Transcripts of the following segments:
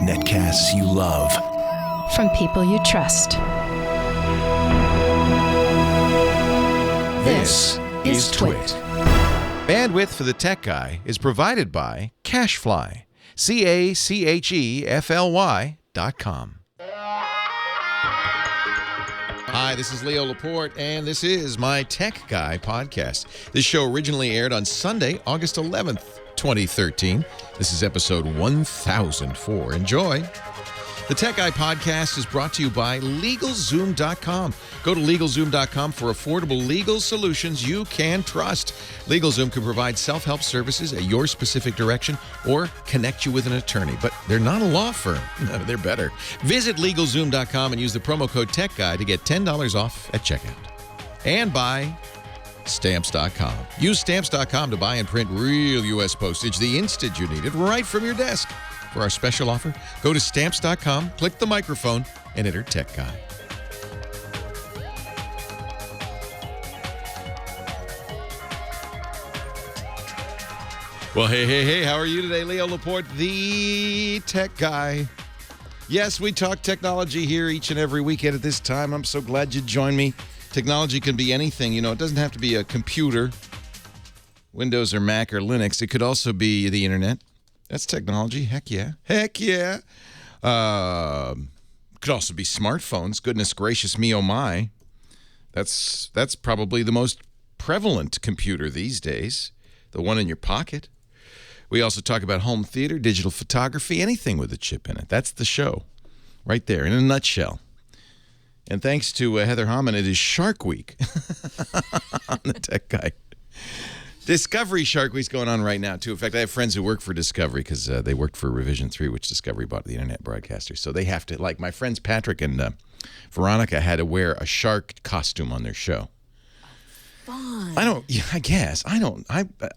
Netcasts you love. From people you trust. This is Twit. Bandwidth for the Tech Guy is provided by CacheFly. CacheFly.com. Hi, this is Leo Laporte, and this is my Tech Guy podcast. This show originally aired on Sunday, August 11th, 2013. This is episode 1004. Enjoy. The Tech Guy podcast is brought to you by Legalzoom.com. Go to Legalzoom.com for affordable legal solutions you can trust. Legalzoom can provide self-help services at your specific direction or connect you with an attorney. But they're not a law firm. No, they're better. Visit Legalzoom.com and use the promo code TechGuy to get $10 off at checkout. And by Stamps.com. Use Stamps.com to buy and print real U.S. postage the instant you need it, right from your desk. For our special offer, go to Stamps.com, click the microphone, and enter Tech Guy. Well, hey, how are you today? Leo Laporte, the Tech Guy. Yes, we talk technology here each and every weekend at this time. I'm so glad you joined me. Technology can be anything. You know, it doesn't have to be a computer, Windows or Mac or Linux. It could also be the internet. That's technology. Heck yeah. Heck yeah. Could also be smartphones. Goodness gracious me, oh my. That's probably the most prevalent computer these days. The one in your pocket. We also talk about home theater, digital photography, anything with a chip in it. That's the show. Right there, in a nutshell. And thanks to Heather Hammond, it is Shark Week on the Tech Guy. Discovery Shark Week's going on right now, too. In fact, I have friends who work for Discovery because they worked for Revision 3, which Discovery bought the internet broadcaster. So they have to, like my friends Patrick and Veronica had to wear a shark costume on their show. Fun.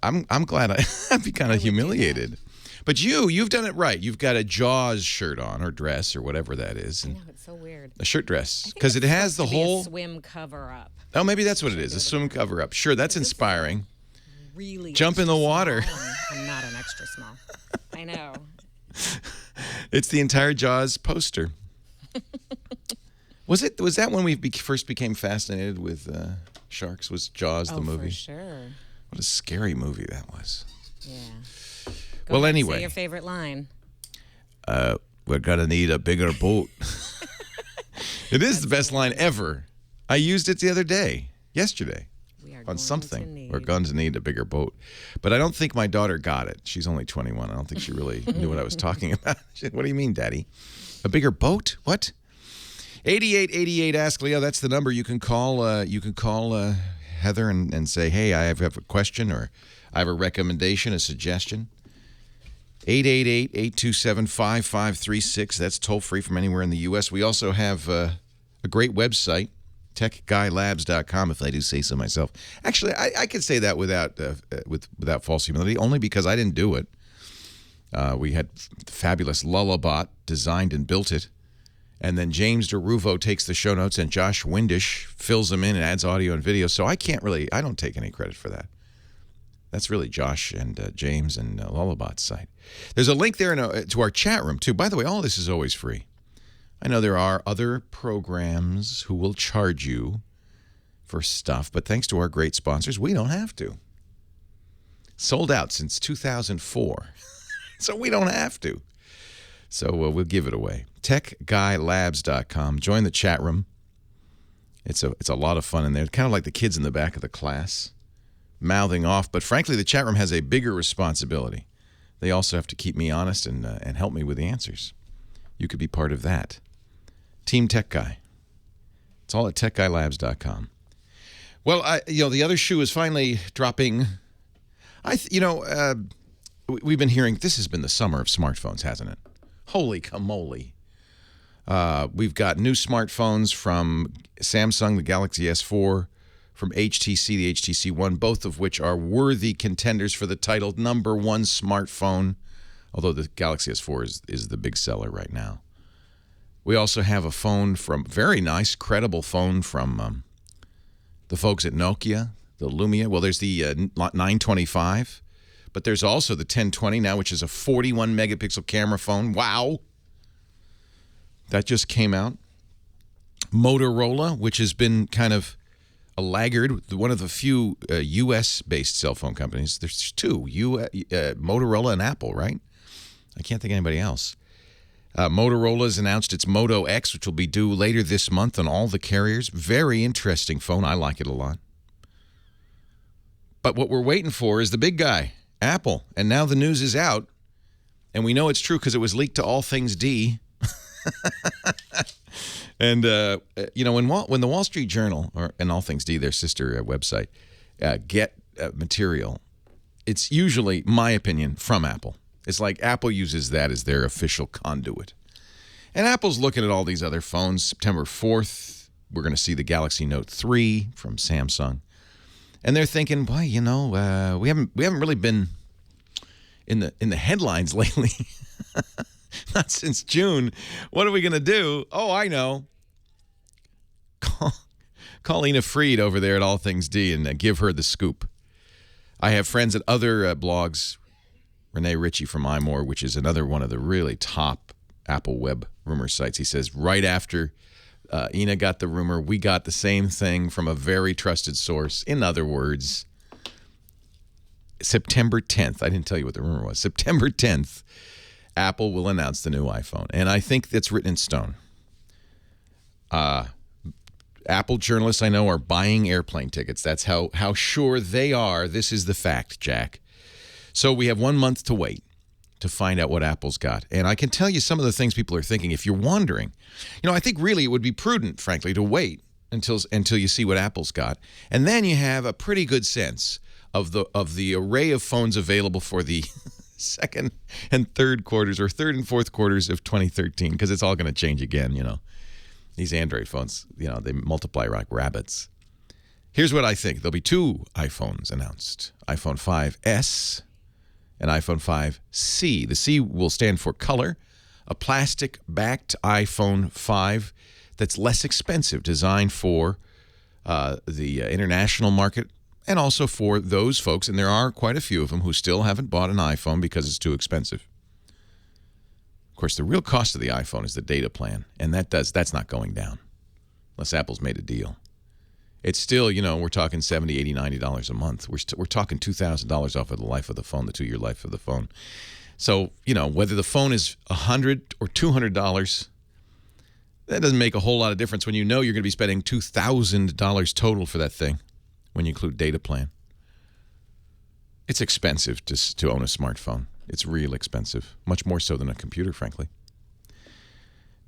I'm glad I'd be kind of humiliated. But you've done it right. You've got a Jaws shirt on or dress or whatever that is. I know, it's so weird. A shirt dress. Because it has the whole... a swim cover-up. Oh, maybe that's what it is. A swim cover-up. Sure, that's inspiring. Really jump in the water. I'm not an extra small. I know. It's the entire Jaws poster. Was that when we first became fascinated with sharks? Was Jaws the movie? For sure. What a scary movie that was. Yeah. Well, anyway. Say your favorite line. We're gonna need a bigger boat. It is the best line ever. I used it the other day, yesterday. On something. We're going to need a bigger boat. But I don't think my daughter got it. She's only 21. I don't think she really knew what I was talking about. What do you mean, Daddy? A bigger boat? What? 8888 Ask Leo. That's the number. You can call Heather and say, hey, I have a question or I have a recommendation, a suggestion. 888-827-5536. That's toll free from anywhere in the U.S. We also have a great website. TechGuyLabs.com, if I do say so myself. Actually, I could say that without false humility, only because I didn't do it. We had the fabulous Lullabot designed and built it, and then James DeRuvo takes the show notes, and Josh Windish fills them in and adds audio and video. So I don't take any credit for that. That's really Josh and James and Lullabot's site. There's a link there to our chat room too. By the way, all this is always free. I know there are other programs who will charge you for stuff, but thanks to our great sponsors, we don't have to. Sold out since 2004, so we don't have to. So we'll give it away. TechGuyLabs.com. Join the chat room. It's a lot of fun in there. Kind of like the kids in the back of the class, mouthing off. But frankly, the chat room has a bigger responsibility. They also have to keep me honest and help me with the answers. You could be part of that. Team Tech Guy. It's all at techguylabs.com. Well, the other shoe is finally dropping. We've been hearing this has been the summer of smartphones, hasn't it? Holy camole. We've got new smartphones from Samsung, the Galaxy S4, from HTC, the HTC One, both of which are worthy contenders for the title #1 smartphone, although the Galaxy S4 is the big seller right now. We also have a phone very nice, credible phone from the folks at Nokia, the Lumia. Well, there's the 925, But there's also the 1020 now, which is a 41 megapixel camera phone. Wow. That just came out. Motorola, which has been kind of a laggard, one of the few U.S.-based cell phone companies. There's two, Motorola and Apple, right? I can't think of anybody else. Motorola has announced its Moto X, which will be due later this month on all the carriers. Very interesting phone. I like it a lot. But what we're waiting for is the big guy, Apple. And now the news is out. And we know it's true because it was leaked to All Things D. And, when the Wall Street Journal, and All Things D, their sister website, get material, it's usually, my opinion, from Apple. It's like Apple uses that as their official conduit. And Apple's looking at all these other phones. September 4th, we're going to see the Galaxy Note 3 from Samsung. And they're thinking, boy, we haven't really been in the headlines lately. Not since June. What are we going to do? Oh, I know. Call Ina Fried over there at All Things D and give her the scoop. I have friends at other blogs. Renee Ritchie from iMore, which is another one of the really top Apple web rumor sites. He says right after Ina got the rumor, we got the same thing from a very trusted source. In other words, September 10th. I didn't tell you what the rumor was. September 10th. Apple will announce the new iPhone. And I think that's written in stone. Apple journalists I know are buying airplane tickets. That's how sure they are. This is the fact, Jack. So we have 1 month to wait to find out what Apple's got. And I can tell you some of the things people are thinking. If you're wondering, I think really it would be prudent, frankly, to wait until you see what Apple's got. And then you have a pretty good sense of the array of phones available for the second and third quarters, or third and fourth quarters of 2013, because it's all going to change again, These Android phones, they multiply like rabbits. Here's what I think. There'll be two iPhones announced, iPhone 5S and iPhone 5C. The C will stand for color, a plastic-backed iPhone 5 that's less expensive, designed for the international market, and also for those folks, and there are quite a few of them, who still haven't bought an iPhone because it's too expensive. Of course, the real cost of the iPhone is the data plan, and that's not going down unless Apple's made a deal. It's still, we're talking $70, $80, $90 a month. We're talking $2,000 off of the life of the phone, the 2-year life of the phone. So, whether the phone is $100 or $200, that doesn't make a whole lot of difference when you're going to be spending $2,000 total for that thing. When you include data plan. It's expensive to own a smartphone. It's real expensive. Much more so than a computer, frankly.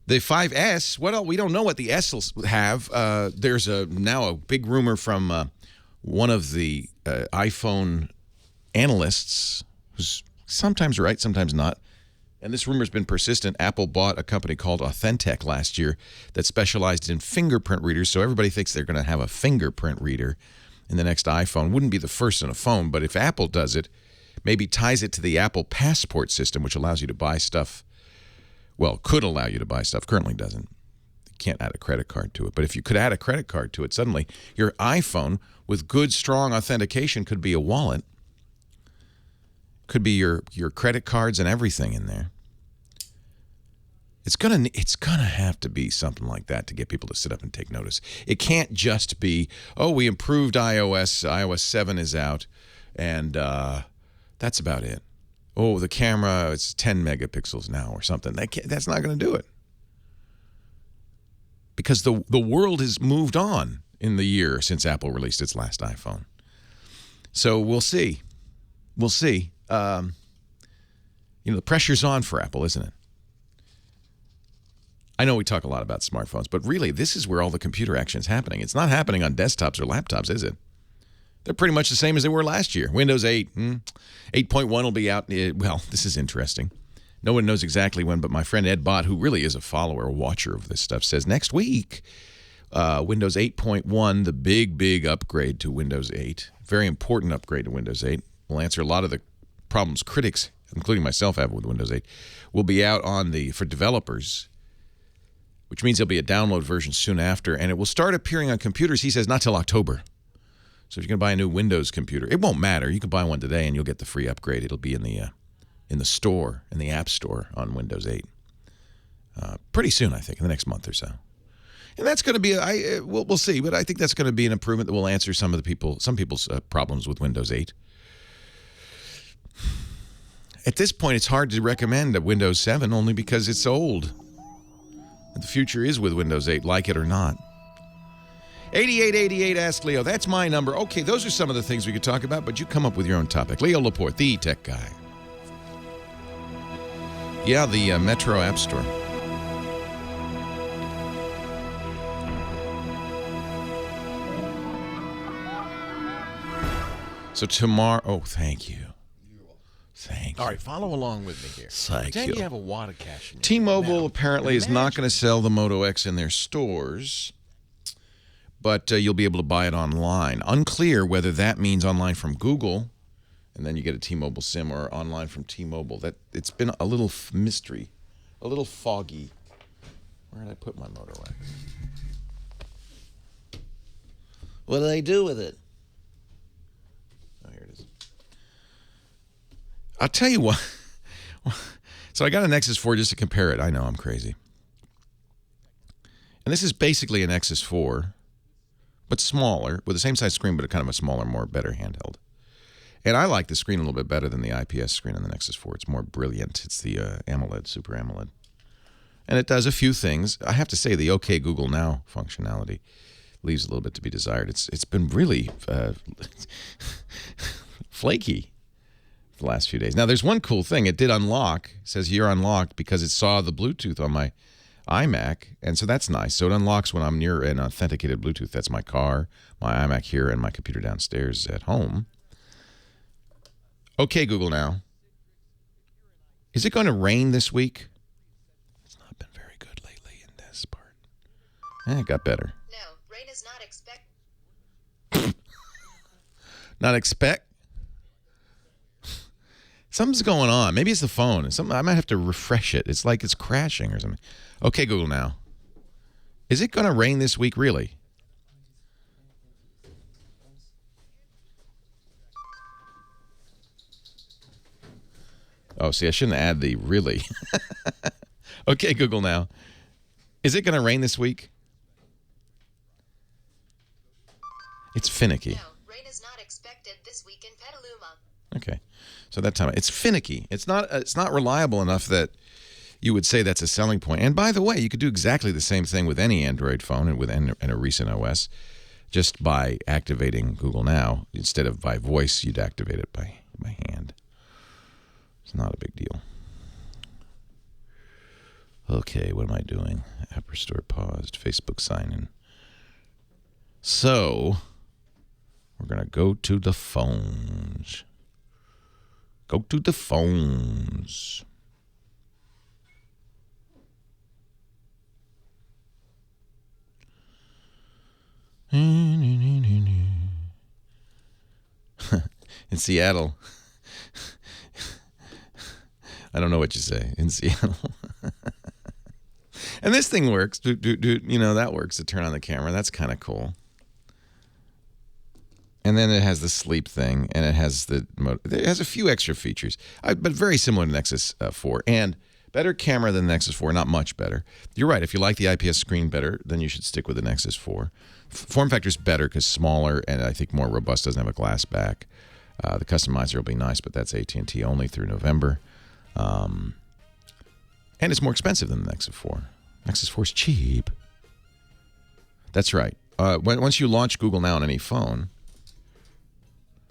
The 5S, we don't know what the S will have. There's now a big rumor from one of the iPhone analysts, who's sometimes right, sometimes not. And this rumor's been persistent. Apple bought a company called Authentic last year that specialized in fingerprint readers. So everybody thinks they're going to have a fingerprint reader in the next iPhone. Wouldn't be the first in a phone, but if Apple does it, maybe ties it to the Apple Passport system, which allows you to buy stuff, could allow you to buy stuff, currently doesn't. You can't add a credit card to it. But if you could add a credit card to it, suddenly your iPhone with good, strong authentication could be a wallet. Could be your credit cards and everything in there. It's gonna have to be something like that to get people to sit up and take notice. It can't just be, we improved iOS. iOS 7 is out, and that's about it. Oh, the camera, it's 10 megapixels now or something. That's not going to do it. Because the world has moved on in the year since Apple released its last iPhone. So we'll see. We'll see. The pressure's on for Apple, isn't it? I know we talk a lot about smartphones, but really, this is where all the computer action is happening. It's not happening on desktops or laptops, is it? They're pretty much the same as they were last year. Windows 8, 8.1 will be out. This is interesting. No one knows exactly when, but my friend Ed Bott, who really is a follower, a watcher of this stuff, says next week, Windows 8.1, the big upgrade to Windows 8, very important upgrade to Windows 8, will answer a lot of the problems critics, including myself, have with Windows 8, will be out for developers, which means there'll be a download version soon after, and it will start appearing on computers, he says, not till October. So if you're going to buy a new Windows computer, it won't matter. You can buy one today and you'll get the free upgrade. It'll be in the store, in the App Store on Windows 8. Pretty soon, I think, in the next month or so. And that's going to be, we'll see, but I think that's going to be an improvement that will answer some people's problems with Windows 8. At this point, it's hard to recommend a Windows 7 only because it's old. The future is with Windows 8, like it or not. 8888 Ask Leo. That's my number. Okay, those are some of the things we could talk about, but you come up with your own topic. Leo Laporte, the tech guy. Yeah, the Metro App Store. So tomorrow, oh, thank you. Thank you. All right, follow along with me here. Thank Pretend you. you have a wad of cash in your T-Mobile Now, apparently is not imagine- going to sell the Moto X in their stores, but you'll be able to buy it online. Unclear whether that means online from Google, and then you get a T-Mobile SIM, or online from T-Mobile. It's been a little mystery, a little foggy. Where did I put my Moto X? What did I do with it? Oh, here it is. I'll tell you what. So I got a Nexus 4 just to compare it. I know, I'm crazy. And this is basically a Nexus 4, but smaller, with the same size screen, but a kind of a smaller, better handheld. And I like the screen a little bit better than the IPS screen on the Nexus 4. It's more brilliant. It's the AMOLED, Super AMOLED. And it does a few things. I have to say, the OK Google Now functionality leaves a little bit to be desired. It's been really flaky the last few days. Now, there's one cool thing. It did unlock. It says you're unlocked because it saw the Bluetooth on my iMac, and so that's nice. So it unlocks when I'm near an authenticated Bluetooth. That's my car, my iMac here, and my computer downstairs at home. Okay, Google Now. Is it going to rain this week? It's not been very good lately in this part. It got better. No, rain is not expected. Not expect? Something's going on. Maybe it's the phone. I might have to refresh it. It's like it's crashing or something. Okay, Google Now. Is it going to rain this week, really? Oh, see, I shouldn't add the really. Okay, Google Now. Is it going to rain this week? It's finicky. No, rain is not expected this week in Petaluma. Okay. So that time it's finicky. It's not reliable enough that you would say that's a selling point. And by the way, you could do exactly the same thing with any Android phone and with a recent OS, just by activating Google Now. Instead of by voice, you'd activate it by hand. It's not a big deal. Okay, what am I doing? App Store paused. Facebook sign in. So we're gonna go to the phones. Go to the phones. In Seattle. I don't know what you say. In Seattle. And this thing works. That works to turn on the camera. That's kind of cool. And then it has the sleep thing, and it has a few extra features, but very similar to Nexus 4, and better camera than Nexus 4, not much better. You're right. If you like the IPS screen better, then you should stick with the Nexus 4. Form factor's better because smaller and I think more robust. Doesn't have a glass back. The customizer will be nice, but that's AT&T only through November. And it's more expensive than the Nexus 4. Nexus 4 is cheap. That's right. Once you launch Google Now on any phone.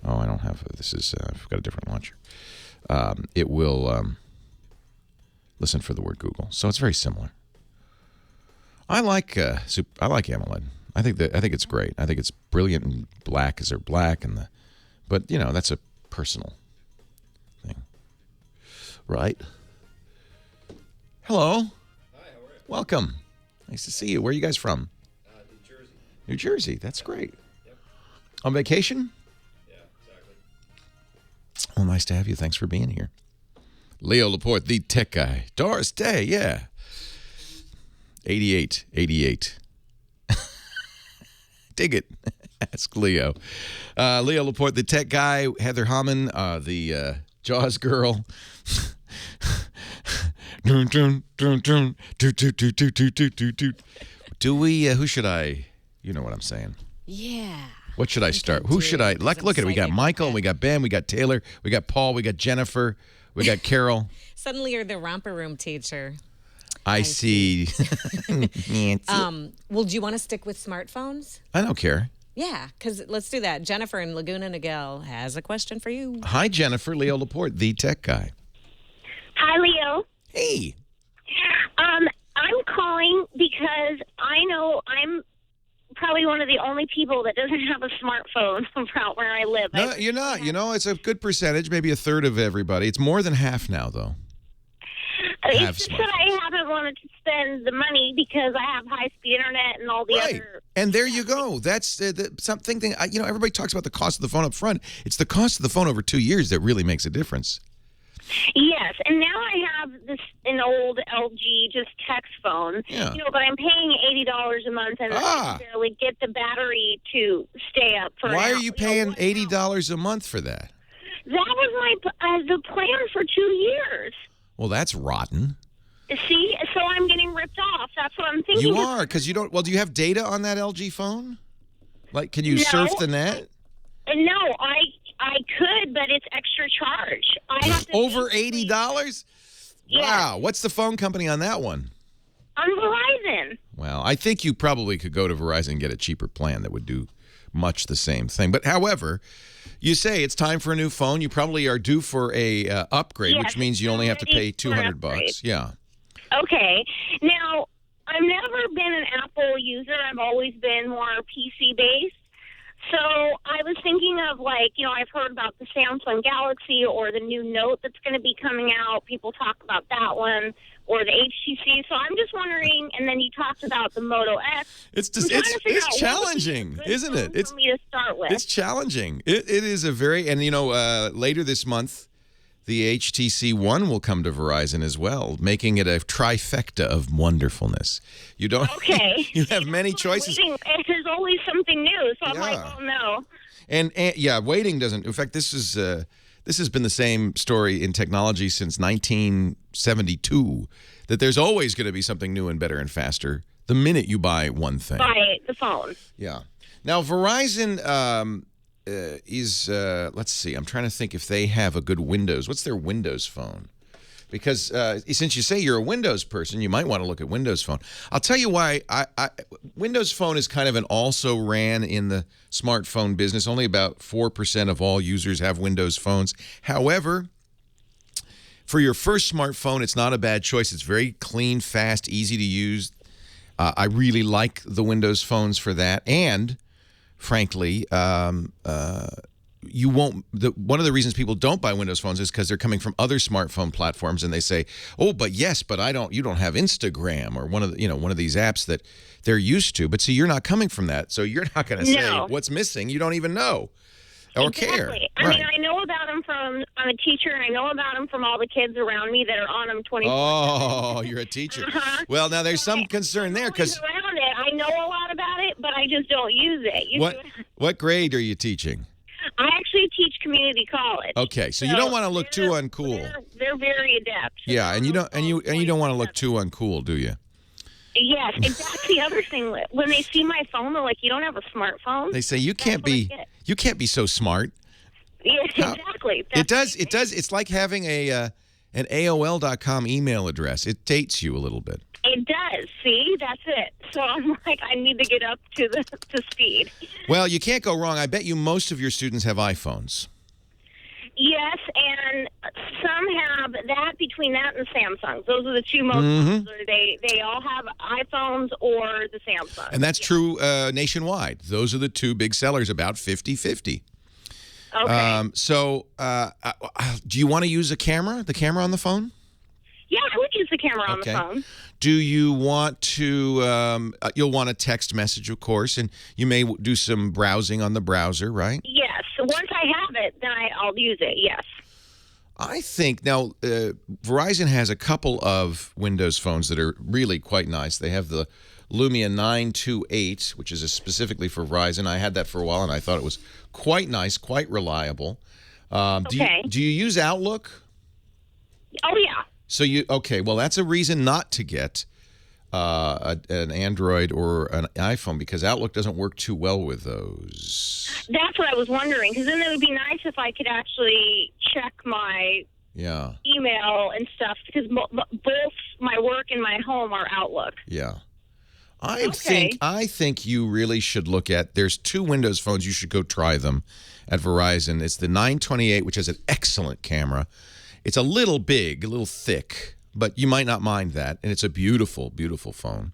Oh, I don't have this. I've got a different launcher. It will listen for the word Google, so it's very similar. I like AMOLED. I think it's great. I think it's brilliant and black as they're black, but that's a personal thing, right? Hello. Hi, how are you? Welcome. Nice to see you. Where are you guys from? New Jersey. New Jersey. That's great. Yep. On vacation? Yeah, exactly. Well, nice to have you. Thanks for being here. Leo Laporte, the tech guy. Doris Day, yeah. 88. Dig it. Ask Leo. Leo Laporte, the tech guy. Heather Hammond, the Jaws girl. Do we? Who should I? You know what I'm saying. Yeah. What should I start? Who should I? Look at it. We got Michael, we got Ben, we got Taylor, we got Paul, we got Jennifer, we got Carol. Suddenly you're the romper room teacher. I see. Nancy. Well, do you want to stick with smartphones? I don't care. Yeah, because let's do that. Jennifer in Laguna Niguel has a question for you. Hi, Jennifer. Leo Laporte, the tech guy. Hi, Leo. Hey. I'm calling because I know I'm probably one of the only people that doesn't have a smartphone out where I live. No, you're not. You know, it's a good percentage, maybe a third of everybody. It's more than half now, though. It's just that I haven't wanted to spend the money because I have high-speed internet and all the other... And there you go. That's something. Everybody talks about the cost of the phone up front. It's the cost of the phone over 2 years that really makes a difference. Yes, and now I have an old LG just text phone. Yeah. But I'm paying $80 a month, and I can barely get the battery to stay up for. Why are you paying $80 a month for that? That was the plan for 2 years. Well, that's rotten. See, so I'm getting ripped off. That's what I'm thinking. You are, because you don't. Well, do you have data on that LG phone? Like, can you surf the net? No, I could, but it's extra charge. I have to over $80? Yeah. Wow. What's the phone company on that one? On Verizon. Well, I think you probably could go to Verizon and get a cheaper plan that would do much the same thing. But however, you say it's time for a new phone. You probably are due for a upgrade, Yes, which means you only have to pay $200. Yeah. Okay. Now, I've never been an Apple user. I've always been more PC-based. So I was thinking of, I've heard about the Samsung Galaxy or the new Note that's going to be coming out. People talk about that one or the HTC. So I'm just wondering, and then you talked about the Moto X. It's challenging, isn't it? It's for me to start with. It's challenging. It is a very, and later this month, the HTC One will come to Verizon as well, making it a trifecta of wonderfulness. You don't. Okay. You have many choices. There's always something new, so I'm like, oh no. And waiting doesn't. In fact, this has been the same story in technology since 1972. That there's always going to be something new and better and faster the minute you buy one thing. Buy the phone. Yeah. Now Verizon. Let's see, I'm trying to think if they have a good Windows. What's their Windows phone? Because since you say you're a Windows person, you might want to look at Windows Phone. I'll tell you why. Windows Phone is kind of an also-ran in the smartphone business. Only about 4% of all users have Windows phones. However, for your first smartphone, it's not a bad choice. It's very clean, fast, easy to use. I really like the Windows phones for that. And frankly, you won't. One of the reasons people don't buy Windows phones is because they're coming from other smartphone platforms, and they say, "Oh, but I don't. You don't have Instagram or one of these apps that they're used to." But see, you're not coming from that, so you're not going to say what's missing. You don't even know or care. I mean, I know about them from. I'm a teacher, and I know about them from all the kids around me that are on them 24/7. Oh, you're a teacher. Well, now there's some concern there because around it, I know a lot about it, but I just don't use it. What grade are you teaching? I actually teach community college. Okay, so you don't want to look too uncool. They're very adept. Yeah, and you don't want to look too uncool, do you? Yes, and that's the other thing. When they see my phone, they're like, "You don't have a smartphone." They say you can't be so smart. Yeah, exactly. It does. It's like having an AOL.com email address. It dates you a little bit. It does. See, that's it. So I'm like, I need to get up to speed. Well, you can't go wrong. I bet you most of your students have iPhones. Yes, and some have that. Between that and Samsung, those are the two most popular. They all have iPhones or the Samsung. And that's true nationwide. Those are the two big sellers, about 50-50. Okay. Do you want to use the camera on the phone? Yeah, I would use the camera on the phone. Do you want to, you'll want a text message, of course, and you may do some browsing on the browser, right? Yes. Once I have it, then I'll use it, yes. I think now Verizon has a couple of Windows phones that are really quite nice. They have the Lumia 928, which is specifically for Verizon. I had that for a while, and I thought it was quite nice, quite reliable. Okay. Do you use Outlook? Oh, yeah. So okay? Well, that's a reason not to get an Android or an iPhone because Outlook doesn't work too well with those. That's what I was wondering, because then it would be nice if I could actually check my email and stuff, because both my work and my home are Outlook. Yeah. I think you really should look at, there's 2 Windows phones, you should go try them at Verizon. It's the 928, which has an excellent camera. It's a little big, a little thick, but you might not mind that. And it's a beautiful, beautiful phone.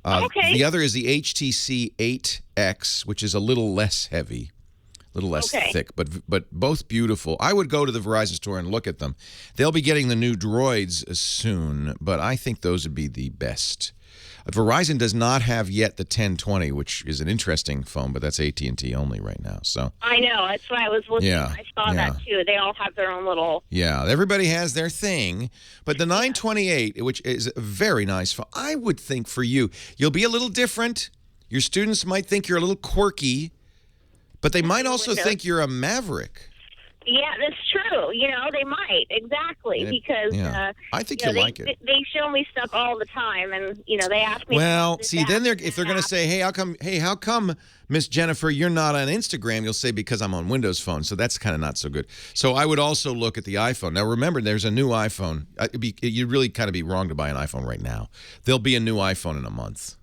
Okay. The other is the HTC 8X, which is a little less heavy, a little less thick, but both beautiful. I would go to the Verizon store and look at them. They'll be getting the new Droids soon, but I think those would be the best. Verizon does not have yet the 1020, which is an interesting phone, but that's AT&T only right now. So I know. That's why I was looking. Yeah, I saw that, too. They all have their own little... Yeah, everybody has their thing. But the 928, which is a very nice phone, I would think for you, you'll be a little different. Your students might think you're a little quirky, but they might also think you're a maverick. Yeah, that's true. They might. Exactly. Because I think you'll like it. They show me stuff all the time, and, they ask me... Well, see, then if they're going to say, hey, how come, Miss Jennifer, you're not on Instagram? You'll say, because I'm on Windows Phone. So that's kind of not so good. So I would also look at the iPhone. Now, remember, there's a new iPhone. You'd really kind of be wrong to buy an iPhone right now. There'll be a new iPhone in a month.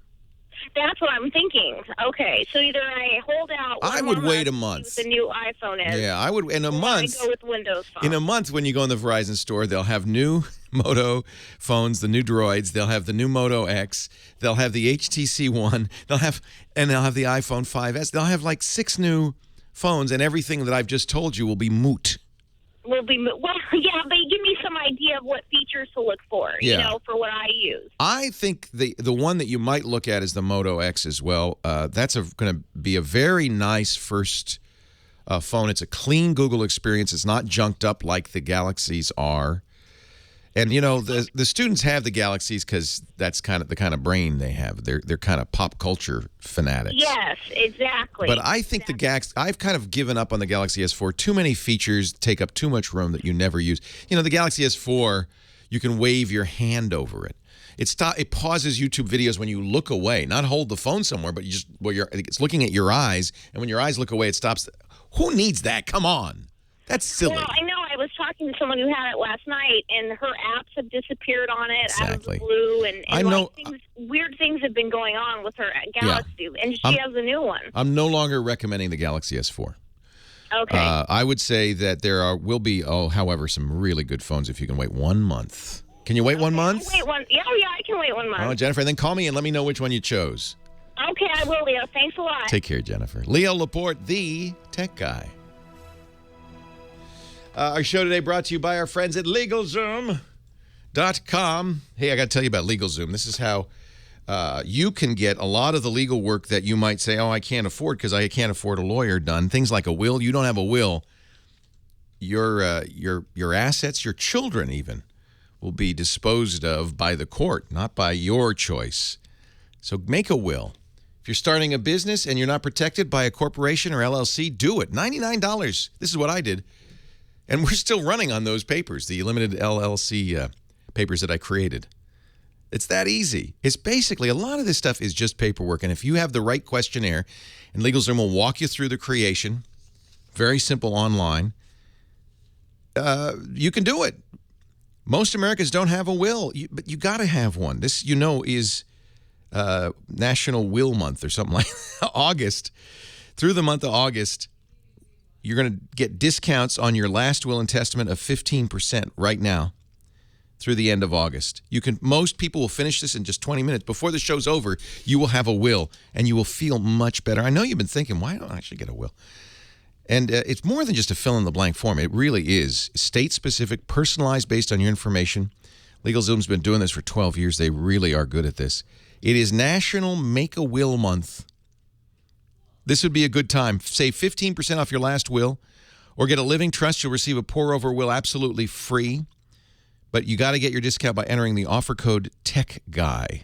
That's what I'm thinking. Okay, so either I hold out. I would wait a month. See what the new iPhone is. Yeah, I would. In a month. I go with Windows Phone. In a month, when you go in the Verizon store, they'll have new Moto phones, the new Droids. They'll have the new Moto X. They'll have the HTC One. They'll have the iPhone 5S. They'll have like 6 new phones, and everything that I've just told you will be moot. Well, yeah, but give me some idea of what features to look for, for what I use. I think the one that you might look at is the Moto X as well. That's going to be a very nice first phone. It's a clean Google experience. It's not junked up like the Galaxies are. And, the students have the Galaxies because that's the kind of brain they have. They're kind of pop culture fanatics. Yes, exactly. But I think I've kind of given up on the Galaxy S4. Too many features take up too much room that you never use. The Galaxy S4, you can wave your hand over it. It pauses YouTube videos when you look away, not hold the phone somewhere, but it's looking at your eyes, and when your eyes look away, it stops. Who needs that? Come on. That's silly. Well, I know. I was talking to someone who had it last night, and her apps have disappeared on it out of the blue, and I know, weird things have been going on with her Galaxy, and she has a new one. I'm no longer recommending the Galaxy S4. Okay. I would say that there will be, however, some really good phones if you can wait 1 month. Can you wait 1 month? Wait one. Yeah, I can wait 1 month. Oh, Jennifer, then call me and let me know which one you chose. Okay, I will, Leo. Thanks a lot. Take care, Jennifer. Leo Laporte, the tech guy. Our show today brought to you by our friends at Legalzoom.com. Hey, I got to tell you about Legalzoom. This is how you can get a lot of the legal work that you might say, I can't afford because I can't afford a lawyer done. Things like a will. You don't have a will. Your assets, your children even, will be disposed of by the court, not by your choice. So make a will. If you're starting a business and you're not protected by a corporation or LLC, do it. $99. This is what I did. And we're still running on those papers, the limited LLC papers that I created. It's that easy. It's basically, a lot of this stuff is just paperwork. And if you have the right questionnaire, and LegalZoom will walk you through the creation, very simple online, you can do it. Most Americans don't have a will, but you got to have one. This, is National Will Month or something like that. August. Through the month of August, you're going to get discounts on your last will and testament of 15% right now through the end of August. Most people will finish this in just 20 minutes. Before the show's over, you will have a will, and you will feel much better. I know you've been thinking, why don't I actually get a will? And it's more than just a fill-in-the-blank form. It really is state-specific, personalized based on your information. LegalZoom's been doing this for 12 years. They really are good at this. It is National Make-A-Will Month. This would be a good time. Save 15% off your last will Or get a living trust. You'll receive a pour-over will absolutely free. But you got to get your discount by entering the offer code TechGuy.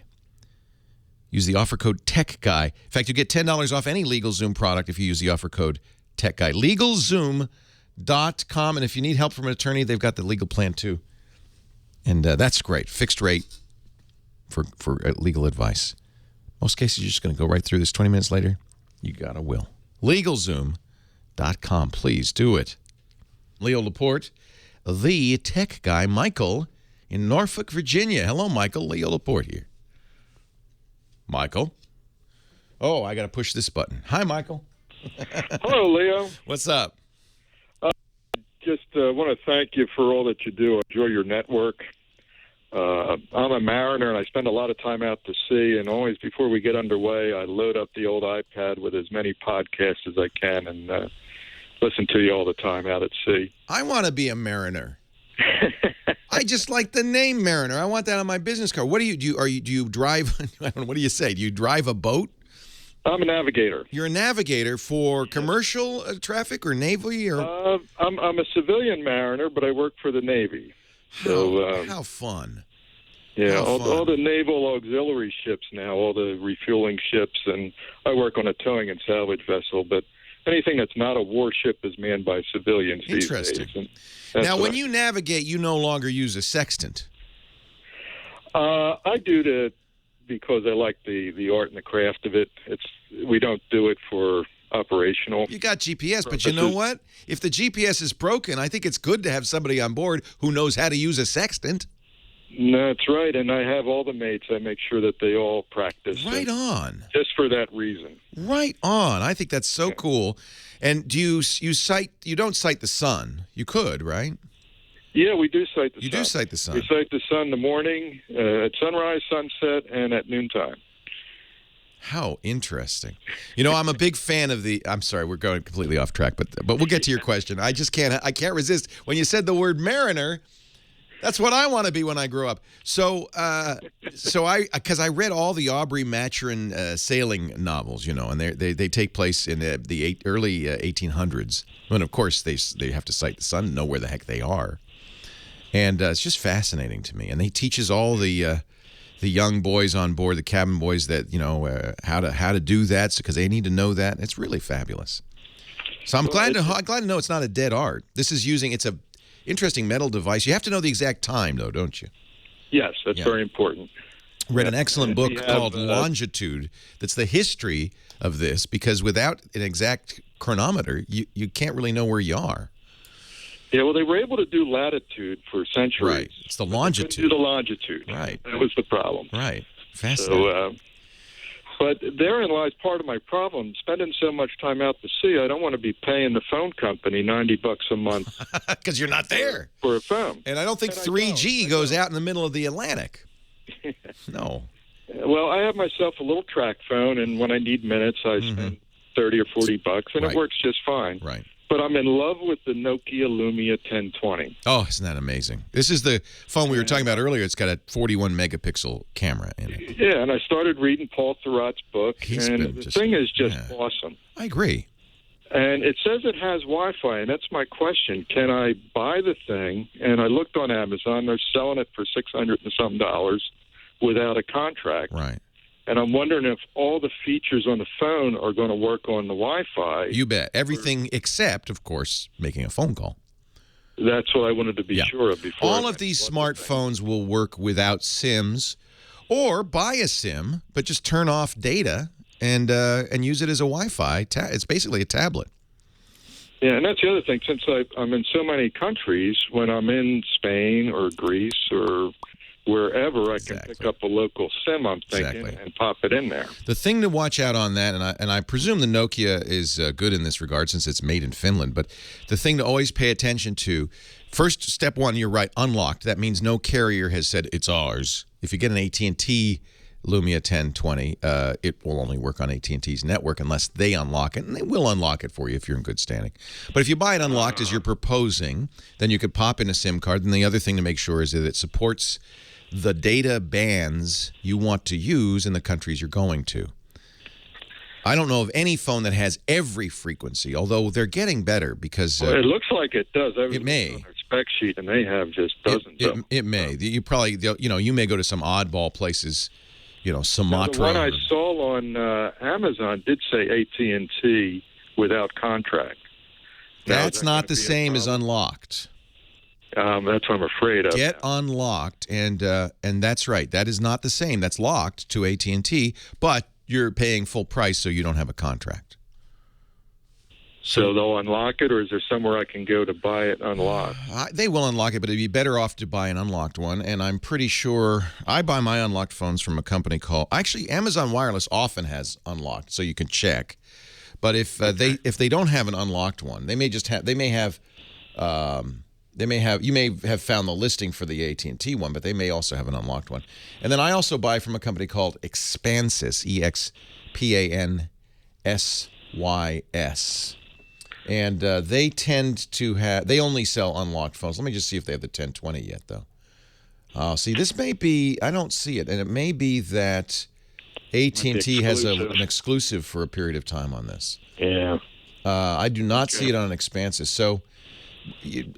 Use the offer code TechGuy. In fact, you get $10 off any LegalZoom product if you use the offer code TechGuy. LegalZoom.com. And if you need help from an attorney, they've got the legal plan too. And that's great. Fixed rate for legal advice. Most cases, you're just going to go right through this. 20 minutes later, you got a will. LegalZoom.com. Please do it. Leo Laporte, the tech guy, Michael, in Norfolk, Virginia. Hello, Michael. Leo Laporte here. Michael. Oh, I got to push this button. Hi, Michael. Hello, Leo. What's up? Just want to thank you for all that you do. I enjoy your network. I'm a mariner, and I spend a lot of time out to sea, and always before we get underway, I load up the old iPad with as many podcasts as I can and listen to you all the time out at sea. I want to be a mariner. I just like the name Mariner. I want that on my business card. What do you drive? I don't know, what do you say? Do you drive a boat? I'm a navigator. You're a navigator for commercial traffic or Navy or? I'm a civilian mariner, but I work for the Navy. How fun. Yeah, How fun. all the naval auxiliary ships now, all the refueling ships, and I work on a towing and salvage vessel, but anything that's not a warship is manned by civilians these days. Interesting. Now, when you navigate, you no longer use a sextant. I do because I like the art and the craft of it. We don't do it for operational. You got GPS, purposes. But you know what? If the GPS is broken, I think it's good to have somebody on board who knows how to use a sextant. That's right, and I have all the mates. I make sure that they all practice. Right on. Just for that reason. Right on. I think that's so cool. And do you don't sight the sun? You could, right? Yeah, we do sight the sun. You do sight the sun. We sight the sun in the morning, at sunrise, sunset, and at noontime. How interesting. You know, I'm a big fan of I'm sorry, we're going completely off track, but we'll get to your question. I can't resist. When you said the word mariner, that's what I want to be when I grow up. So because I read all the Aubrey Maturin sailing novels, you know, and they take place in the early 1800s. And of course they have to sight the sun, know where the heck they are, and it's just fascinating to me. And he teaches all the young boys on board, the cabin boys, that how to do that, because they need to know that. It's really fabulous. So I'm glad to know it's not a dead art. This is it's a interesting metal device. You have to know the exact time, though, don't you? Yes, that's very important. Read an excellent book called Longitude that's the history of this, because without an exact chronometer, you can't really know where you are. Yeah, well, they were able to do latitude for centuries. Right. It's the longitude. They couldn't do the longitude. Right. That was the problem. Right. Fascinating. But therein lies part of my problem. Spending so much time out to sea, I don't want to be paying the phone company $90 a month. Because you're not there. For a phone. And I don't think 3G goes out in the middle of the Atlantic. No. Well, I have myself a little track phone, and when I need minutes, I spend $30 or $40, and it works just fine. Right. But I'm in love with the Nokia Lumia 1020. Oh, isn't that amazing? This is the phone we were talking about earlier. It's got a 41-megapixel camera in it. Yeah, and I started reading Paul Thurrott's book, and the thing is just awesome. I agree. And it says it has Wi-Fi, and that's my question. Can I buy the thing? And I looked on Amazon. They're selling it for $600 and something without a contract. Right. And I'm wondering if all the features on the phone are going to work on the Wi-Fi. You bet. Everything except, of course, making a phone call. That's what I wanted to be sure of before. All of these smartphones will work without SIMs, or buy a SIM, but just turn off data and use it as a Wi-Fi. It's basically a tablet. Yeah, and that's the other thing. Since I'm in so many countries, when I'm in Spain or Greece or wherever, I can pick up a local SIM, I'm thinking, and pop it in there. The thing to watch out on that, and I presume the Nokia is good in this regard since it's made in Finland, but the thing to always pay attention to, first, step one, you're right, unlocked. That means no carrier has said it's ours. If you get an AT&T Lumia 1020, it will only work on AT&T's network unless they unlock it, and they will unlock it for you if you're in good standing. But if you buy it unlocked as you're proposing, then you could pop in a SIM card, and the other thing to make sure is that it supports the data bands you want to use in the countries you're going to. I don't know of any phone that has every frequency, although they're getting better because Well, it looks like it does. I was it may. on their spec sheet, and they have just dozens of them. It may. You probably, you may go to some oddball places, Sumatra. The one I saw on Amazon did say AT&T without contract. Now, That's is that not gonna the be a same as problem? unlocked. That's what I'm afraid of. Get unlocked, and that's right. That is not the same. That's locked to AT&T, but you're paying full price, so you don't have a contract. So they'll unlock it, or is there somewhere I can go to buy it unlocked? They will unlock it, but it'd be better off to buy an unlocked one. And I'm pretty sure I buy my unlocked phones from a company called. Actually, Amazon Wireless often has unlocked, so you can check. But if they don't have an unlocked one, they may just have. They may have. You may have found the listing for the AT&T one, but they may also have an unlocked one. And then I also buy from a company called Expansys, EXPANSYS. And they tend to have, they only sell unlocked phones. Let me just see if they have the 1020 yet, though. See, this may be, I don't see it, and it may be that AT&T has an exclusive for a period of time on this. Yeah. I do not see it on Expansys. So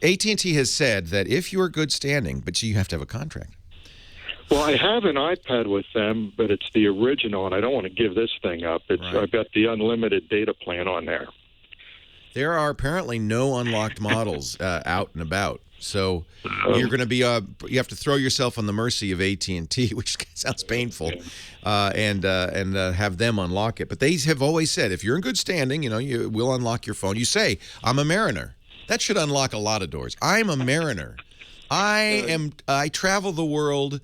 AT&T has said that if you're good standing, but you have to have a contract. Well, I have an iPad with them, but it's the original, and I don't want to give this thing up. I've got the unlimited data plan on there. There are apparently no unlocked models out and about. So you're going to be you have to throw yourself on the mercy of AT&T, which sounds painful, and have them unlock it. But they have always said if you're in good standing, you will unlock your phone. You say, "I'm a mariner." That should unlock a lot of doors. I'm a mariner. I travel the world.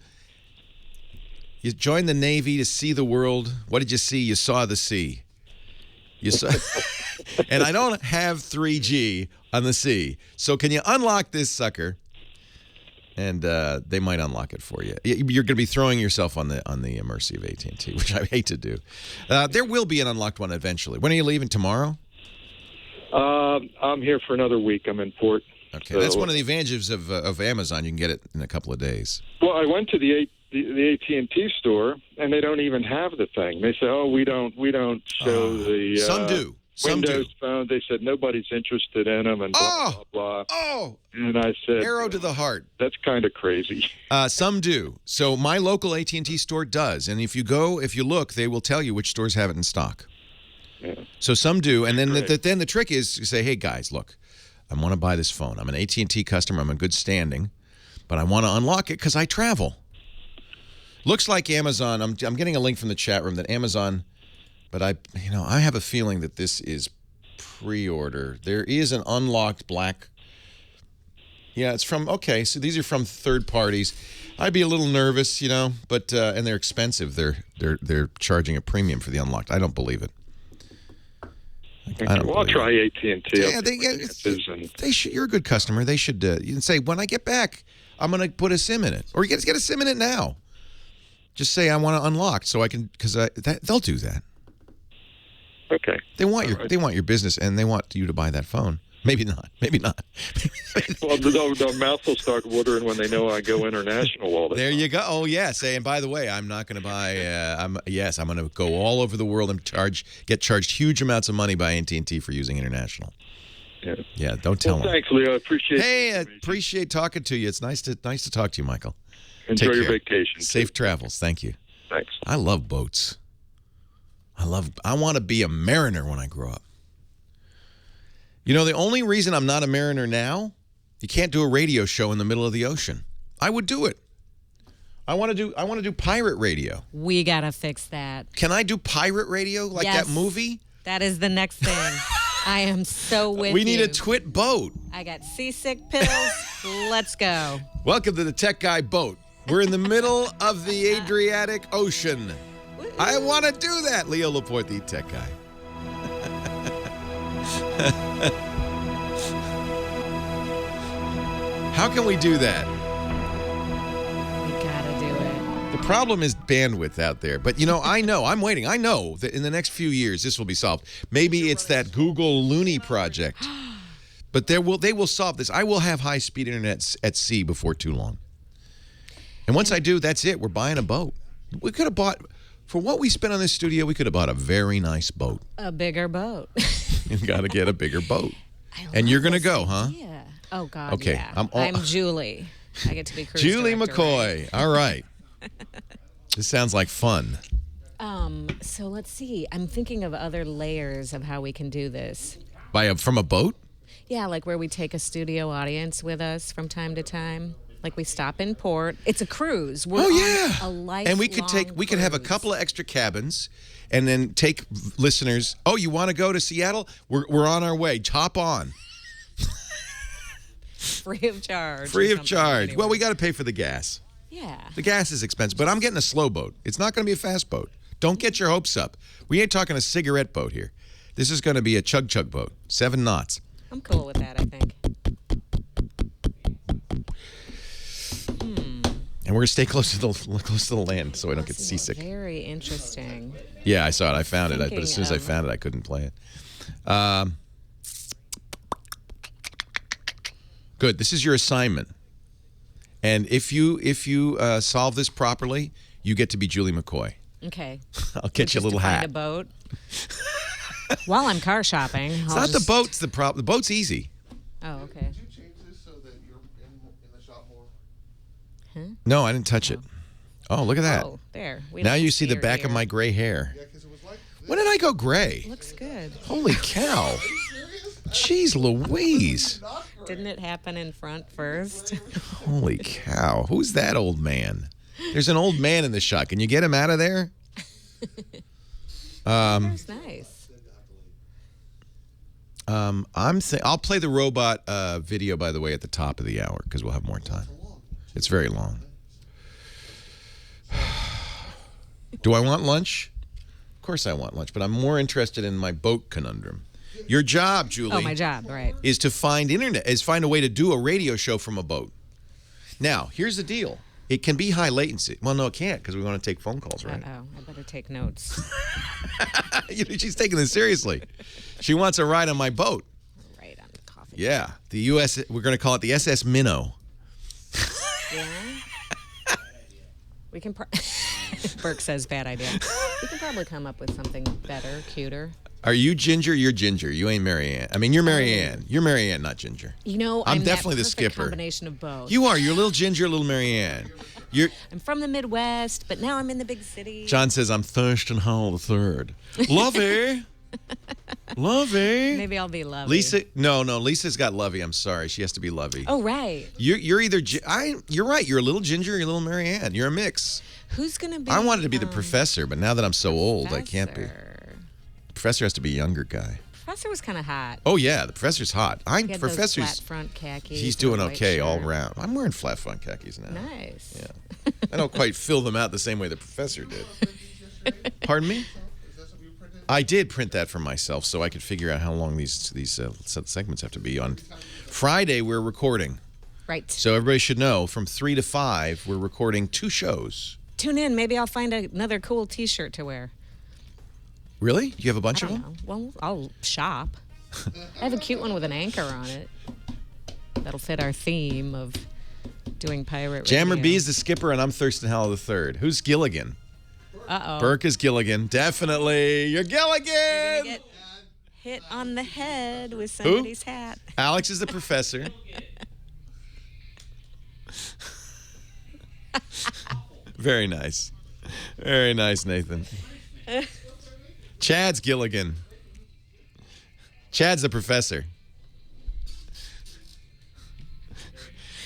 You joined the Navy to see the world. What did you see? You saw the sea. You saw, and I don't have 3G on the sea. So can you unlock this sucker? And they might unlock it for you. You're going to be throwing yourself on the mercy of AT&T, which I hate to do. There will be an unlocked one eventually. When are you leaving? Tomorrow? I'm here for another week. I'm in port. Okay, so that's one of the advantages of Amazon. You can get it in a couple of days. Well, I went to the AT&T store, and they don't even have the thing. They say, "Oh, we don't show the some do. Some Windows do. phone." They said nobody's interested in them, and blah blah blah. Oh, and I said, arrow to the heart. That's kind of crazy. Some do. So my local AT&T store does, and if you look, they will tell you which stores have it in stock. Yeah. So some do, and then the trick is to say, "Hey guys, look, I want to buy this phone. I'm an AT&T customer. I'm in good standing, but I want to unlock it because I travel." Looks like Amazon. I'm getting a link from the chat room that Amazon, but I have a feeling that this is pre-order. There is an unlocked black. Yeah, it's from. Okay, so these are from third parties. I'd be a little nervous, but and they're expensive. They're charging a premium for the unlocked. I don't believe it. I'll try AT&T. Yeah, they should. You're a good customer. They should. You can say, when I get back, I'm going to put a SIM in it, or get a SIM in it now. Just say I want to unlock, so I can, because they'll do that. Okay. They want your business, and they want you to buy that phone. Maybe not. Maybe not. Well, the mouth will start watering when they know I go international all the time. There you go. Oh, yes. And by the way, I'm not going to buy. I'm going to go all over the world and get charged huge amounts of money by AT&T for using international. Yeah. Don't tell them. Thanks, Leo. I appreciate. Hey, I appreciate talking to you. It's nice to talk to you, Michael. Enjoy your vacation. Safe travels. Thank you. Thanks. I love boats. I want to be a mariner when I grow up. The only reason I'm not a mariner now, you can't do a radio show in the middle of the ocean. I would do it. I want to do pirate radio. We got to fix that. Can I do pirate radio like that movie? That is the next thing. I am so with you. We need a twit boat. I got seasick pills. Let's go. Welcome to the Tech Guy boat. We're in the middle of the Adriatic Ocean. I want to do that. Leo Laporte, the Tech Guy. How can we do that? We gotta do it. The problem is bandwidth out there. But, I'm waiting. I know that in the next few years this will be solved. Maybe it's that Google Looney project. But they will solve this. I will have high-speed internet at sea before too long. And once I do, that's it. We're buying a boat. We could have bought For what we spent on this studio, we could have bought a very nice boat. A bigger boat. You got to get a bigger boat. I And you're love going to this go, huh? idea. Oh, God, Okay, yeah. I'm Julie. I get to be cruise Julie director, McCoy. right? All right. This sounds like fun. So let's see. I'm thinking of other layers of how we can do this. From a boat? Yeah, like where we take a studio audience with us from time to time. Like we stop in port. It's a cruise. We're on a lifelong And we could have a cruise. couple of extra cabins and then take listeners. Oh, you want to go to Seattle? We're on our way. Hop on. Free of charge. Free or of something, charge. anyway. Well, we got to pay for the gas. Yeah. The gas is expensive, but I'm getting a slow boat. It's not going to be a fast boat. Don't get your hopes up. We ain't talking a cigarette boat here. This is going to be a chug-chug boat, 7 knots. I'm cool with that, I think. And we're going to stay close to the land so I don't get seasick. Very interesting. Yeah, I saw it. I found it. But Thinking as soon as I of- found it, I couldn't play it. Good. This is your assignment. And if you solve this properly, you get to be Julie McCoy. Okay. I'll get you a Just little to hat. Find a boat. While I'm car shopping. It's not the boat's the problem. The boat's easy. Oh, okay. No, I didn't touch it. Oh, look at that. Oh, there. We Now don't you see the your back of ear. my gray hair. When did I go gray? Looks good. Holy cow. Jeez Louise. Didn't it happen in front first? Holy cow. Who's that old man? There's an old man in the shot. Can you get him out of there? That's nice. I'll play the robot video, by the way, at the top of the hour because we'll have more time. It's very long. Do I want lunch? Of course I want lunch, but I'm more interested in my boat conundrum. Your job, Julie. Oh, my job, right. Is to find a way to do a radio show from a boat. Now, here's the deal. It can be high latency. Well, no, it can't because we want to take phone calls, right? Uh-oh, I better take notes. She's taking this seriously. She wants a ride on my boat. Right on the coffee. Yeah, the U.S. We're going to call it the SS Minnow. Yeah? We can... Burke says bad idea. We can probably come up with something better, cuter. Are you Ginger? You're Ginger. You ain't Mary Ann. I mean, you're Mary Ann. You're Mary Ann, not Ginger. You know, I'm I'm definitely that the perfect skipper. Combination of both. You are. You're little Ginger, little Mary Ann. I'm from the Midwest, but now I'm in the big city. John says, I'm Thurston Howell III. Lovey. Lovey. Maybe I'll be Lovey. Lisa. No, Lisa's got Lovey. I'm sorry. She has to be Lovey. Oh, right. You're either... You're right. You're a little Ginger, you're a little Mary Ann. You're a mix. Who's going to be... I wanted to be the professor, but now that I'm so old, I can't be. Professor. The professor has to be a younger guy. Professor was kind of hot. Oh, yeah. The professor's hot. He had those Professor's... flat front khakis. He's and doing a white okay all shirt. round. I'm wearing flat front khakis now. Nice. Yeah. I don't quite fill them out the same way the professor did. Pardon me? I did print that for myself so I could figure out how long these segments have to be. On Friday, we're recording. Right. So everybody should know, from 3 to 5, we're recording 2 shows. Tune in. Maybe I'll find another cool T-shirt to wear. Really? You have a bunch I of don't them? know. Well, I'll shop. I have a cute one with an anchor on it. That'll fit our theme of doing pirate Jammer radio. B is the skipper, and I'm Thurston Howell III. Who's Gilligan? Uh-oh. Burke is Gilligan. Definitely. You're You're gonna Gilligan! get hit on the head with somebody's hat. Alex is the professor. Very nice. Very nice, Nathan. Chad's Gilligan. Chad's the professor.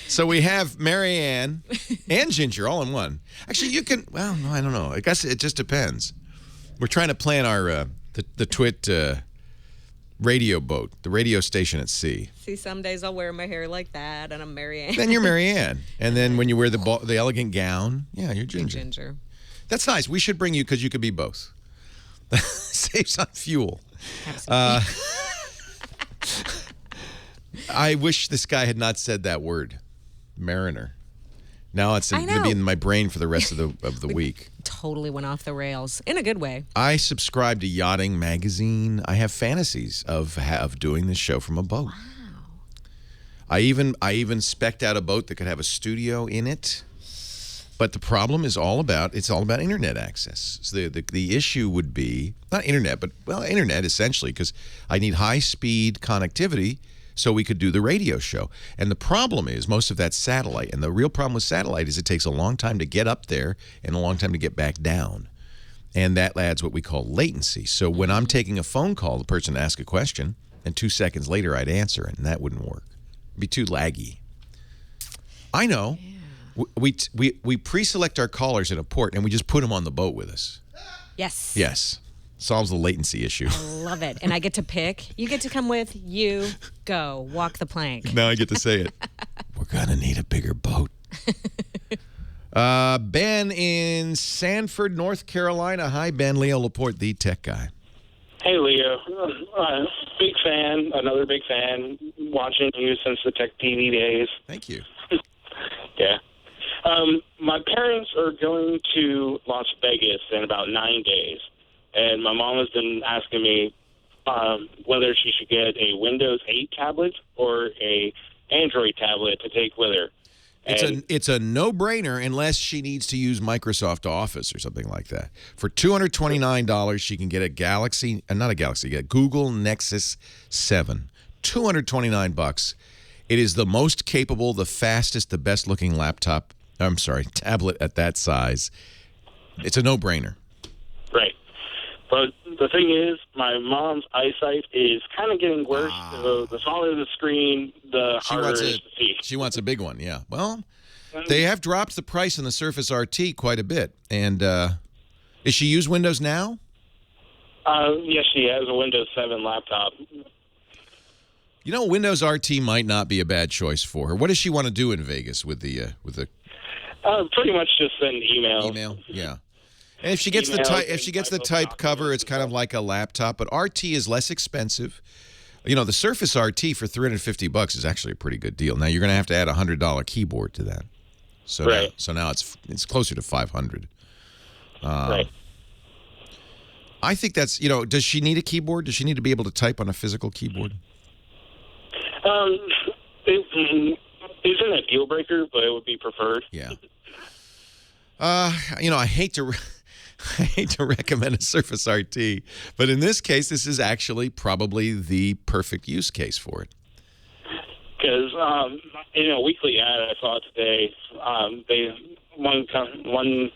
So we have Mary Ann and Ginger all in one. Actually, you can, well, no, I don't know. I guess it just depends. We're trying to plan our, the Twit radio boat, the radio station at sea. See, some days I'll wear my hair like that, and I'm Mary Ann. Then you're Mary Ann. And then when you wear the elegant gown, yeah, you're Ginger. Ginger. That's nice. We should bring you because you could be both. Saves on fuel. Absolutely. I wish this guy had not said that word, mariner. Now it's going to know. be in my brain for the rest of the week. Totally went off the rails in a good way. I subscribe to Yachting Magazine. I have fantasies of doing this show from a boat. Wow. I even spec'd out a boat that could have a studio in it. But the problem is all about internet access. So the issue would be not internet, but internet essentially, because I need high speed connectivity so we could do the radio show. And the problem is most of that's satellite. And the real problem with satellite is it takes a long time to get up there and a long time to get back down. And that adds what we call latency. So when I'm taking a phone call, the person asks a question, and 2 seconds later I'd answer it, and that wouldn't work. It'd be too laggy. I know. Yeah. We pre-select our callers in a port, and we just put them on the boat with us. Yes. Yes. Solves the latency issue. I love it. And I get to pick. You get to come with. You go. Walk the plank. Now I get to say it. We're going to need a bigger boat. Ben in Sanford, North Carolina. Hi, Ben. Leo Laporte, the tech guy. Hey, Leo. Big fan, another big fan, watching you since the Tech TV days. Thank you. Yeah. My parents are going to Las Vegas in about 9 days, and my mom has been asking me whether she should get a Windows 8 tablet or a Android tablet to take with her. It's a no-brainer unless she needs to use Microsoft Office or something like that. For $229, she can get a Google Nexus 7. $229. It is the most capable, the fastest, the best-looking tablet at that size. It's a no-brainer. Right. But the thing is, my mom's eyesight is kind of getting worse. So the smaller the screen, the harder it is to see. She wants a big one, yeah. Well, they have dropped the price on the Surface RT quite a bit. And does she use Windows now? Yes, she has a Windows 7 laptop. You know, Windows RT might not be a bad choice for her. What does she want to do in Vegas with the pretty much just send emails. Email, yeah. And if she gets the type cover, it's kind of like a laptop. But RT is less expensive. You know, the Surface RT for $350 is actually a pretty good deal. Now you're going to have to add a $100 keyboard to that. So right. Now it's closer to $500. Right. I think that's, does she need a keyboard? Does she need to be able to type on a physical keyboard? It isn't a deal breaker, but it would be preferred. Yeah. I hate to recommend a Surface RT, but in this case, this is actually probably the perfect use case for it. Because in a weekly ad I saw today, one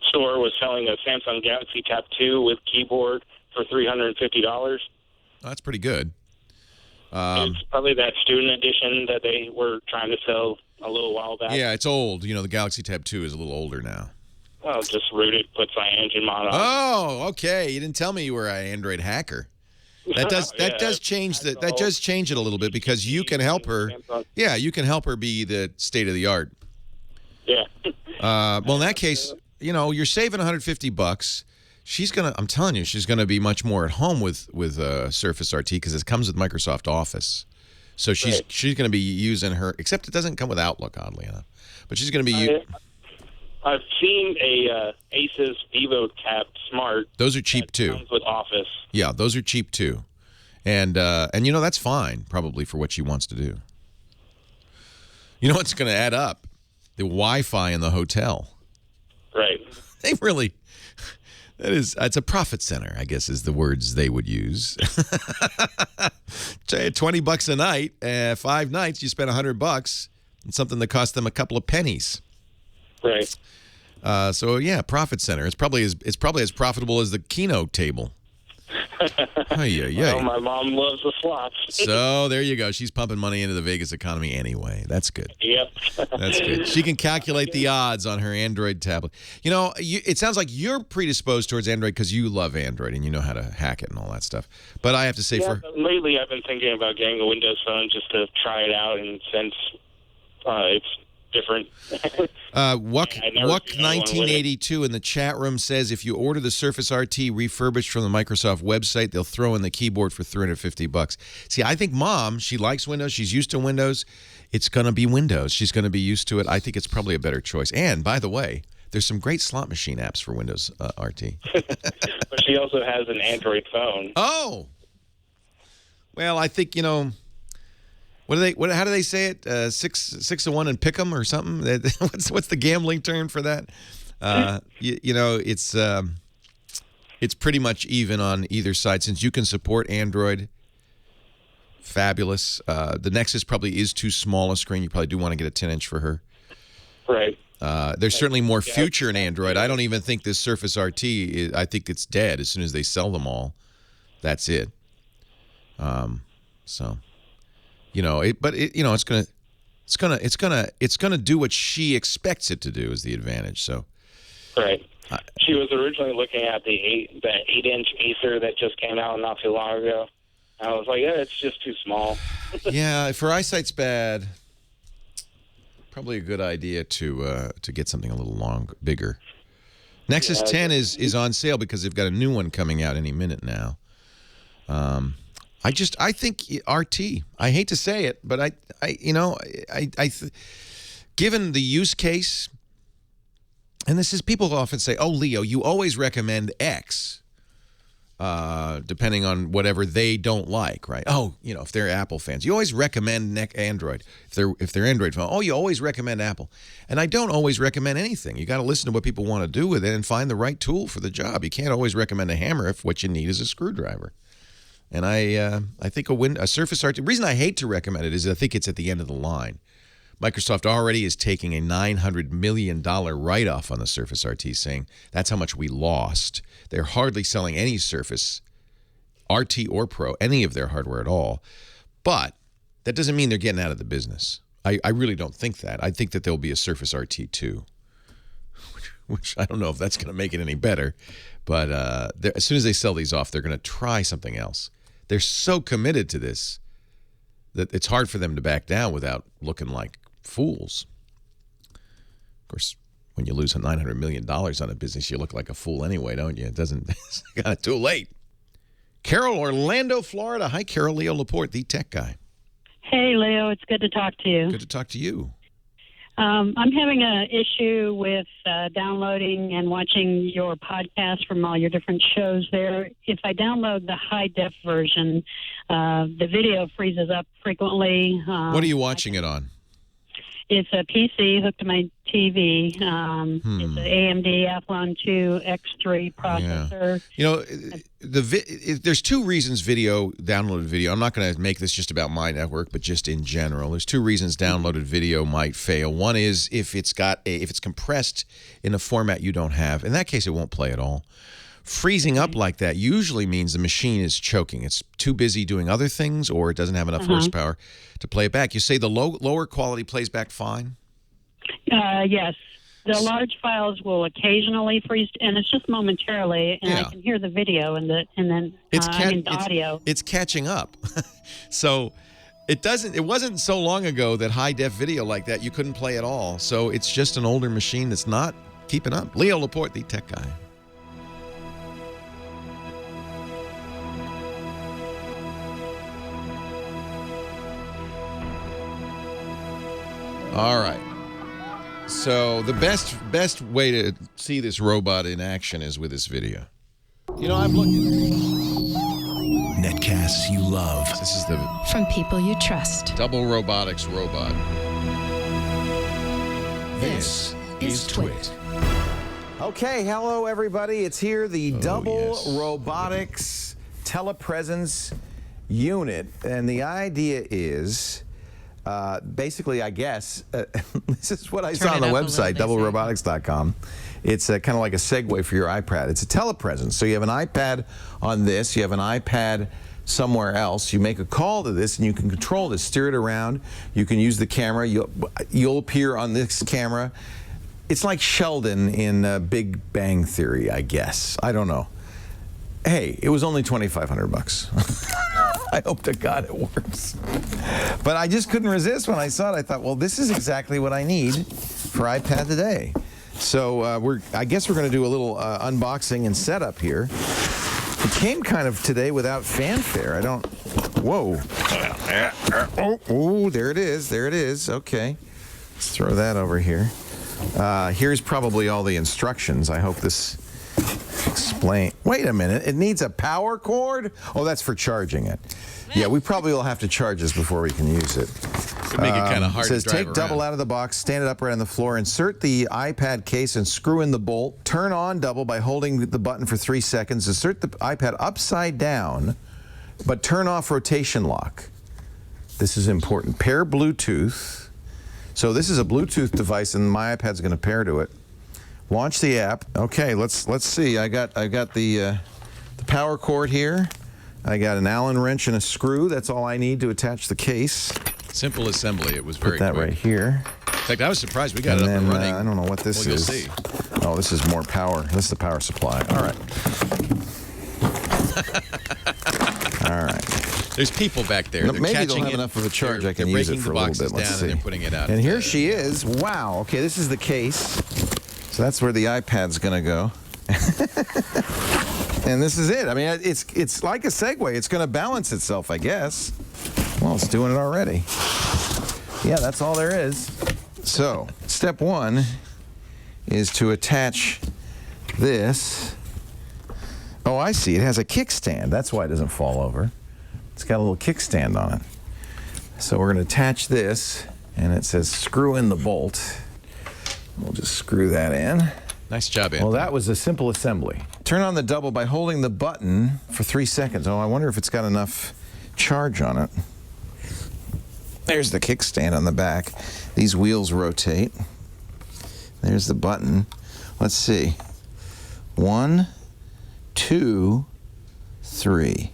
store was selling a Samsung Galaxy Tab 2 with keyboard for $350. Oh, that's pretty good. It's probably that student edition that they were trying to sell a little while back. Yeah, it's old. The Galaxy Tab 2 is a little older now. Well, just root it, put CyanogenMod on. Oh, okay. You didn't tell me you were an Android hacker. That does change it a little bit because you can help her. Yeah, you can help her be the state of the art. Yeah. Well, in that case, you're saving $150. I'm telling you, she's gonna be much more at home with Surface RT because it comes with Microsoft Office. So she's gonna be using her. Except it doesn't come with Outlook, oddly enough. But she's gonna be. I've seen a Asus VivoTap Smart. Those are cheap too. Comes with Office. Yeah, those are cheap too, and that's fine probably for what she wants to do. You know what's going to add up? The Wi-Fi in the hotel. Right. They really. It's a profit center, I guess, is the words they would use. $20 a night, 5 nights, you spend $100 on something that cost them a couple of pennies. Right. So yeah, profit center. It's probably as profitable as the Keno table. Well, my mom loves the slots. So there you go. She's pumping money into the Vegas economy anyway. That's good. Yep. That's good. She can calculate the odds on her Android tablet. It sounds like you're predisposed towards Android because you love Android and you know how to hack it and all that stuff. But I have to say, lately I've been thinking about getting a Windows Phone just to try it out, and since it's different. Wuck 1982 in the chat room says if you order the Surface RT refurbished from the Microsoft website, they'll throw in the keyboard for $350. See, I think Mom, she likes Windows. She's used to Windows. It's going to be Windows. She's going to be used to it. I think it's probably a better choice. And by the way, there's some great slot machine apps for Windows RT. But she also has an Android phone. Oh. Well, I think, What do they? How do they say it? 6-1 and pick 'em or something? What's the gambling term for that? You know, it's pretty much even on either side. Since you can support Android, fabulous. The Nexus probably is too small a screen. You probably do want to get a 10-inch for her. Right. There's certainly more future in Android. I don't even think this Surface RT I think it's dead as soon as they sell them all. That's it. So, you know, it's gonna do what she expects it to do is the advantage. So, right. She was originally looking at the 8-inch Acer that just came out not too long ago. I was like, yeah, it's just too small. Yeah, if her eyesight's bad, probably a good idea to get something a little bigger. Nexus 10 is on sale because they've got a new one coming out any minute now. I think RT. I hate to say it, but given the use case, and this is people often say, "Oh, Leo, you always recommend X." Depending on whatever they don't like, right? Oh, you know, if they're Apple fans, you always recommend Android. If they're Android fans, you always recommend Apple. And I don't always recommend anything. You got to listen to what people want to do with it and find the right tool for the job. You can't always recommend a hammer if what you need is a screwdriver. And I think a Surface RT. The reason I hate to recommend it is I think it's at the end of the line. Microsoft already is taking a $900 million write-off on the Surface RT, saying that's how much we lost. They're hardly selling any Surface RT or Pro, any of their hardware at all. But that doesn't mean they're getting out of the business. I really don't think that. I think that there'll be a Surface RT 2, which I don't know if that's going to make it any better. But as soon as they sell these off, they're going to try something else. They're so committed to this that it's hard for them to back down without looking like fools. Of course, when you lose $900 million on a business, you look like a fool anyway, don't you? It's kind of too late. Carol, Orlando, Florida. Hi, Carol. Leo Laporte, the tech guy. Hey, Leo. It's good to talk to you. Good to talk to you. I'm having an issue with downloading and watching your podcast from all your different shows there. If I download the high-def version, the video freezes up frequently. What are you watching it on? It's a PC hooked to my TV. It's an AMD Athlon 2 X3 processor. Yeah. You know, there's two reasons downloaded video. I'm not going to make this just about my network, but just in general. There's two reasons downloaded video might fail. One is if it's compressed in a format you don't have. In that case, it won't play at all. Freezing up like that usually means the machine is choking. It's too busy doing other things, or it doesn't have enough horsepower to play it back. You say the lower quality plays back fine? Yes. The large files will occasionally freeze, and it's just momentarily, and I can hear the video and then the audio. It's catching up. So it wasn't so long ago that high-def video like that you couldn't play at all. So it's just an older machine that's not keeping up. Leo Laporte, the tech guy. All right. So the best way to see this robot in action is with this video. You know, I'm looking. Netcasts you love. This is the From people you trust. Double Robotics robot. This is Twit. Okay, hello everybody. It's here, the Double Robotics Telepresence unit, and the idea is. Basically, I guess, this is what I saw on the website, doublerobotics.com. It's kind of like a segue for your iPad. It's a telepresence. So you have an iPad on this, you have an iPad somewhere else. You make a call to this, and you can control this, steer it around. You can use the camera. You'll appear on this camera. It's like Sheldon in Big Bang Theory, I guess. I don't know. Hey, it was only $2,500. I hope to God it works. But I just couldn't resist when I saw it. I thought, well, this is exactly what I need for iPad today. So I guess we're going to do a little unboxing and setup here. It came kind of today without fanfare. Whoa. Oh, there it is. There it is. Okay. Let's throw that over here. Here's probably all the instructions. I hope this explain. Wait a minute. It needs a power cord? Oh, that's for charging it. Yeah, we probably will have to charge this before we can use it. Could make it kind of hard It says to drive take around. double out of the box, stand it upright on the floor, insert the iPad case and screw in the bolt. Turn on double by holding the button for 3 seconds. Insert the iPad upside down, but turn off rotation lock. This is important. Pair Bluetooth. So this is a Bluetooth device, and my iPad's going to pair to it. Launch the app. Okay, let's see. I got the power cord here. I got an Allen wrench and a screw. That's all I need to attach the case. Simple assembly. It was very Put that quick. right here. In fact, I was surprised we got it up and running. I don't know what this Well, you'll is. see. Oh, this is more power. This is the power supply. All right. All right. There's people back there. No, They're maybe catching they'll have it. enough of a charge They're- I can they're use it breaking for the a little boxes bit. Let's down see. and they're putting it out. And here she is. Wow. Okay, this is the case. So that's where the iPad's going to go. And this is it. I mean, it's like a Segway. It's going to balance itself, I guess. Well, it's doing it already. Yeah, that's all there is. So, step one is to attach this. Oh, I see. It has a kickstand. That's why it doesn't fall over. It's got a little kickstand on it. So we're going to attach this, and it says screw in the bolt. We'll just screw that in. Nice job, Anthony. Well, that was a simple assembly. Turn on the double by holding the button for 3 seconds. Oh, I wonder if it's got enough charge on it. There's the kickstand on the back. These wheels rotate. There's the button. Let's see. 1, 2, 3.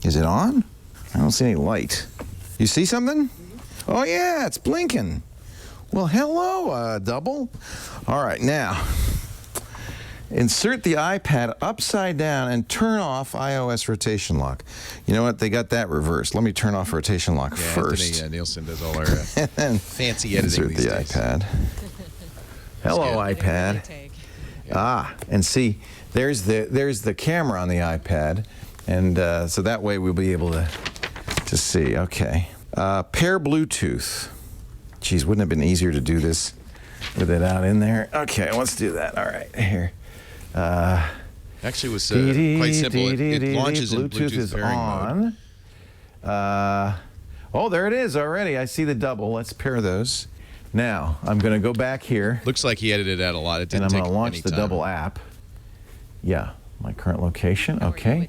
Is it on? I don't see any light. You see something? Oh, yeah, it's blinking. Well, hello, double. All right, now, insert the iPad upside down and turn off iOS rotation lock. You know what? They got that reversed. Let me turn off rotation lock first. Anthony Nielsen does all our And then fancy editing insert these the days. iPad. Hello, iPad. Ah, and see, there's the camera on the iPad, and so that way we'll be able to see. Okay. Pair Bluetooth. Geez, wouldn't it have been easier to do this with it out in there? Okay, let's do that. All right, here. Actually, it was quite simple. It launches in Bluetooth is pairing mode. Oh, there it is already. I see the double. Let's pair those. Now, I'm going to go back here. Looks like he edited out a lot. It And didn't I'm take going to launch any the time. double app. Yeah, my current location. Okay.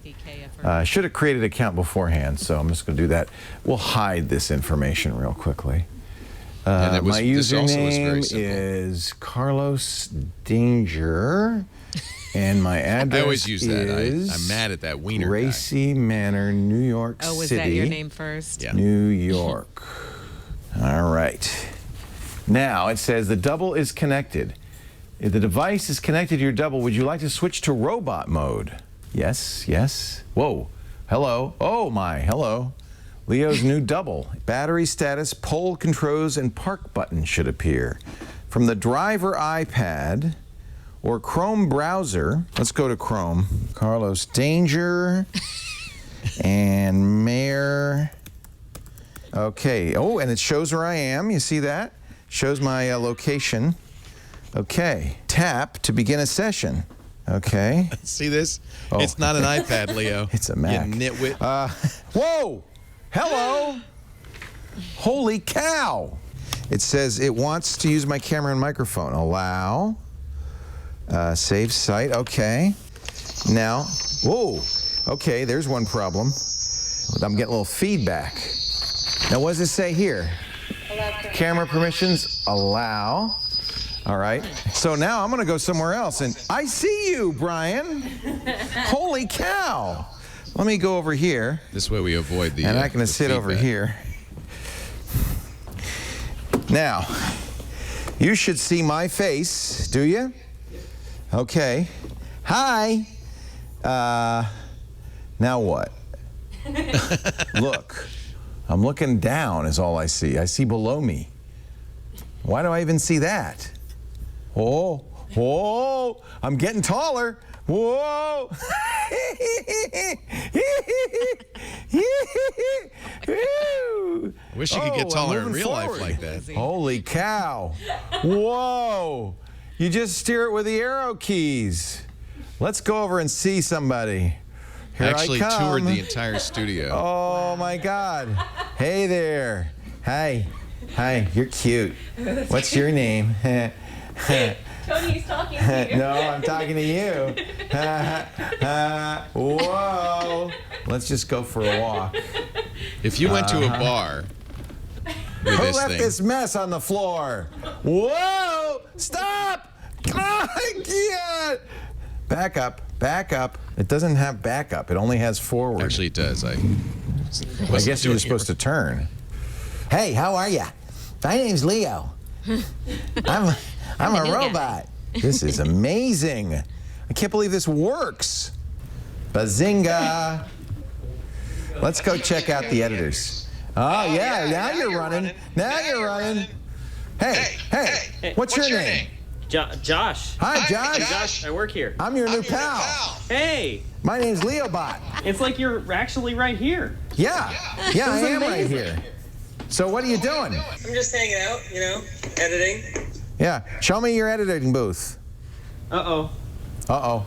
I should have created an account beforehand, so I'm just going to do that. We'll hide this information real quickly. And My this also was very username simple. is Carlos Danger, and my address I always use that. is I'm mad at that wiener guy. Racy Manor, New York Oh, was City. that your name first? Yeah. New York. All right. Now it says the double is connected. If the device is connected to your double, would you like to switch to robot mode? Yes, yes. Whoa. Hello. Oh, my. Hello. Leo's new double. Battery status, poll controls, and park button should appear. From the driver iPad or Chrome browser, let's go to Chrome. Carlos Danger and Mayor. Okay. Oh, and it shows where I am. You see that? Shows my location. Okay. Tap to begin a session. Okay. See this? Oh. It's not an iPad, Leo. It's a Mac. You nitwit. Whoa! Hello! Holy cow! It says it wants to use my camera and microphone. Allow. Save site. Okay. Now, whoa. Okay, there's one problem. I'm getting a little feedback. Now, what does it say here? Camera permissions. Allow. All right. So now I'm going to go somewhere else. And I see you, Brian. Holy cow. Let me go over here. This way we avoid the. And I'm going the to sit over feedback. here. Now, you should see my face, do you? Okay. Hi. Now what? Look. I'm looking down is all I see. I see below me. Why do I even see that? Oh, whoa, I'm getting taller. Whoa. Wish you could get Oh, taller I'm in moving real life forward. like that. Holy cow. Whoa. You just steer it with the arrow keys. Let's go over and see somebody. Here Actually I come. toured the entire studio. Oh my God. Hey there. Hi. Hi, you're cute. What's your name? Tony's talking to you. No, I'm talking to you. Whoa. Let's just go for a walk. If you went to a bar with Who this left thing, this mess on the floor? Whoa! Stop! I can't. Back up. Back up. It doesn't have backup. It only has forward. actually it does. I guess you were supposed to turn. Hey, how are ya? My name's Leo. I'm a robot. This is amazing. I can't believe this works. Bazinga. Let's go check out the editors. Oh, yeah, now you're running. Now you're running. Hey, what's your name? Josh. Hi, Josh. Hey, Josh, I work here. I'm your new pal. Hey. My name's Leobot. It's like you're actually right here. Yeah, I am right here. So what are you doing? I'm just hanging out, editing. Yeah, show me your editing booth. Uh-oh. Uh-oh.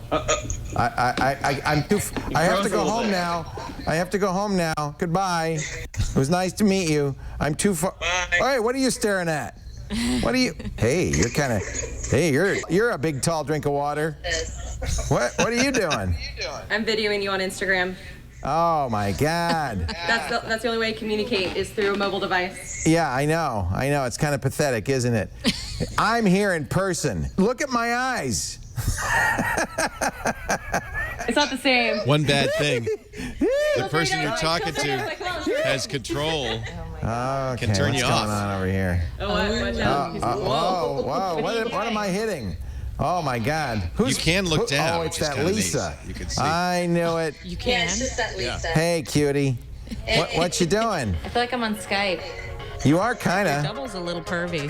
I'm too. I have to go home now. I have to go home now. Goodbye. It was nice to meet you. I'm too far. Bye. Hey, what are you staring at? What are you? Hey, you're kind of. Hey, you're a big tall drink of water. What are you doing? I'm videoing you on Instagram. Oh my God. That's the only way to communicate is through a mobile device. Yeah, I know. It's kind of pathetic, isn't it? I'm here in person. Look at my eyes. It's not the same. one bad thing. The person you're talking to has control. Okay, Can turn you what's off. going on over here? Watch out. Whoa. What am I hitting? Oh my God. You can look down. Oh, it's which is that kinda Lisa. neat. You can see. I knew it. You can. It's just that Lisa. Hey, cutie. What you doing? I feel like I'm on Skype. You are kind of. Double's a little pervy.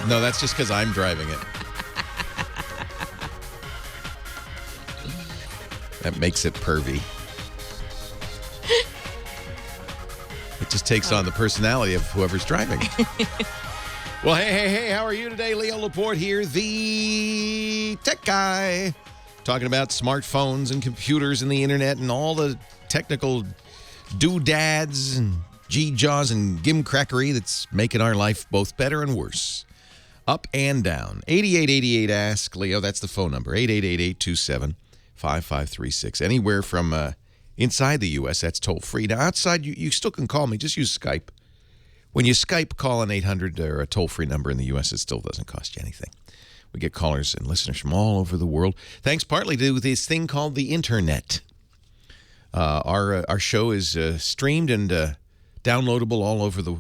No, that's just because I'm driving it. That makes it pervy. It just takes on the personality of whoever's driving. Well, hey, how are you today? Leo Laporte here, the tech guy, talking about smartphones and computers and the internet and all the technical doodads and G-jaws and gimcrackery that's making our life both better and worse. Up and down. 8888 Ask Leo, that's the phone number, 888-827-5536. Anywhere from inside the U.S., that's toll-free. Now, outside, you still can call me. Just use Skype. When you Skype, call an 800 or a toll-free number in the U.S., it still doesn't cost you anything. We get callers and listeners from all over the world, thanks partly to this thing called the Internet. Our show is streamed and downloadable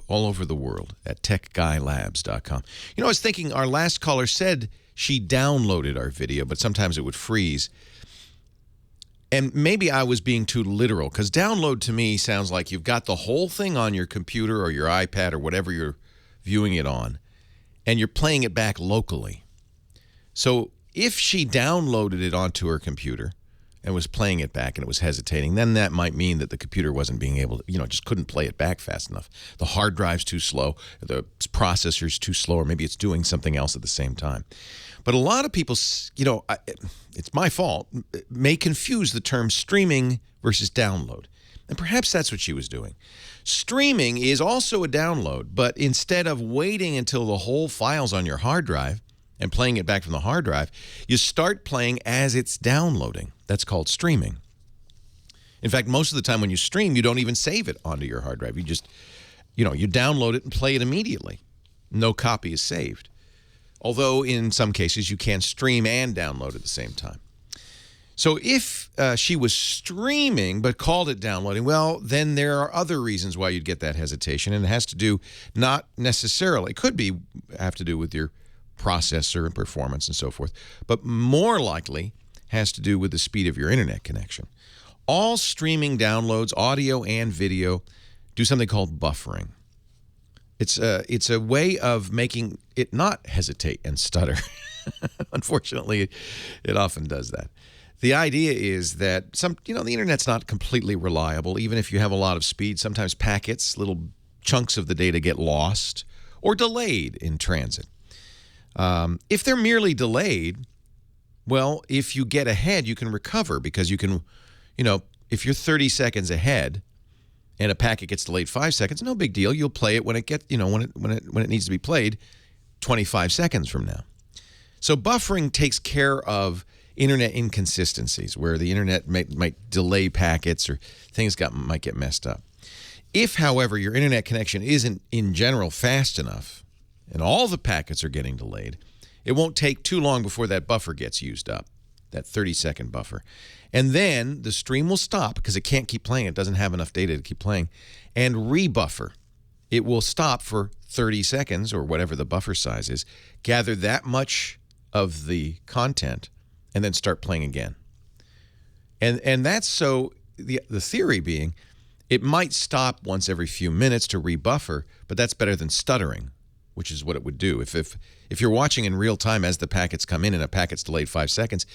all over the world at techguylabs.com. You know, I was thinking our last caller said she downloaded our video, but sometimes it would freeze. And maybe I was being too literal, because download to me sounds like you've got the whole thing on your computer or your iPad or whatever you're viewing it on, and you're playing it back locally. So if she downloaded it onto her computer and was playing it back and it was hesitating, then that might mean that the computer wasn't being able to, just couldn't play it back fast enough. The hard drive's too slow, the processor's too slow, or maybe it's doing something else at the same time. But a lot of people, it's my fault, may confuse the term streaming versus download. And perhaps that's what she was doing. Streaming is also a download, but instead of waiting until the whole file's on your hard drive and playing it back from the hard drive, you start playing as it's downloading. That's called streaming. In fact, most of the time when you stream, you don't even save it onto your hard drive. You just, you download it and play it immediately. No copy is saved. Although in some cases you can stream and download at the same time. So if she was streaming but called it downloading, well, then there are other reasons why you'd get that hesitation, and it has to do not necessarily, it could have to do with your processor and performance and so forth, but more likely has to do with the speed of your internet connection. All streaming downloads, audio and video, do something called buffering. It's a way of making it not hesitate and stutter. Unfortunately, it often does that. The idea is that the internet's not completely reliable. Even if you have a lot of speed, sometimes packets, little chunks of the data get lost or delayed in transit. If they're merely delayed, Well, if you get ahead, you can recover because you can, if you're 30 seconds ahead and a packet gets delayed 5 seconds, no big deal. You'll play it when it when it needs to be played 25 seconds from now. So buffering takes care of internet inconsistencies where the internet might delay packets or things might get messed up. If, however, your internet connection isn't in general fast enough and all the packets are getting delayed, it won't take too long before that buffer gets used up, that 30-second buffer. And then the stream will stop because it can't keep playing. It doesn't have enough data to keep playing. And rebuffer. It will stop for 30 seconds or whatever the buffer size is, gather that much of the content, and then start playing again. And that's so, the theory being, it might stop once every few minutes to rebuffer, but that's better than stuttering, which is what it would do. If you're watching in real time as the packets come in and a packet's delayed 5 seconds,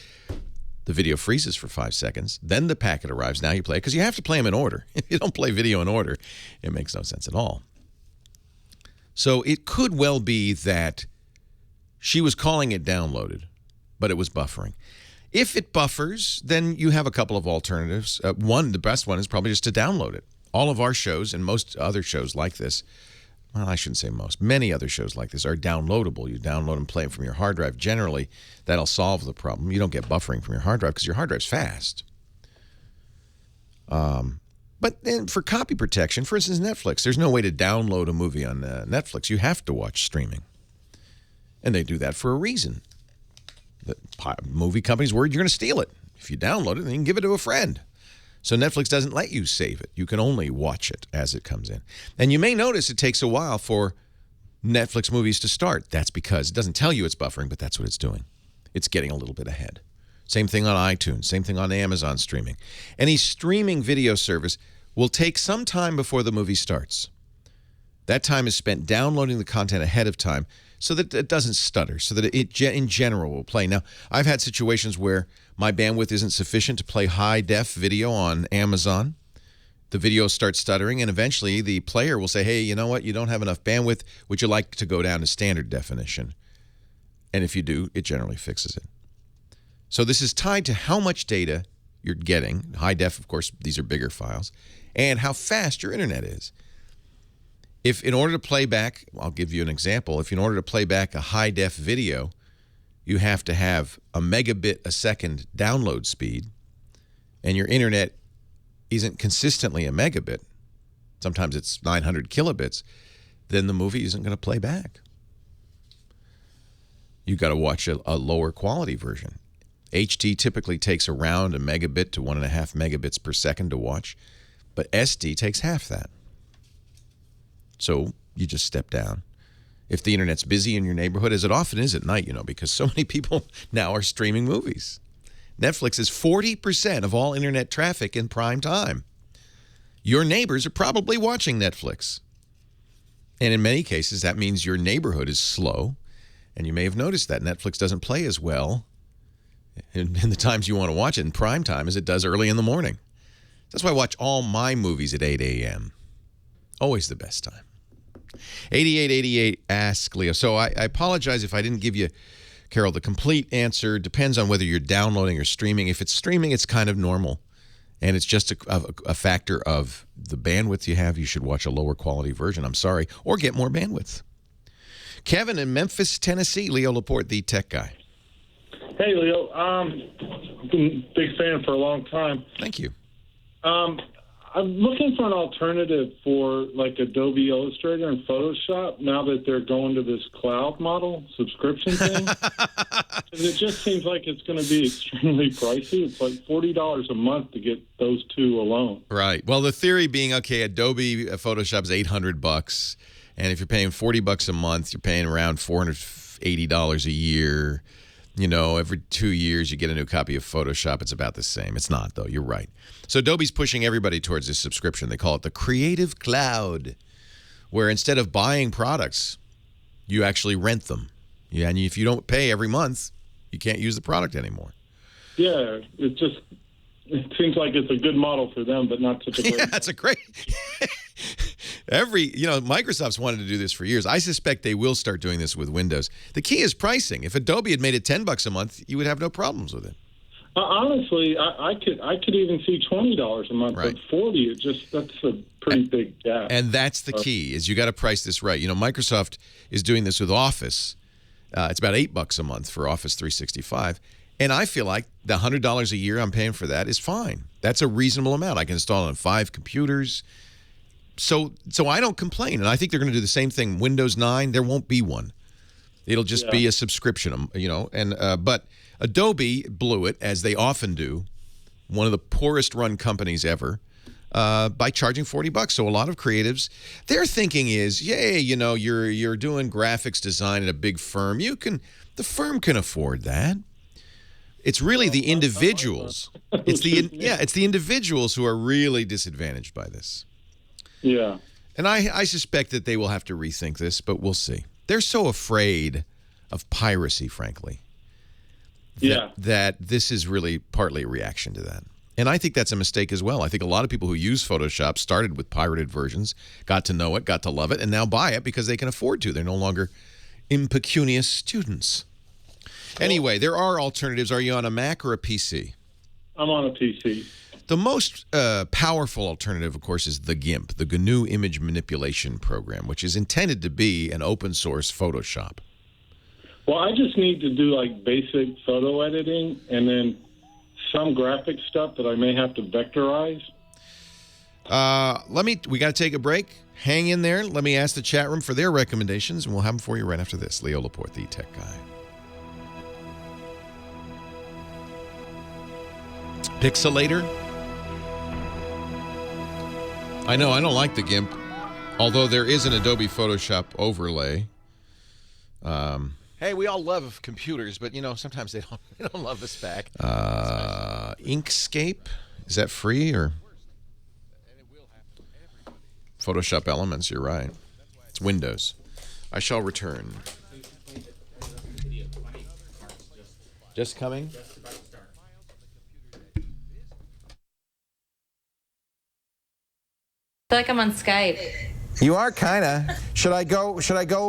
the video freezes for 5 seconds, then the packet arrives, now you play it, because you have to play them in order. If you don't play video in order, it makes no sense at all. So it could well be that she was calling it downloaded, but it was buffering. If it buffers, then you have a couple of alternatives. The best one is probably just to download it. All of our shows and most other shows like this, well, I shouldn't say most, many other shows like this are downloadable. You download and play them from your hard drive. Generally, that'll solve the problem. You don't get buffering from your hard drive because your hard drive's fast. But then for copy protection, for instance, Netflix, there's no way to download a movie on Netflix. You have to watch streaming. And they do that for a reason. The movie company's worried you're going to steal it. If you download it, then you can give it to a friend. So Netflix doesn't let you save it. You can only watch it as it comes in. And you may notice it takes a while for Netflix movies to start. That's because it doesn't tell you it's buffering, but that's what it's doing. It's getting a little bit ahead. Same thing on iTunes. Same thing on Amazon streaming. Any streaming video service will take some time before the movie starts. That time is spent downloading the content ahead of time so that it doesn't stutter, so that it in general will play. Now, I've had situations where my bandwidth isn't sufficient to play high-def video on Amazon. The video starts stuttering, and eventually the player will say, hey, you know what? You don't have enough bandwidth. Would you like to go down to standard definition? And if you do, it generally fixes it. So this is tied to how much data you're getting. High def, of course, these are bigger files. And how fast your internet is. If in order to play back, I'll give you an example. If in order to play back a high-def video, you have to have a megabit a second download speed, and your internet isn't consistently a megabit, sometimes it's 900 kilobits, then the movie isn't going to play back. You've got to watch a lower quality version. HD typically takes around a megabit to 1.5 megabits per second to watch, but SD takes half that. So you just step down. If the internet's busy in your neighborhood, as it often is at night, because so many people now are streaming movies. Netflix is 40% of all internet traffic in prime time. Your neighbors are probably watching Netflix. And in many cases, that means your neighborhood is slow. And you may have noticed that Netflix doesn't play as well in the times you want to watch it in prime time as it does early in the morning. That's why I watch all my movies at 8 a.m. Always the best time. 8888 Ask Leo. So I apologize if I didn't give you, Carol, the complete answer. Depends on whether you're downloading or streaming. If it's streaming, it's kind of normal. And it's just a factor of the bandwidth you have. You should watch a lower quality version. I'm sorry. Or get more bandwidth. Kevin in Memphis, Tennessee. Leo Laporte, the tech guy. Hey, Leo. Been a big fan for a long time. Thank you. I'm looking for an alternative for like Adobe Illustrator and Photoshop now that they're going to this cloud model subscription thing. It just seems like it's going to be extremely pricey. It's like $40 a month to get those two alone. Right. Well, the theory being, okay, Adobe Photoshop is $800, and if you're paying $40 a month, you're paying around $480 a year. Every 2 years you get a new copy of Photoshop. It's about the same. It's not, though. You're right. So Adobe's pushing everybody towards this subscription. They call it the Creative Cloud, where instead of buying products, you actually rent them. Yeah, and if you don't pay every month, you can't use the product anymore. Yeah, it seems like it's a good model for them, but not such a great. Yeah, that's a great. Microsoft's wanted to do this for years. I suspect they will start doing this with Windows. The key is pricing. If Adobe had made it $10 a month, you would have no problems with it. Honestly, I could even see $20 a month, Right. but 40, that's a pretty big gap. And that's the key, is you got to price this right. Microsoft is doing this with Office. It's about $8 a month for Office 365. And I feel like the $100 a year I'm paying for that is fine. That's a reasonable amount. I can install it on 5 computers. So I don't complain. And I think they're going to do the same thing. Windows 9, there won't be one. It'll just be a subscription, but Adobe blew it, as they often do, one of the poorest run companies ever, by charging $40. So a lot of creatives, their thinking is, you're doing graphics design at a big firm. The firm can afford that. It's really the individuals. It's the individuals who are really disadvantaged by this. Yeah. And I suspect that they will have to rethink this, but we'll see. They're so afraid of piracy, frankly, that this is really partly a reaction to that. And I think that's a mistake as well. I think a lot of people who use Photoshop started with pirated versions, got to know it, got to love it, and now buy it because they can afford to. They're no longer impecunious students. Anyway, there are alternatives. Are you on a Mac or a PC? I'm on a PC. The most powerful alternative, of course, is the GIMP, the GNU Image Manipulation Program, which is intended to be an open-source Photoshop. Well, I just need to do like basic photo editing and then some graphic stuff that I may have to vectorize. We got to take a break. Hang in there. Let me ask the chat room for their recommendations, and we'll have them for you right after this. Leo Laporte, the tech guy. Pixelator? I know, I don't like the GIMP, although there is an Adobe Photoshop overlay. Hey, we all love computers, but, sometimes they don't love the spec. Inkscape? Is that free, or? Photoshop Elements, you're right. It's Windows. I shall return. Just coming? I feel like I'm on Skype. You are kinda. Should I go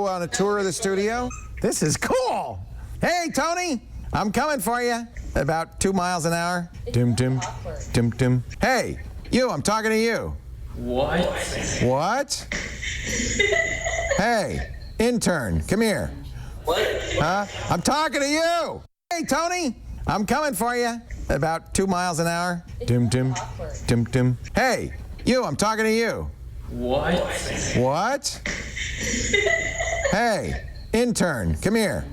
on a tour of the studio? This is cool. Hey, Tony, I'm coming for you. About 2 miles an hour. Dim dim, dim dim. Hey, you, I'm talking to you. What? What? Hey, intern, come here. What? Huh? I'm talking to you. Hey, Tony, I'm coming for you. About 2 miles an hour. Dim dim, dim dim. Hey, you, I'm talking to you. What? What? Hey, intern, come here.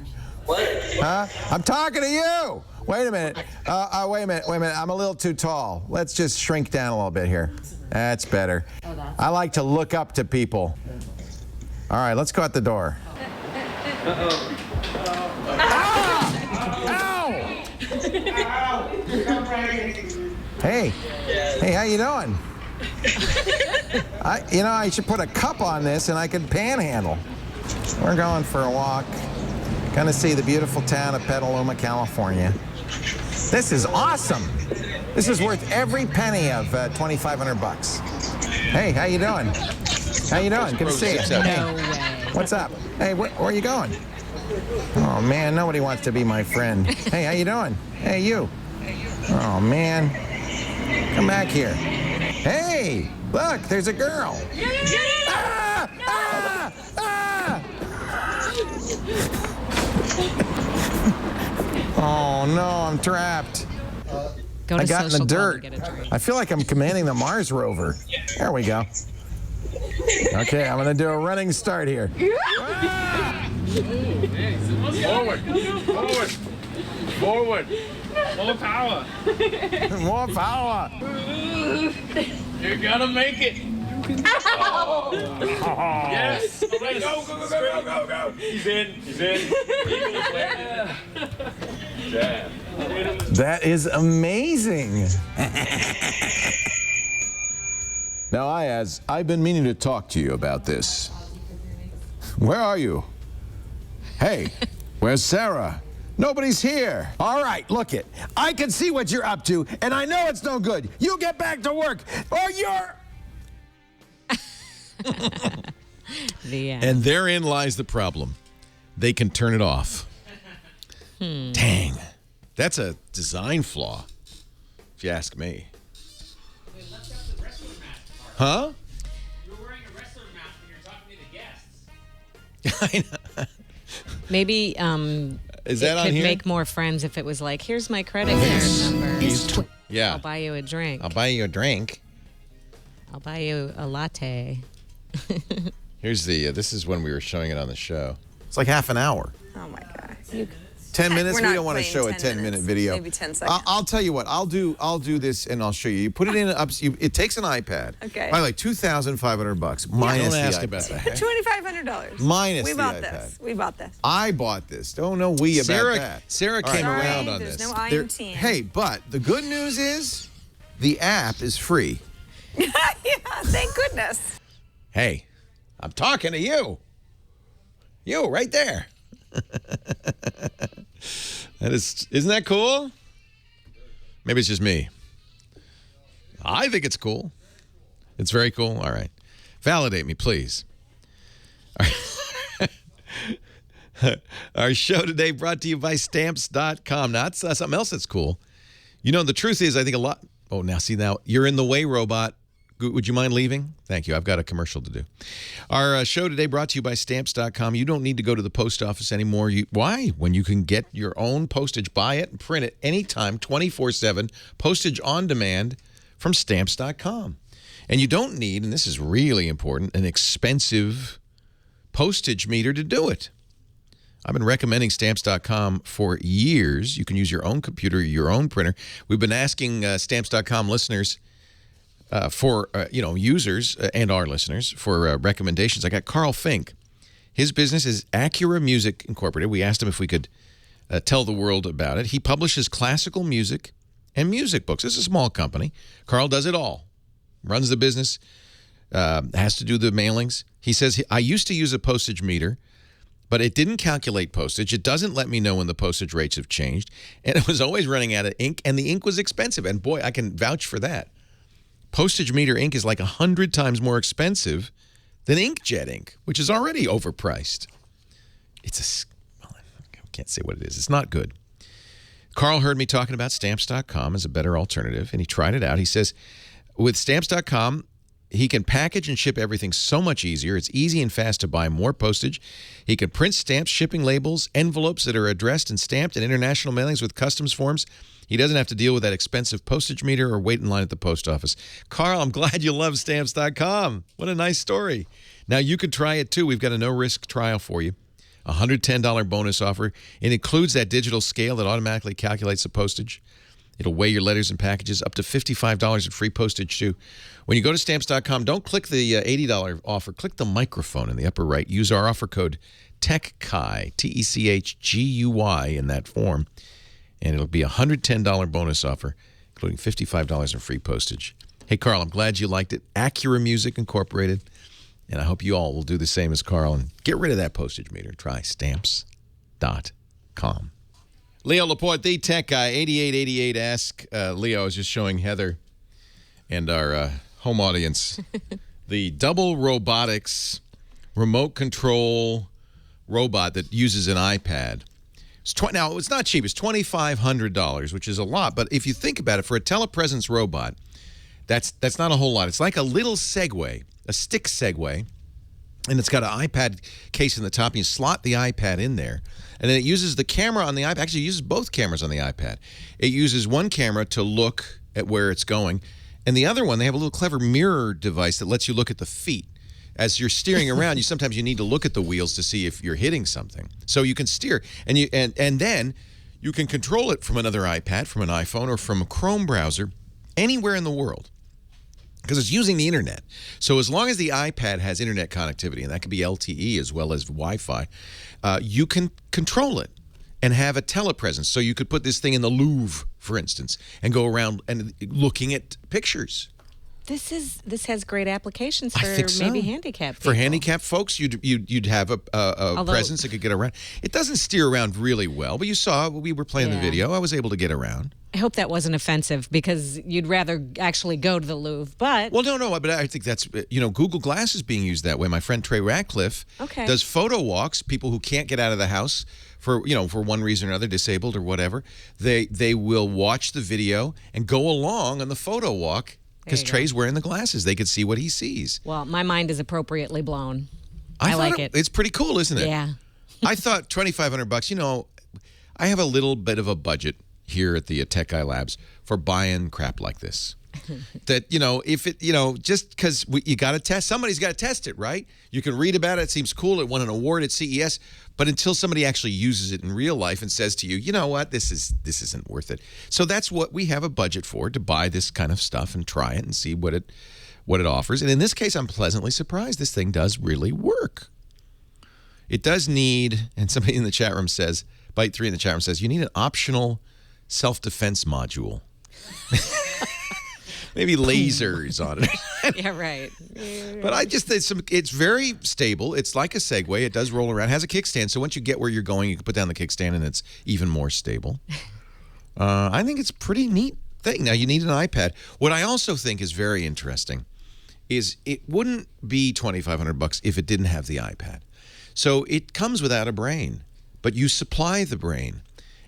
What? Huh? I'm talking to you. Wait a minute. Wait a minute. I'm a little too tall. Let's just shrink down a little bit here. That's better. I like to look up to people. All right, let's go out the door. Uh-oh. Hey, how you doing? I should put a cup on this and I could panhandle. We're going for a walk. Gonna see the beautiful town of Petaluma, California. This is awesome. This is worth every penny of $2,500. Hey, how you doing? How you doing? Good to see you. No way. What's up? Hey, where are you going? Oh man, nobody wants to be my friend. Hey, how you doing? Hey, you. Oh man, come back here. Hey, look, there's a girl. Ah! Ah! Ah! Oh no, I'm trapped. Go to I got in the Social Club dirt. and get a drink. I feel like I'm commanding the Mars rover. There we go. Okay, I'm gonna do a running start here. Forward. Forward. Forward. More power. More power. You're gonna make it. Oh. Yes. All right, go. He's in. Eagles landed. Jab. That is amazing. Now, I've been meaning to talk to you about this. Where are you? Hey, where's Sarah? Nobody's here. All right, look it. I can see what you're up to, and I know it's no good. You get back to work, or you're... The end. And therein lies the problem. They can turn it off. Dang. That's a design flaw, if you ask me. Huh? You're wearing a wrestler mask when you're talking to the guests. I know. Maybe Is that it on could here? make more friends if it was like, here's my credit card number. Yeah. I'll buy you a drink. I'll buy you a drink. I'll buy you a latte. Here's the, this is when we were showing it on the show. It's like half an hour. Oh my God. 10 minutes? We're We not don't want to playing show a 10 10-minute minutes, video. maybe 10 seconds. I'll tell you what. I'll do this and I'll show you. You put it in it takes an iPad. Okay. By like $2,500 minus Don't ask the about iPad. that. $2,500. Minus we the bought iPad. this. We bought this. I bought this. Don't know we about that. Sarah All came right. around on There's this. no I There- in team. hey, but the good news is the app is free. Yeah, thank goodness. Hey, I'm talking to you. You right there. Isn't that cool? Maybe it's just me. I think it's cool. It's very cool. All right. Validate me, please. Our show today brought to you by Stamps.com. Now, that's something else that's cool. You know, the truth is, I think a lot... Oh, now, see, now, you're in the way, robot. Would you mind leaving? Thank you. I've got a commercial to do. Our show today brought to you by Stamps.com. You don't need to go to the post office anymore. Why? When you can get your own postage, buy it and print it anytime, 24/7, postage on demand from Stamps.com. And you don't need, and this is really important, an expensive postage meter to do it. I've been recommending Stamps.com for years. You can use your own computer, your own printer. We've been asking Stamps.com listeners for users and our listeners for recommendations. I got Carl Fink. His business is Acura Music Incorporated. We asked him if we could tell the world about it. He publishes classical music and music books. It's a small company. Carl does it all. Runs the business, has to do the mailings. He says, I used to use a postage meter, but it didn't calculate postage. It doesn't let me know when the postage rates have changed. And it was always running out of ink, and the ink was expensive. And boy, I can vouch for that. Postage meter ink is like 100 times more expensive than inkjet ink, which is already overpriced. I can't say what it is. It's not good. Carl heard me talking about Stamps.com as a better alternative, and he tried it out. He says, with Stamps.com, he can package and ship everything so much easier. It's easy and fast to buy more postage. He can print stamps, shipping labels, envelopes that are addressed and stamped, and international mailings with customs forms. He doesn't have to deal with that expensive postage meter or wait in line at the post office. Carl, I'm glad you love Stamps.com. What a nice story. Now, you could try it, too. We've got a no-risk trial for you. A $110 bonus offer. It includes that digital scale that automatically calculates the postage. It'll weigh your letters and packages, up to $55 in free postage, too. When you go to Stamps.com, don't click the $80 offer. Click the microphone in the upper right. Use our offer code TECHGUY, T-E-C-H-G-U-Y, in that form. And it'll be a $110 bonus offer, including $55 in free postage. Hey, Carl, I'm glad you liked it. Acura Music Incorporated. And I hope you all will do the same as Carl and get rid of that postage meter. Try Stamps.com. Leo Laporte, the tech guy, 8888 Ask Leo. I was just showing Heather and our home audience the double robotics remote control robot that uses an iPad. Now, it's not cheap. It's $2,500, which is a lot. But if you think about it, for a Telepresence robot, that's not a whole lot. It's like a little Segway, a stick Segway, and it's got an iPad case in the top. And you slot the iPad in there, and then it uses the camera on the iPad. Actually, it uses both cameras on the iPad. It uses one camera to look at where it's going, and the other one, they have a little clever mirror device that lets you look at the feet. As you're steering around, sometimes you need to look at the wheels to see if you're hitting something. So you can steer, and then you can control it from another iPad, from an iPhone, or from a Chrome browser, anywhere in the world, because it's using the internet. So as long as the iPad has internet connectivity, and that could be LTE as well as Wi-Fi, you can control it and have a telepresence. So you could put this thing in the Louvre, for instance, and go around and looking at pictures. This has great applications for I think so. maybe handicapped people. For handicapped folks, you'd have a presence that could get around. It doesn't steer around really well, but you saw we were playing the video. I was able to get around. I hope that wasn't offensive because you'd rather actually go to the Louvre. But Well, no, but I think that's, Google Glass is being used that way. My friend Trey Ratcliffe does photo walks. People who can't get out of the house for one reason or another, disabled or whatever, they will watch the video and go along on the photo walk because Trey's wearing the glasses. They could see what he sees. Well, my mind is appropriately blown. I like it. It's pretty cool, isn't it? Yeah. I thought $2,500. I have a little bit of a budget here at the Tech Guy Labs for buying crap like this. That, if it, just because you got to test, somebody's got to test it, right? You can read about it. It seems cool. It won an award at CES. But until somebody actually uses it in real life and says to you, you know what, this isn't worth it. So that's what we have a budget for, to buy this kind of stuff and try it and see what it offers. And in this case, I'm pleasantly surprised. This thing does really work. It does need, and somebody in the chat room says, Byte3 in the chat room says, you need an optional self-defense module. Maybe lasers on it. Yeah, right. But it's very stable. It's like a Segway. It does roll around. It has a kickstand. So once you get where you're going, you can put down the kickstand and it's even more stable. I think it's a pretty neat thing. Now, you need an iPad. What I also think is very interesting is it wouldn't be $2,500 if it didn't have the iPad. So it comes without a brain, but you supply the brain.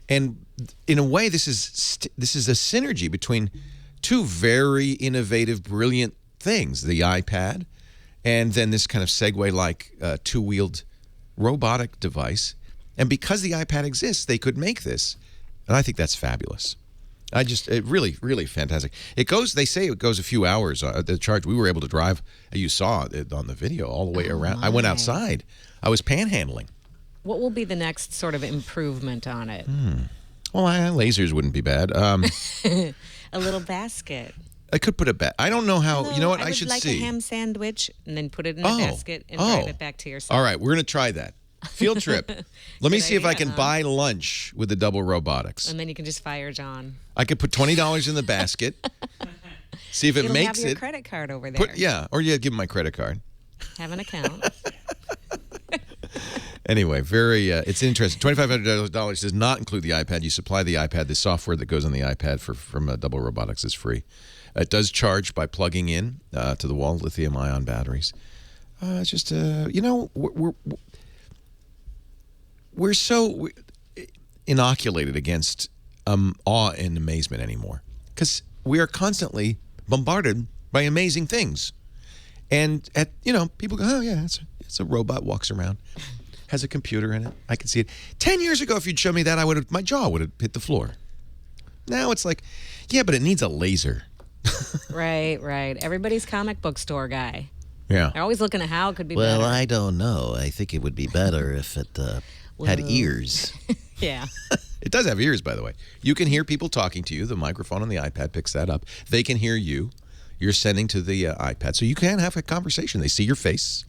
And in a way, this is a synergy between two very innovative, brilliant things, the iPad and then this kind of Segway-like two-wheeled robotic device. And because the iPad exists, they could make this. And I think that's fabulous. It really, really fantastic. They say it goes a few hours. The charge, we were able to drive, you saw it on the video, all the way around. I went outside. I was panhandling. What will be the next sort of improvement on it? Well, lasers wouldn't be bad. A little basket. I could put it back. I don't know how. Hello, you know what? I should like see. a ham sandwich and then put it in a basket and drive it back to yourself. All right, we're going to try that. Field trip. Let me see if I can idea, buy lunch with the double robotics. And then you can just fire John. I could put $20 in the basket. See if it It'll makes have your it. credit card over there. Or give him my credit card. Have an account. Anyway, it's interesting. $2,500 does not include the iPad. You supply the iPad. The software that goes on the iPad from Double Robotics is free. It does charge by plugging in to the wall, lithium-ion batteries. It's just, we're so inoculated against awe and amazement anymore because we are constantly bombarded by amazing things. And people go, oh yeah, it's a robot, walks around, has a computer in it. I can see it. 10 years ago, if you'd show me that, my jaw would have hit the floor. Now it's like, yeah, but it needs a laser. Right. Everybody's comic book store guy. Yeah. They're always looking at how it could be Well, better. I don't know. I think it would be better if it had ears. Yeah. It does have ears, by the way. You can hear people talking to you. The microphone on the iPad picks that up. They can hear you. You're sending to the iPad. So you can have a conversation. They see your face.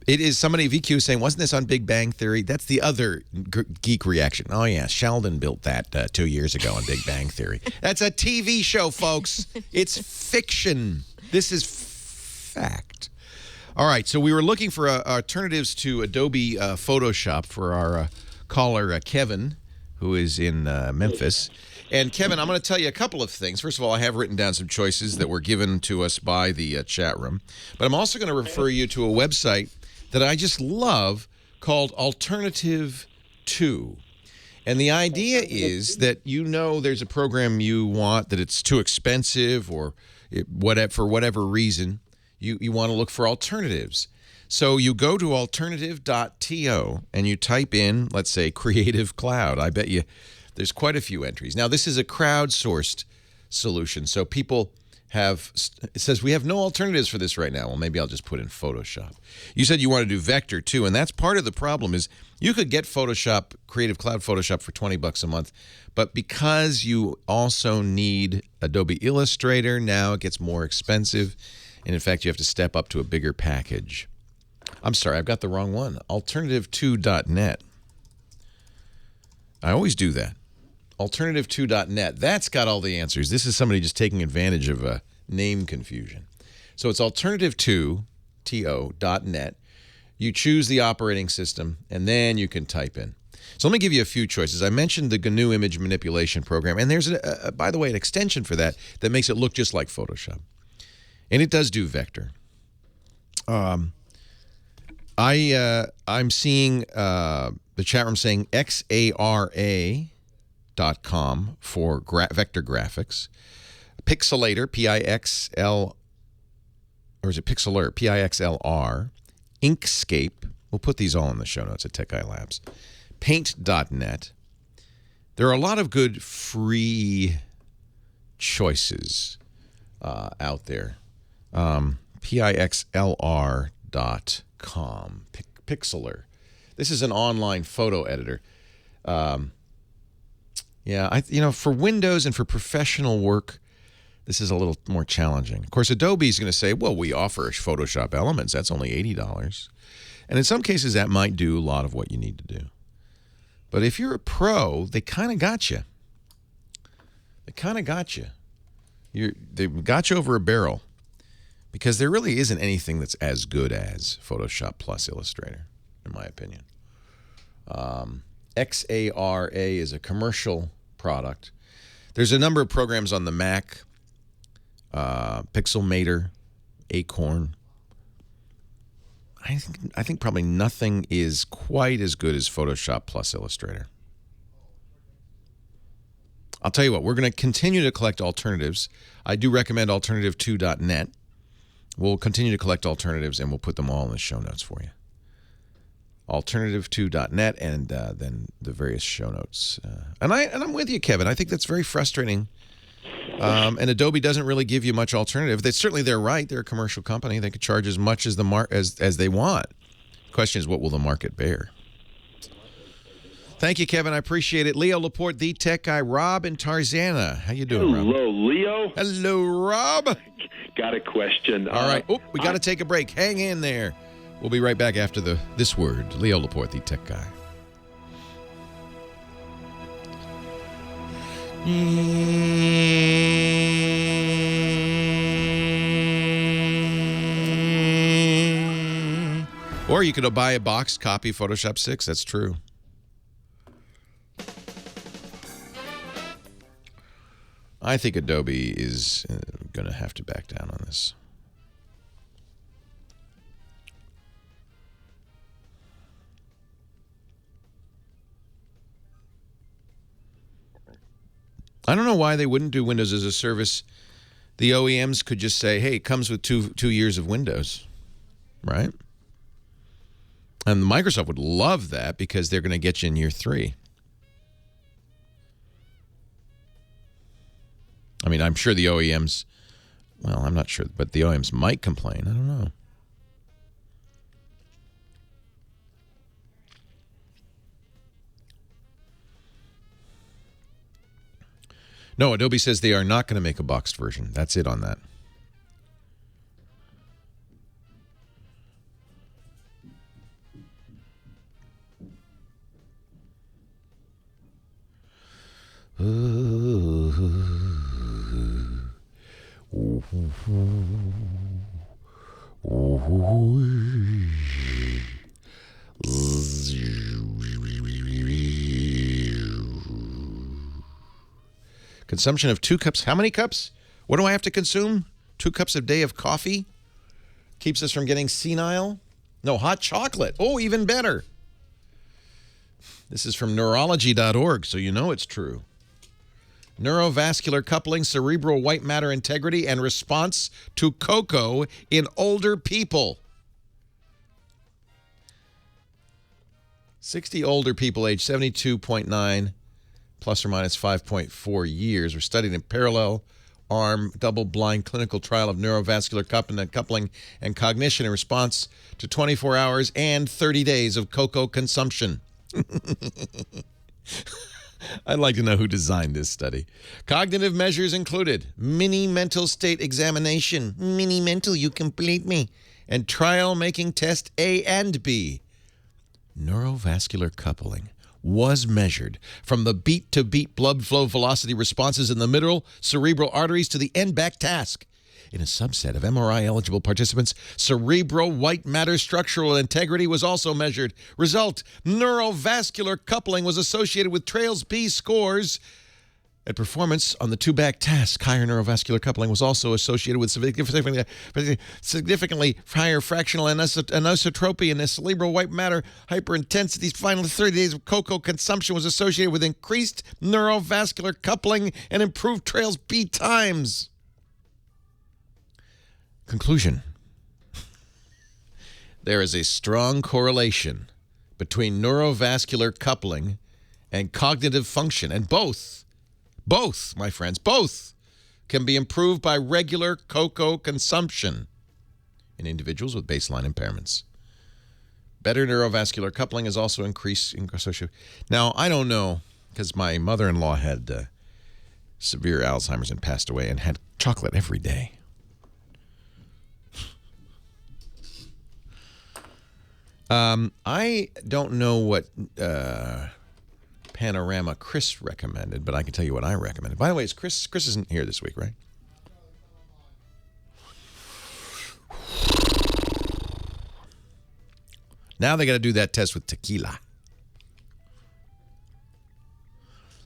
It is somebody, VQ, saying, wasn't this on Big Bang Theory? That's the other geek reaction. Oh, yeah, Sheldon built that 2 years ago on Big Bang Theory. That's a TV show, folks. It's fiction. This is fact. All right, so we were looking for alternatives to Adobe Photoshop for our caller, Kevin, who is in Memphis. And, Kevin, I'm going to tell you a couple of things. First of all, I have written down some choices that were given to us by the chat room. But I'm also going to refer you to a website that I just love called Alternative 2. And the idea is that there's a program you want, that it's too expensive or for whatever reason, you want to look for alternatives. So you go to alternative.to and you type in, let's say, Creative Cloud. I bet you there's quite a few entries. Now, this is a crowdsourced solution. So people it says we have no alternatives for this right now. Well, maybe I'll just put in Photoshop. You said you want to do Vector too, and that's part of the problem is you could get Photoshop, Creative Cloud Photoshop for $20 a month, but because you also need Adobe Illustrator, now it gets more expensive, and in fact, you have to step up to a bigger package. I'm sorry, I've got the wrong one. Alternative2.net. I always do that. Alternative2.net. That's got all the answers. This is somebody just taking advantage of name confusion. So it's alternative2.net. You choose the operating system, and then you can type in. So let me give you a few choices. I mentioned the GNU image manipulation program, and there's, by the way, an extension for that makes it look just like Photoshop. And it does do vector. I'm seeing the chat room saying xara.com for vector graphics. Pixelator, P-I-X-L, or is it Pixelr, P-I-X-L-R. Inkscape. We'll put these all in the show notes at Tech Guy Labs. Paint.net. There are a lot of good free choices out there. Pixlr.com. Pixelr. This is an online photo editor. For Windows and for professional work, this is a little more challenging. Of course, Adobe is going to say, well, we offer Photoshop Elements. That's only $80. And in some cases, that might do a lot of what you need to do. But if you're a pro, they kind of got you. They kind of got you. They've got you over a barrel. Because there really isn't anything that's as good as Photoshop plus Illustrator, in my opinion. XARA is a commercial product. There's a number of programs on the Mac, Pixelmator, Acorn. I think probably nothing is quite as good as Photoshop plus Illustrator. I'll tell you what, we're going to continue to collect alternatives. I do recommend alternative2.net. We'll continue to collect alternatives, and we'll put them all in the show notes for you. Alternative2.net and then the various show notes. And I'm with you, Kevin. I think that's very frustrating. And Adobe doesn't really give you much alternative. They're right. They're a commercial company. They could charge as much as as they want. The question is, what will the market bear? Thank you, Kevin. I appreciate it. Leo Laporte, the tech guy. Rob and Tarzana. How you doing, Rob? Hello, Leo. Hello, Rob. Got a question. All right. Oh, we got to take a break. Hang in there. We'll be right back after this word. Leo Laporte, the tech guy. Or you could buy a boxed copy of Photoshop 6. That's true. I think Adobe is going to have to back down on this. I don't know why they wouldn't do Windows as a service. The OEMs could just say, hey, it comes with two years of Windows, right? And Microsoft would love that because they're going to get you in year 3. I mean, I'm sure the OEMs, well, I'm not sure, but the OEMs might complain. I don't know. No, Adobe says they are not going to make a boxed version. That's it on that. Consumption of 2 cups. How many cups? What do I have to consume? 2 cups a day of coffee? Keeps us from getting senile? No, hot chocolate. Oh, even better. This is from neurology.org, so you know it's true. Neurovascular coupling, cerebral white matter integrity, and response to cocoa in older people. 60 older people aged 72.9 plus or minus 5.4 years were studied in parallel arm double-blind clinical trial of neurovascular coupling and cognition in response to 24 hours and 30 days of cocoa consumption. I'd like to know who designed this study. Cognitive measures included mini mental state examination, mini mental, you complete me, and trial making test A and B. Neurovascular coupling was measured from the beat-to-beat blood flow velocity responses in the middle cerebral arteries to the end-back task. In a subset of MRI-eligible participants, cerebral white matter structural integrity was also measured. Result, neurovascular coupling was associated with Trails B scores. At performance on the two-back task, higher neurovascular coupling was also associated with significantly higher fractional anisotropy in the cerebral white matter hyperintensity. Finally, 30 days of cocoa consumption was associated with increased neurovascular coupling and improved Trails B times. Conclusion. There is a strong correlation between neurovascular coupling and cognitive function, and both, my friends, both can be improved by regular cocoa consumption in individuals with baseline impairments. Better neurovascular coupling is also increased in association. Now, I don't know, because my mother-in-law had severe Alzheimer's and passed away and had chocolate every day. I don't know what Panorama Chris recommended, but I can tell you what I recommended. By the way, Chris isn't here this week, right? Now they got to do that test with tequila.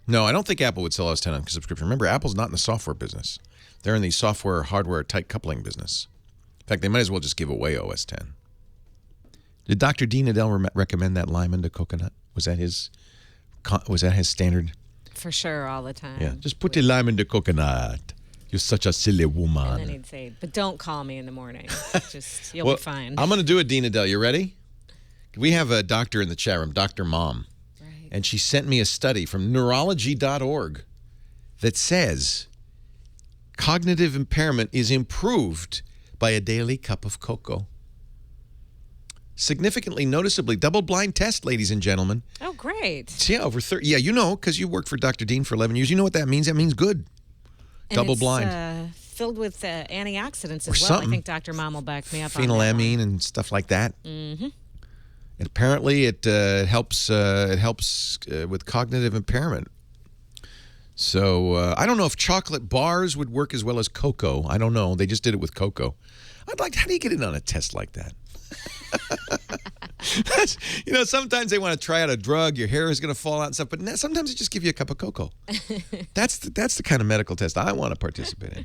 No, I don't think Apple would sell OS 10 on subscription. Remember, Apple's not in the software business. They're in the software, hardware, tight coupling business. In fact, they might as well just give away OS 10. Did Dr. Dean Adele recommend that lime into coconut? Was that his standard? For sure, all the time. Yeah, just put the lime in the coconut. You're such a silly woman. And then he'd say, but don't call me in the morning. Just, you'll Well, be fine. I'm going to do it, Dean Adele. You ready? We have a doctor in the chat room, Dr. Mom. Right. And she sent me a study from neurology.org that says cognitive impairment is improved by a daily cup of cocoa. Significantly, noticeably, double-blind test, ladies and gentlemen. Oh, great. Yeah, over 30. Yeah, you know, because you worked for Dr. Dean for 11 years. You know what that means? That means good. And Double-blind. It's filled with antioxidants Or as well. something. I think Dr. Mom will back me up on that. Phenylamine and stuff like that. Mm-hmm. And apparently it helps with cognitive impairment. So I don't know if chocolate bars would work as well as cocoa. I don't know. They just did it with cocoa. How do you get in on a test like that? Sometimes they want to try out a drug. Your hair is going to fall out and stuff. But sometimes they just give you a cup of cocoa. That's the kind of medical test I want to participate in.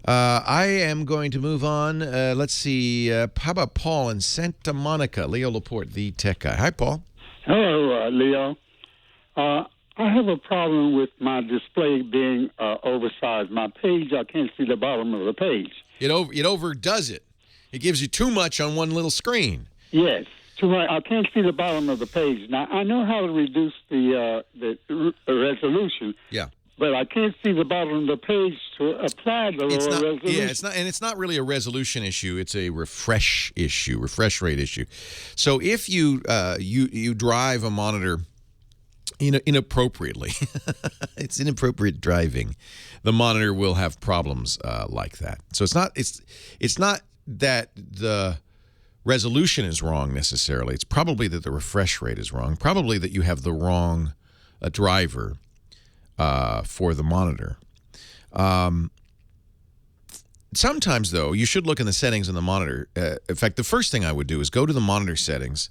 I am going to move on. Let's see. How about Paul in Santa Monica? Leo Laporte, the tech guy. Hi, Paul. Hello, Leo. I have a problem with my display being oversized. My page, I can't see the bottom of the page. It overdoes it. It gives you too much on one little screen. Yes, too much. I can't see the bottom of the page. Now, I know how to reduce the resolution. Yeah. But I can't see the bottom of the page to apply the lower resolution. Yeah, it's not really a resolution issue. It's a refresh rate issue. So if you you drive a monitor inappropriately, it's inappropriate driving, the monitor will have problems like that. So it's not that the resolution is wrong necessarily. It's probably that the refresh rate is wrong. Probably that you have the wrong driver for the monitor. Sometimes, though, you should look in the settings on the monitor. In fact, the first thing I would do is go to the monitor settings,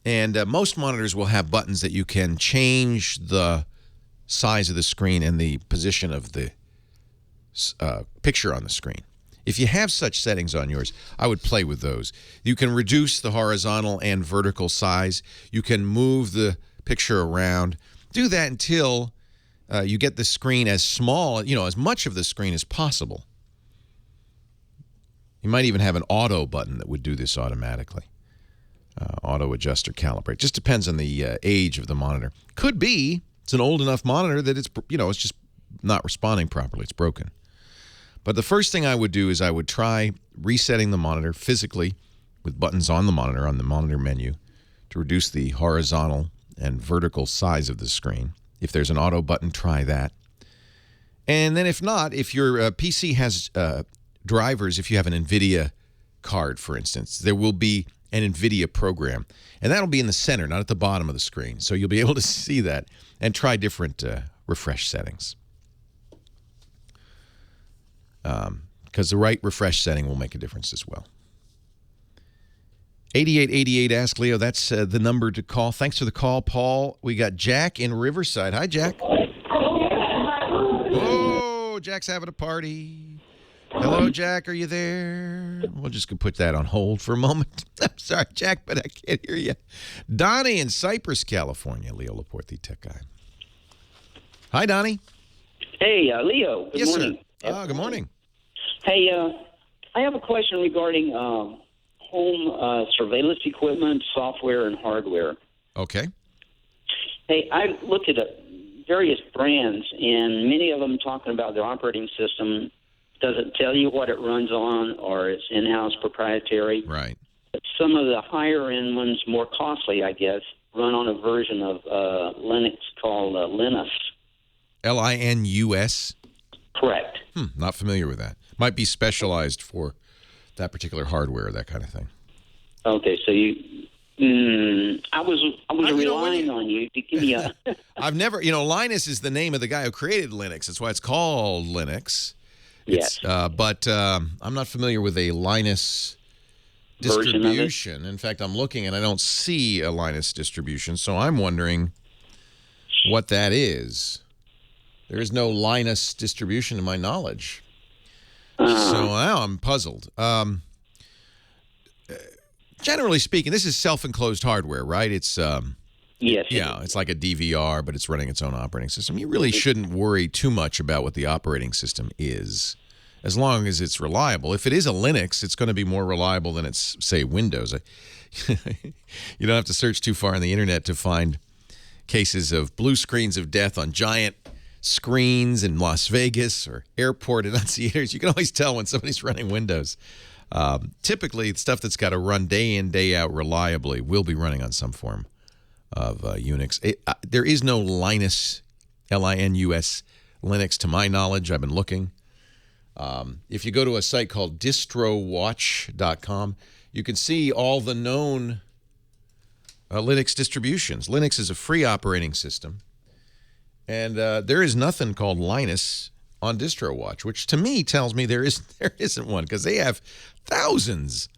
and most monitors will have buttons that you can change the size of the screen and the position of the picture on the screen. If you have such settings on yours, I would play with those. You can reduce the horizontal and vertical size. You can move the picture around. Do that until you get the screen as small, as much of the screen as possible. You might even have an auto button that would do this automatically. Auto adjust or calibrate. Just depends on the age of the monitor. Could be it's an old enough monitor that it's just not responding properly. It's broken. But the first thing I would do is I would try resetting the monitor physically with buttons on the monitor menu to reduce the horizontal and vertical size of the screen. If there's an auto button, try that. And then if not, if your PC has drivers, if you have an NVIDIA card, for instance, there will be an NVIDIA program. And that'll be in the center, not at the bottom of the screen. So you'll be able to see that and try different refresh settings. because the right refresh setting will make a difference as well. 8888 Ask Leo, that's the number to call. Thanks for the call, Paul. We got Jack in Riverside. Hi, Jack. Whoa, Jack's having a party. Hello, Jack, are you there? We'll just put that on hold for a moment. I'm sorry, Jack, but I can't hear you. Donnie in Cypress, California. Leo Laporte, the tech guy. Hi, Donnie. Hey, Leo. Good yes, morning. Sir. Good morning. Hey, I have a question regarding home surveillance equipment, software, and hardware. Okay. Hey, I looked at various brands, and many of them talking about their operating system doesn't tell you what it runs on, or it's in-house proprietary. Right. But some of the higher-end ones, more costly, I guess, run on a version of Linux called Linus. Linus? Correct. Not familiar with that. Might be specialized for that particular hardware, that kind of thing. Okay, so I was relying on you to give me a... I've never, Linus is the name of the guy who created Linux. That's why it's called Linux. Yes. But I'm not familiar with a Linus distribution. In fact, I'm looking and I don't see a Linus distribution, so I'm wondering what that is. There is no Linus distribution to my knowledge. So now I'm puzzled. Generally speaking, this is self-enclosed hardware, right? It's yes. Yeah, it's like a DVR, but it's running its own operating system. You really shouldn't worry too much about what the operating system is, as long as it's reliable. If it is a Linux, it's going to be more reliable than it's, say, Windows. You don't have to search too far on the internet to find cases of blue screens of death on giant screens in Las Vegas or airport annunciators. You can always tell when somebody's running Windows. Typically, stuff that's got to run day in, day out reliably will be running on some form of Unix. There is no Linus, Linus, Linux to my knowledge. I've been looking. If you go to a site called distrowatch.com, you can see all the known Linux distributions. Linux is a free operating system, and there is nothing called Linus on DistroWatch, which to me tells me there isn't one, because they have thousands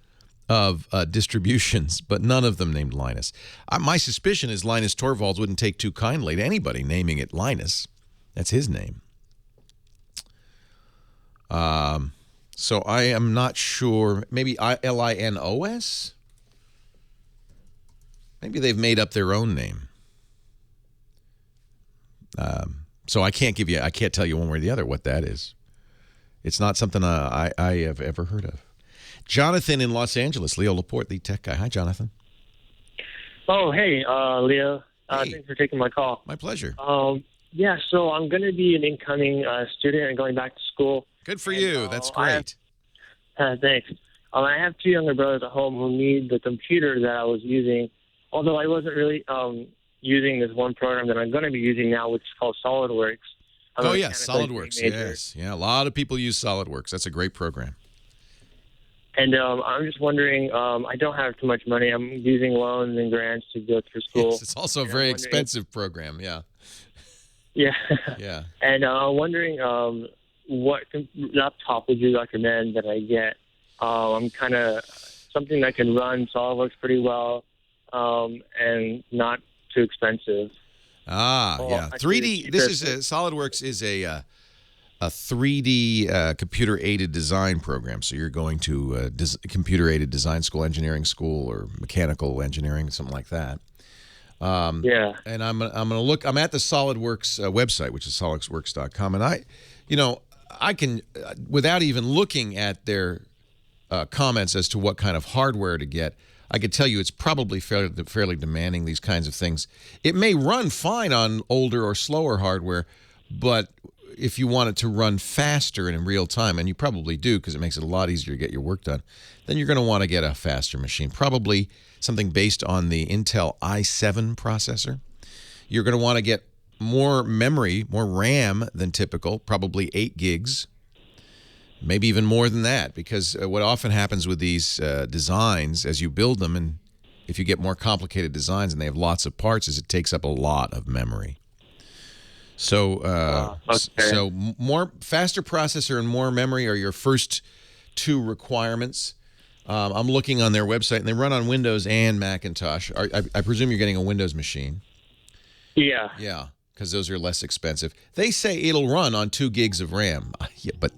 of distributions, but none of them named Linus. My suspicion is Linus Torvalds wouldn't take too kindly to anybody naming it Linus. That's his name. So I am not sure. Maybe Linos? Maybe they've made up their own name. So I can't tell you one way or the other what that is. It's not something I have ever heard of. Jonathan in Los Angeles, Leo Laporte, the tech guy. Hi, Jonathan. Oh, hey, Leo. Hey. Thanks for taking my call. My pleasure. Yeah, so I'm going to be an incoming student and going back to school. Good for you. That's great. Thanks. I have two younger brothers at home who need the computer that I was using, although I wasn't really using this one program that I'm going to be using now, which is called SolidWorks. Oh, yes, SolidWorks, yes. Yeah, a lot of people use SolidWorks. That's a great program. And I'm just wondering, I don't have too much money. I'm using loans and grants to go through school. Yes, it's also a very expensive program, yeah. Yeah. Yeah. And I'm wondering what laptop would you recommend that I get? I'm kind of something that can run SolidWorks pretty well and not too expensive. Yeah. 3D. SolidWorks is a 3D computer-aided design program. So you're going to a computer-aided design school, engineering school, or mechanical engineering, something like that. Yeah. And I'm gonna look. I'm at the SolidWorks website, which is solidworks.com, and I can without even looking at their comments as to what kind of hardware to get, I could tell you it's probably fairly demanding, these kinds of things. It may run fine on older or slower hardware, but if you want it to run faster and in real time, and you probably do because it makes it a lot easier to get your work done, then you're going to want to get a faster machine, probably something based on the Intel i7 processor. You're going to want to get more memory, more RAM than typical, probably 8 gigs. Maybe even more than that, because what often happens with these designs as you build them, and if you get more complicated designs and they have lots of parts, is it takes up a lot of memory. So, okay. so more faster processor and more memory are your first two requirements. I'm looking on their website, and they run on Windows and Macintosh. I presume you're getting a Windows machine. Yeah. Yeah, because those are less expensive. They say it'll run on 2 gigs of RAM, yeah, but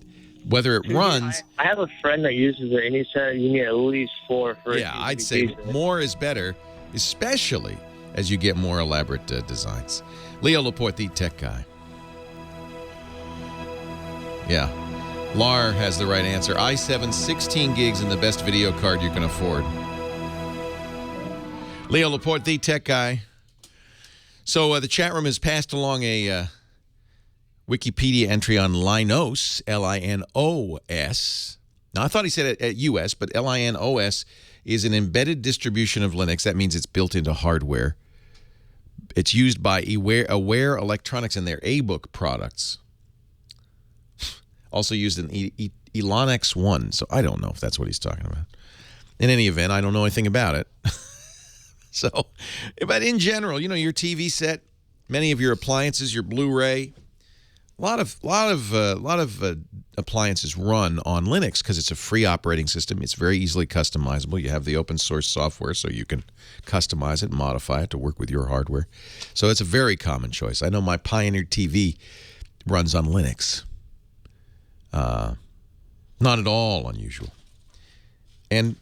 whether it runs... I have a friend that uses it, and he said you need at least 4 for it. Yeah, I'd say more is better, especially as you get more elaborate designs. Leo Laporte, the tech guy. Yeah. Lar has the right answer. i7, 16 gigs, and the best video card you can afford. Leo Laporte, the tech guy. So the chat room has passed along a Wikipedia entry on Linos, Linos. Now, I thought he said it at US, but Linos is an embedded distribution of Linux. That means it's built into hardware. It's used by Aware Electronics and their A-Book products. Also used in Elon X1, so I don't know if that's what he's talking about. In any event, I don't know anything about it. So, but in general, your TV set, many of your appliances, your Blu-ray, a lot of appliances run on Linux because it's a free operating system. It's very easily customizable. You have the open source software, so you can customize it, modify it to work with your hardware. So it's a very common choice. I know my Pioneer TV runs on Linux. Not at all unusual. And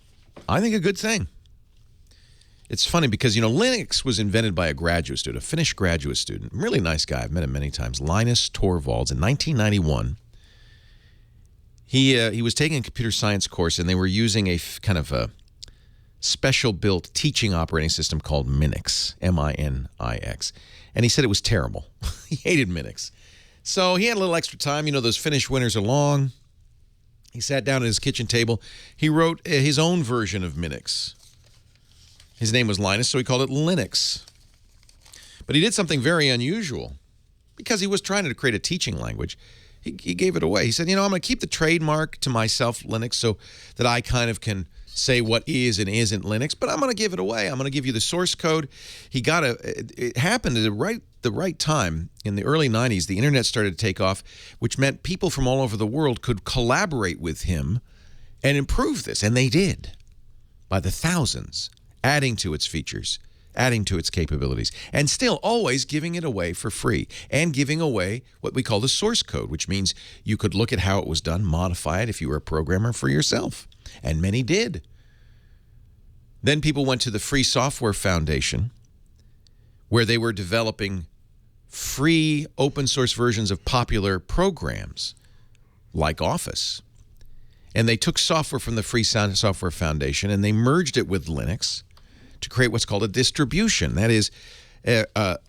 I think a good thing. It's funny because, Linux was invented by a graduate student, a Finnish graduate student, really nice guy. I've met him many times, Linus Torvalds, in 1991. He was taking a computer science course, and they were using a kind of a special-built teaching operating system called Minix, M-I-N-I-X. And he said it was terrible. He hated Minix. So he had a little extra time. Those Finnish winters are long. He sat down at his kitchen table. He wrote his own version of Minix. His name was Linus, so he called it Linux. But he did something very unusual. Because he was trying to create a teaching language, he gave it away. He said, I'm going to keep the trademark to myself, Linux, so that I kind of can say what is and isn't Linux, but I'm going to give it away. I'm going to give you the source code. It happened at the right time. In the early 90s, the internet started to take off, which meant people from all over the world could collaborate with him and improve this, and they did by the thousands, adding to its features, adding to its capabilities, and still always giving it away for free and giving away what we call the source code, which means you could look at how it was done, modify it if you were a programmer for yourself. And many did. Then people went to the Free Software Foundation, where they were developing free open source versions of popular programs like Office. And they took software from the Free Software Foundation and they merged it with Linux to create what's called a distribution. That is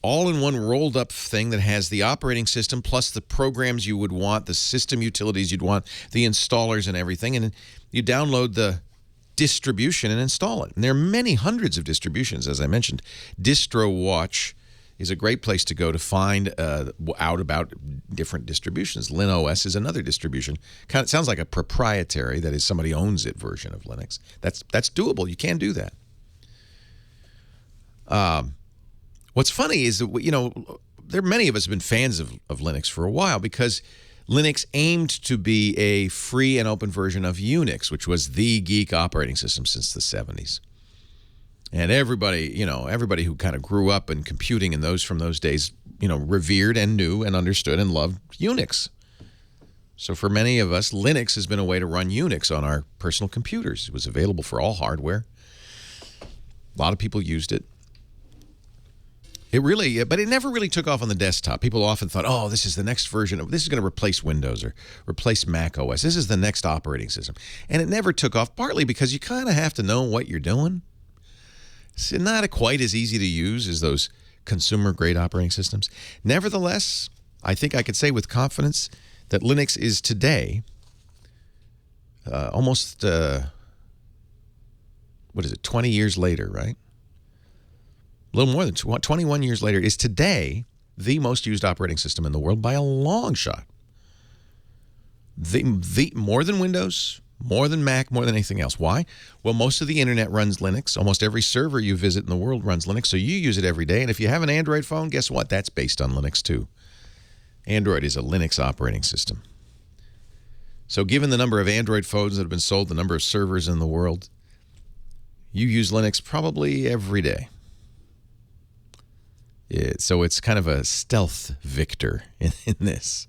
all-in-one rolled-up thing that has the operating system plus the programs you would want, the system utilities you'd want, the installers and everything, and you download the distribution and install it. And there are many hundreds of distributions, as I mentioned. DistroWatch is a great place to go to find out about different distributions. LinOS is another distribution. Kind of sounds like a proprietary, that is, somebody owns it version of Linux. That's doable. You can do that. What's funny is that, there are many of us have been fans of Linux for a while because Linux aimed to be a free and open version of Unix, which was the geek operating system since the 70s. And everybody who kind of grew up in computing in from those days, revered and knew and understood and loved Unix. So for many of us, Linux has been a way to run Unix on our personal computers. It was available for all hardware. A lot of people used it. But it never really took off on the desktop. People often thought, oh, this is the next version this is going to replace Windows or replace Mac OS. This is the next operating system. And it never took off, partly because you kind of have to know what you're doing. It's not quite as easy to use as those consumer-grade operating systems. Nevertheless, I think I could say with confidence that Linux is today almost, 20 years later, right? A little more than 21 years later, is today the most used operating system in the world by a long shot. More than Windows, more than Mac, more than anything else. Why? Well, most of the internet runs Linux. Almost every server you visit in the world runs Linux, so you use it every day. And if you have an Android phone, guess what? That's based on Linux too. Android is a Linux operating system. So given the number of Android phones that have been sold, the number of servers in the world, you use Linux probably every day. So it's kind of a stealth victor in this.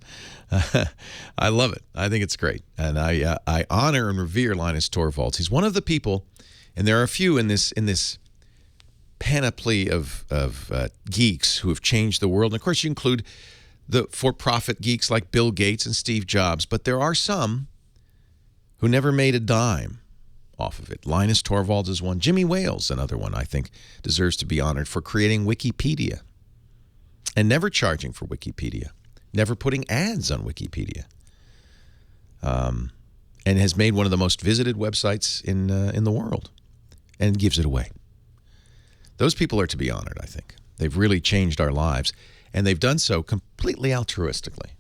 I love it. I think it's great. And I honor and revere Linus Torvalds. He's one of the people, and there are a few in this panoply of geeks who have changed the world. And of course, you include the for-profit geeks like Bill Gates and Steve Jobs, but there are some who never made a dime off of it. Linus Torvalds is one. Jimmy Wales, another one I think deserves to be honored for creating Wikipedia and never charging for Wikipedia, never putting ads on Wikipedia, and has made one of the most visited websites in the world and gives it away. Those people are to be honored, I think. They've really changed our lives, and they've done so completely altruistically.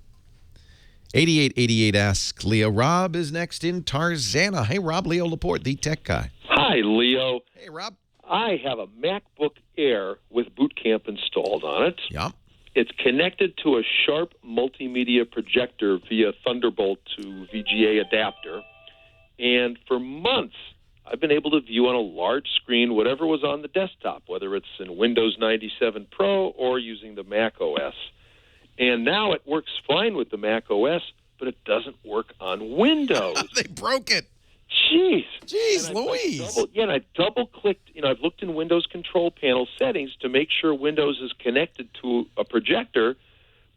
8888 asks Leo. Rob is next in Tarzana. Hey, Rob, Leo Laporte, the tech guy. Hi, Leo. Hey, Rob. I have a MacBook Air with Boot Camp installed on it. Yeah. It's connected to a Sharp multimedia projector via Thunderbolt to VGA adapter. And for months, I've been able to view on a large screen whatever was on the desktop, whether it's in Windows 97 Pro or using the Mac OS. And now it works fine with the Mac OS, but it doesn't work on Windows. They broke it. Jeez Louise. And I double-clicked. I've looked in Windows Control Panel settings to make sure Windows is connected to a projector,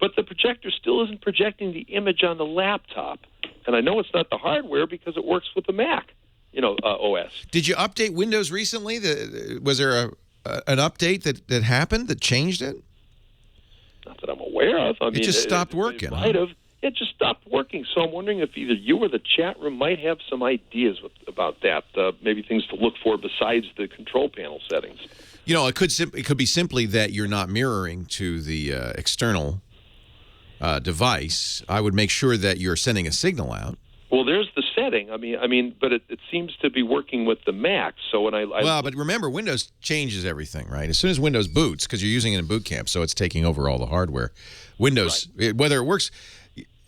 but the projector still isn't projecting the image on the laptop. And I know it's not the hardware because it works with the Mac, OS. Did you update Windows recently? Was there an update that happened that changed it? Not that I'm aware of. I mean, it just stopped working. It might have. It just stopped working. So I'm wondering if either you or the chat room might have some ideas about that. Maybe things to look for besides the control panel settings. It could be simply that you're not mirroring to the external device. I would make sure that you're sending a signal out. Well, there's the setting. I mean, but it seems to be working with the Mac. So when but remember, Windows changes everything, right? As soon as Windows boots, because you're using it in Boot Camp, so it's taking over all the hardware. Windows, whether it works.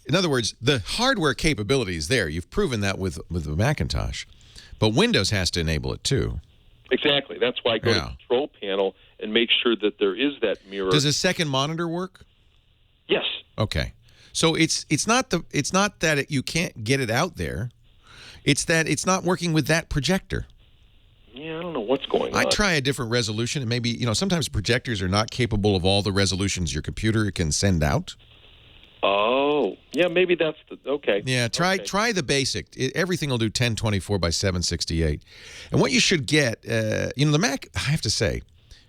In other words, the hardware capability is there. You've proven that with the Macintosh. But Windows has to enable it, too. Exactly. That's why I go to the control panel and make sure that there is that mirror. Does a second monitor work? Yes. Okay. So it's not that you can't get it out there. It's that it's not working with that projector. Yeah, I don't know what's going on. I try a different resolution. And maybe, sometimes projectors are not capable of all the resolutions your computer can send out. Oh, yeah, maybe that's okay. Yeah, try the basic. Everything will do 1024 by 768. And what you should get, the Mac, I have to say,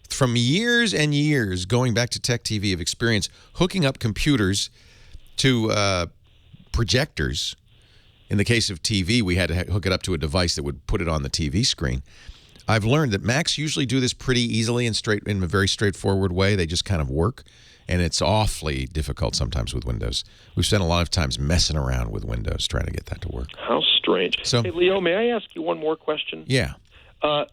from years and years, going back to Tech TV, of experience hooking up computers to projectors. In the case of TV, we had to hook it up to a device that would put it on the TV screen. I've learned that Macs usually do this pretty easily and in a very straightforward way. They just kind of work. And it's awfully difficult sometimes with Windows. We've spent a lot of times messing around with Windows trying to get that to work. How strange. So, hey, Leo, may I ask you one more question? Yeah. I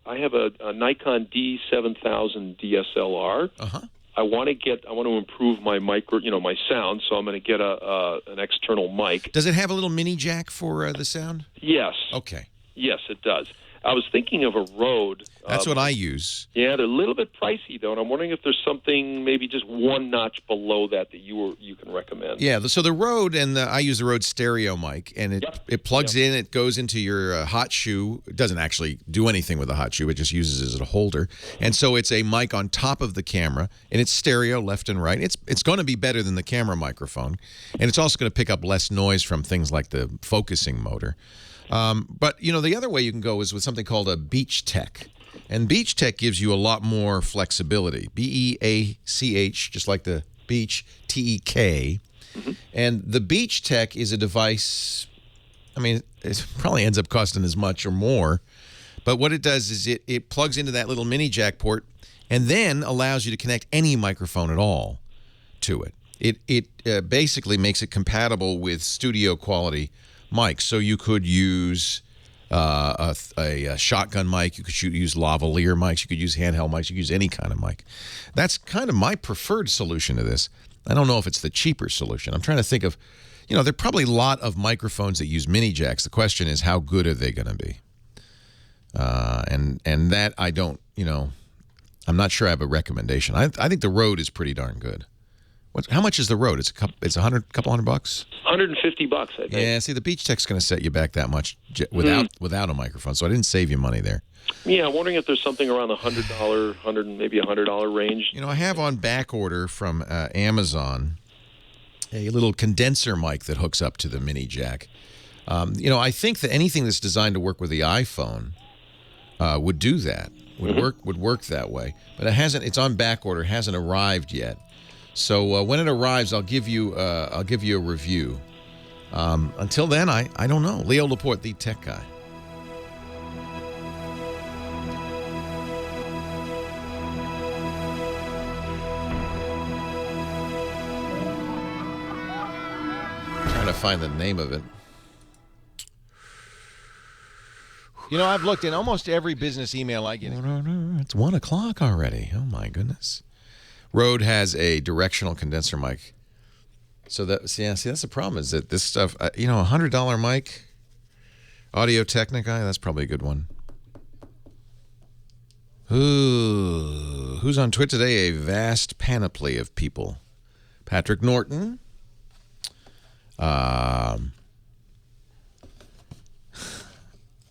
have a Nikon D7000 DSLR. Uh-huh. I want to improve my my sound, so I'm going to get an external mic. Does it have a little mini jack for the sound? Yes. Okay. Yes, it does. I was thinking of a Rode. That's what I use. Yeah, they're a little bit pricey, though, and I'm wondering if there's something maybe just one notch below that you can recommend. Yeah, so the Rode, I use the Rode stereo mic, and it plugs in, it goes into your hot shoe. It doesn't actually do anything with the hot shoe. It just uses it as a holder. And so it's a mic on top of the camera, and it's stereo left and right. It's going to be better than the camera microphone, and it's also going to pick up less noise from things like the focusing motor. But, the other way you can go is with something called a Beach Tech. And Beach Tech gives you a lot more flexibility. B-E-A-C-H, just like the beach, T-E-K. Mm-hmm. And the Beach Tech is a device, it probably ends up costing as much or more. But what it does is it plugs into that little mini jack port and then allows you to connect any microphone at all to it. It basically makes it compatible with studio quality mics. So you could use a shotgun mic. You could use lavalier mics. You could use handheld mics. You could use any kind of mic. That's kind of my preferred solution to this. I don't know if it's the cheaper solution. I'm trying to think of, there are probably a lot of microphones that use mini jacks. The question is, how good are they going to be? And that I don't, I'm not sure I have a recommendation. I think the Rode is pretty darn good. How much is the Rode? It's couple $100 bucks. $150, I think. Yeah. See, the Beach Tech's going to set you back that much without a microphone. So I didn't save you money there. Yeah, I'm wondering if there's something around the $100, maybe $100 range. I have on back order from Amazon a little condenser mic that hooks up to the mini jack. I think that anything that's designed to work with the iPhone would do that. Would work that way. But it hasn't. It's on back order. Hasn't arrived yet. So when it arrives, I'll give you a review. Until then, I don't know. Leo Laporte, the tech guy. Trying to find the name of it. I've looked in almost every business email I get. It's 1 o'clock already. Oh my goodness. Rode has a directional condenser mic. So that's the problem is that this stuff, $100 mic, Audio Technica, that's probably a good one. Who's on Twitter today? A vast panoply of people. Patrick Norton.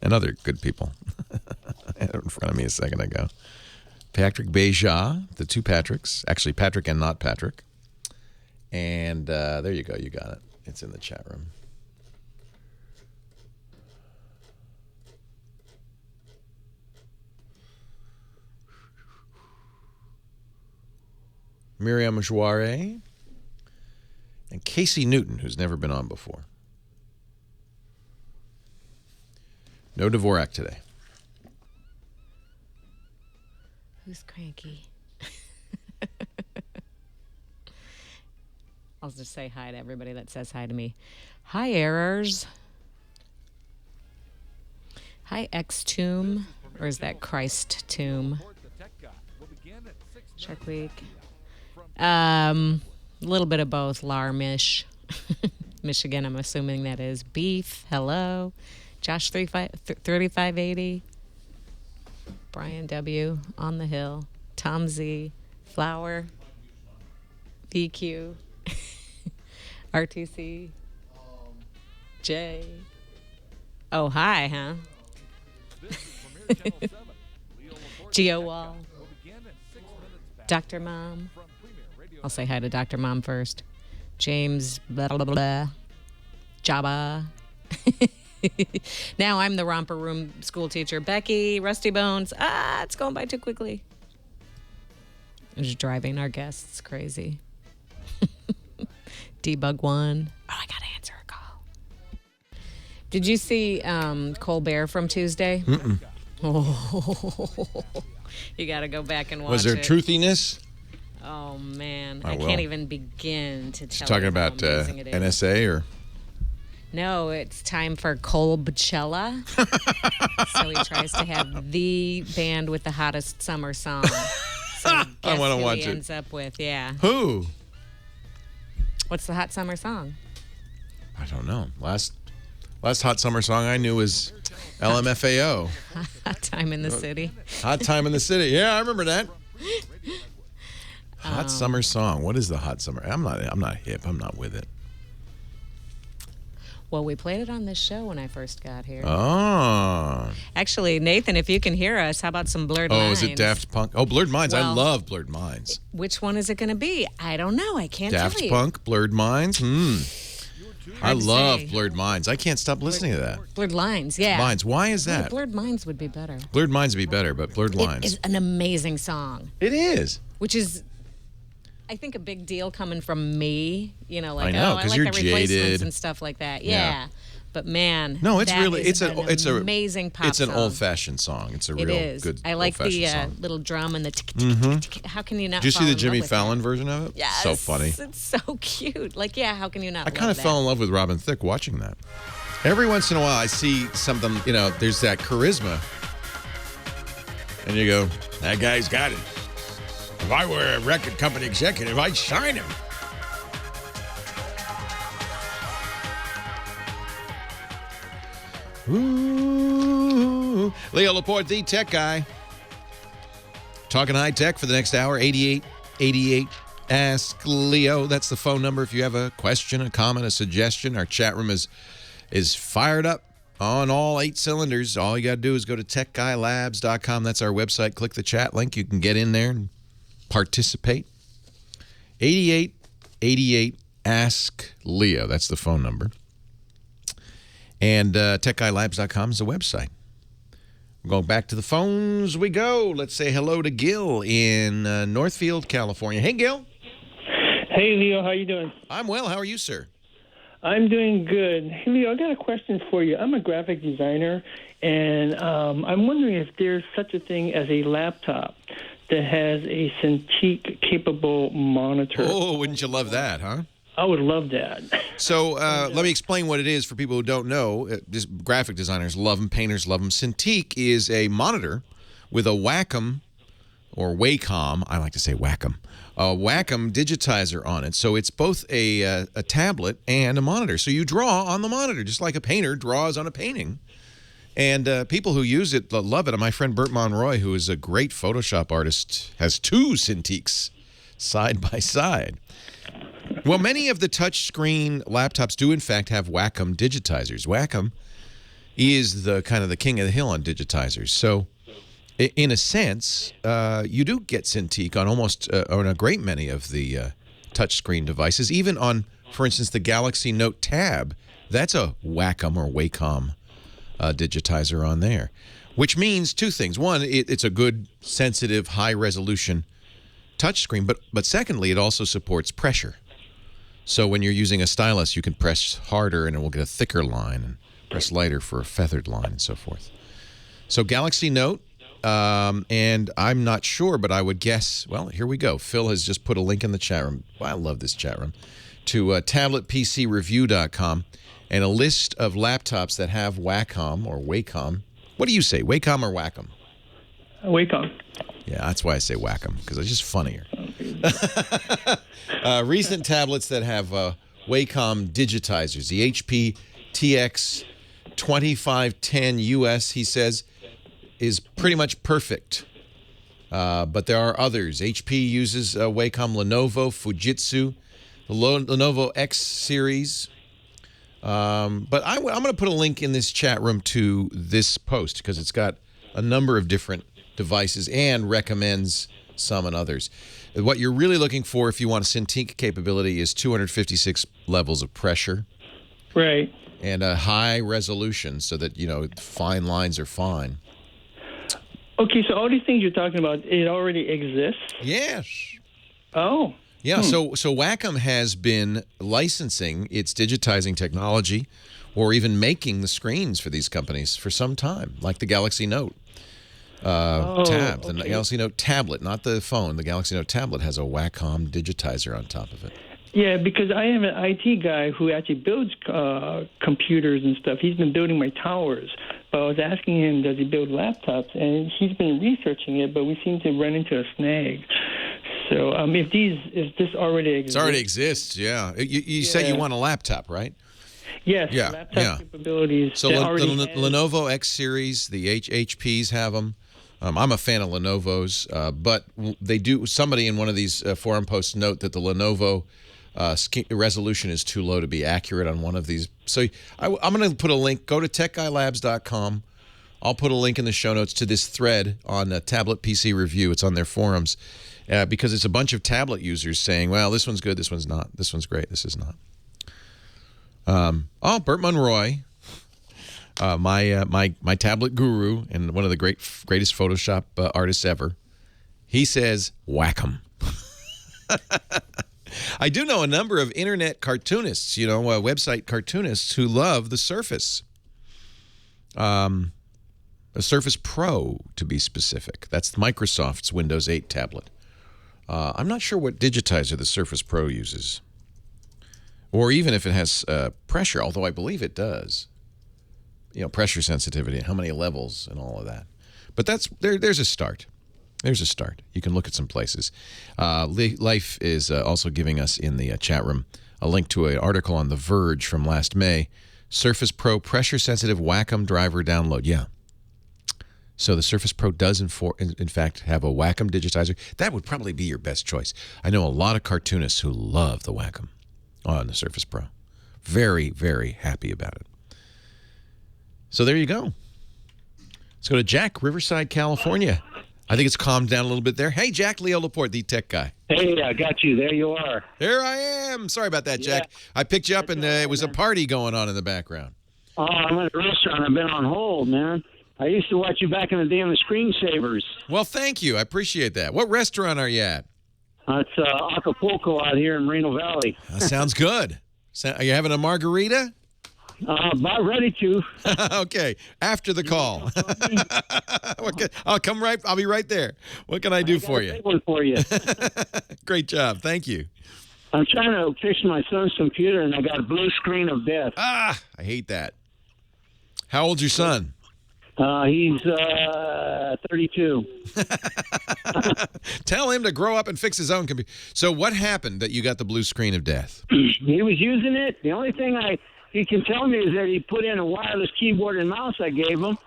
And other good people. I had it in front of me a second ago. Patrick Beja, the two Patricks. Actually, Patrick and not Patrick. And there you go. You got it. It's in the chat room. Miriam Jouare. And Casey Newton, who's never been on before. No Dvorak today. Who's cranky? I'll just say hi to everybody that says hi to me. Hi, errors. Hi, X-Tomb. Or is that Christ Tomb? Shark Week. A little bit of both. Larmish. Michigan, I'm assuming that is. Beef. Hello. Josh 3580. Brian W. On the Hill. Tom Z. Flower. VQ. RTC. J. Oh, hi, huh? Geo Wall. Dr. Mom. I'll say hi to Dr. Mom first. James, blah, blah, blah. Jabba. Now I'm the romper room school teacher. Becky, Rusty Bones. It's going by too quickly. I'm just driving our guests crazy. Debug one. Oh, I gotta answer a call. Did you see Colbert from Tuesday? Mm-mm. Oh, you gotta go back and watch it. Was there truthiness? Oh man, I I can't even begin to tell. She's talking you how about amazing it is. NSA or? No, it's time for Colbchella. So he tries to have the band with the hottest summer song. So I want to who watch he it. ends up with, yeah. Who? What's the hot summer song? I don't know. Last hot summer song I knew was LMFAO. Hot Time in the City. Hot Time in the City. Yeah, I remember that. Hot summer song. What is the hot summer? I'm not hip. I'm not with it. Well, we played it on this show when I first got here. Oh. Actually, Nathan, if you can hear us, how about some Blurred Minds? Oh, is it Daft Punk? Oh, Blurred Minds. I Well, love Blurred Minds. Which one is it going to be? I don't know. I can't tell Daft you. Punk, Blurred Minds. I Hard to love say. Blurred Minds. I can't stop listening to that. Blurred Lines, yeah. Minds. Why is Yeah, that? Blurred Minds would be better. Blurred Minds would be better, but Blurred Lines. It is an amazing song. It is. Which is, I think, a big deal coming from me. You know, like, I know, I 'cause like you're the replacements jaded. and stuff like that. Yeah. Yeah. But man, No, it's that really is it's an amazing pop It's an song. old-fashioned song. It's a It real is. good I like the old-fashioned song. little drum and the tick, tick, Mhm. tick, tick. How can you not? Did you see fall the in Jimmy love with Fallon that? version of it? Yes, So funny. It's so cute. Like, yeah, how can you not? I kind of fell in love with Robin Thicke watching that. Every once in a while, I see something, there's that charisma. And you go, that guy's got it. If I were a record company executive, I'd sign him. Ooh. Leo Laporte, the tech guy. Talking high tech for the next hour. 8888 Ask Leo. That's the phone number if you have a question, a comment, a suggestion. Our chat room is fired up on all 8 cylinders. All you got to do is go to techguylabs.com. That's our website. Click the chat link. You can get in there and participate. 8888 Ask Leo. That's the phone number. And techguylabs.com is the website. We're going back to the phones we go. Let's say hello to Gil in Northfield, California. Hey, Gil. Hey, Leo. How you doing? I'm well. How are you, sir? I'm doing good. Hey, Leo, I got a question for you. I'm a graphic designer, and I'm wondering if there's such a thing as a laptop that has a Cintiq-capable monitor. Oh, wouldn't you love that, huh? I would love that. So let me explain what it is for people who don't know. Graphic designers love them, painters love them. Cintiq is a monitor with a Wacom, or Wacom, I like to say Wacom, a Wacom digitizer on it. So it's both a tablet and a monitor. So you draw on the monitor, just like a painter draws on a painting. And people who use it love it. My friend Bert Monroy, who is a great Photoshop artist, has 2 Cintiqs side by side. Well, many of the touchscreen laptops do, in fact, have Wacom digitizers. Wacom is the kind of the king of the hill on digitizers. So, in a sense, you do get Cintiq on on a great many of the touchscreen devices. Even on, for instance, the Galaxy Note Tab, that's a Wacom or Wacom digitizer on there. Which means 2 things. One, it's a good, sensitive, high-resolution touchscreen. But secondly, it also supports pressure. So when you're using a stylus, you can press harder and it will get a thicker line, and press lighter for a feathered line and so forth. So Galaxy Note, and I'm not sure, but I would guess, well, here we go. Phil has just put a link in the chat room. Well, I love this chat room. To tabletpcreview.com, and a list of laptops that have Wacom or Wacom. What do you say, Wacom or Wacom? Wacom. Yeah, that's why I say Wacom, because it's just funnier. Recent tablets that have Wacom digitizers. The HP TX 2510 US, he says, is pretty much perfect. But there are others. HP uses Wacom, Lenovo, Fujitsu, the Lenovo X series. But I'm going to put a link in this chat room to this post because it's got a number of different devices and recommends some and others. What you're really looking for if you want a Cintiq capability is 256 levels of pressure. Right. And a high resolution so that, fine lines are fine. Okay, so all these things you're talking about, it already exists? Yes. Oh. Yeah, so Wacom has been licensing its digitizing technology or even making the screens for these companies for some time, like the Galaxy Note. Tab, the Galaxy Note tablet, not the phone. The Galaxy Note tablet has a Wacom digitizer on top of it. Yeah, because I have an IT guy who actually builds computers and stuff. He's been building my towers. But I was asking him, does he build laptops? And he's been researching it, but we seem to run into a snag. So if this already exists. It already exists, yeah. You said you want a laptop, right? Yes, laptop capabilities. So the Lenovo X series, the HPs have them. I'm a fan of Lenovo's, but they do. Somebody in one of these forum posts note that the Lenovo resolution is too low to be accurate on one of these. So I'm going to put a link. Go to techguylabs.com. I'll put a link in the show notes to this thread on Tablet PC Review. It's on their forums because it's a bunch of tablet users saying, "Well, this one's good, this one's not. This one's great, this is not." Bert Monroy. My tablet guru and one of the greatest Photoshop artists ever, he says Wacom. I do know a number of internet cartoonists, website cartoonists who love the Surface. The Surface Pro, to be specific. That's Microsoft's Windows 8 tablet. I'm not sure what digitizer the Surface Pro uses, or even if it has pressure, although I believe it does. pressure sensitivity and how many levels and all of that. But there's a start. There's a start. You can look at some places. Life is also giving us in the chat room a link to an article on The Verge from last May. Surface Pro pressure-sensitive Wacom driver download. Yeah. So the Surface Pro does, in fact, have a Wacom digitizer. That would probably be your best choice. I know a lot of cartoonists who love the Wacom on the Surface Pro. Very, very happy about it. So there you go. Let's go to Jack, Riverside, California. I think it's calmed down a little bit there. Hey, Jack, Leo Laporte, the tech guy. Hey, I got you. There you are. There I am. Sorry about that, Jack. I picked you up, and it was a party going on in the background. Oh, I'm at a restaurant. I've been on hold, man. I used to watch you back in the day on the screensavers. Well, thank you. I appreciate that. What restaurant are you at? It's Acapulco out here in Moreno Valley. Sounds good. Are you having a margarita? About ready to. Okay, after the call. I'll be right there. What can I do for you? I got a big one for you. Great job. Thank you. I'm trying to fix my son's computer, and I got a blue screen of death. I hate that. How old's your son? He's 32. Tell him to grow up and fix his own computer. So what happened that you got the blue screen of death? He was using it. The only thing he can tell me is that he put in a wireless keyboard and mouse I gave him.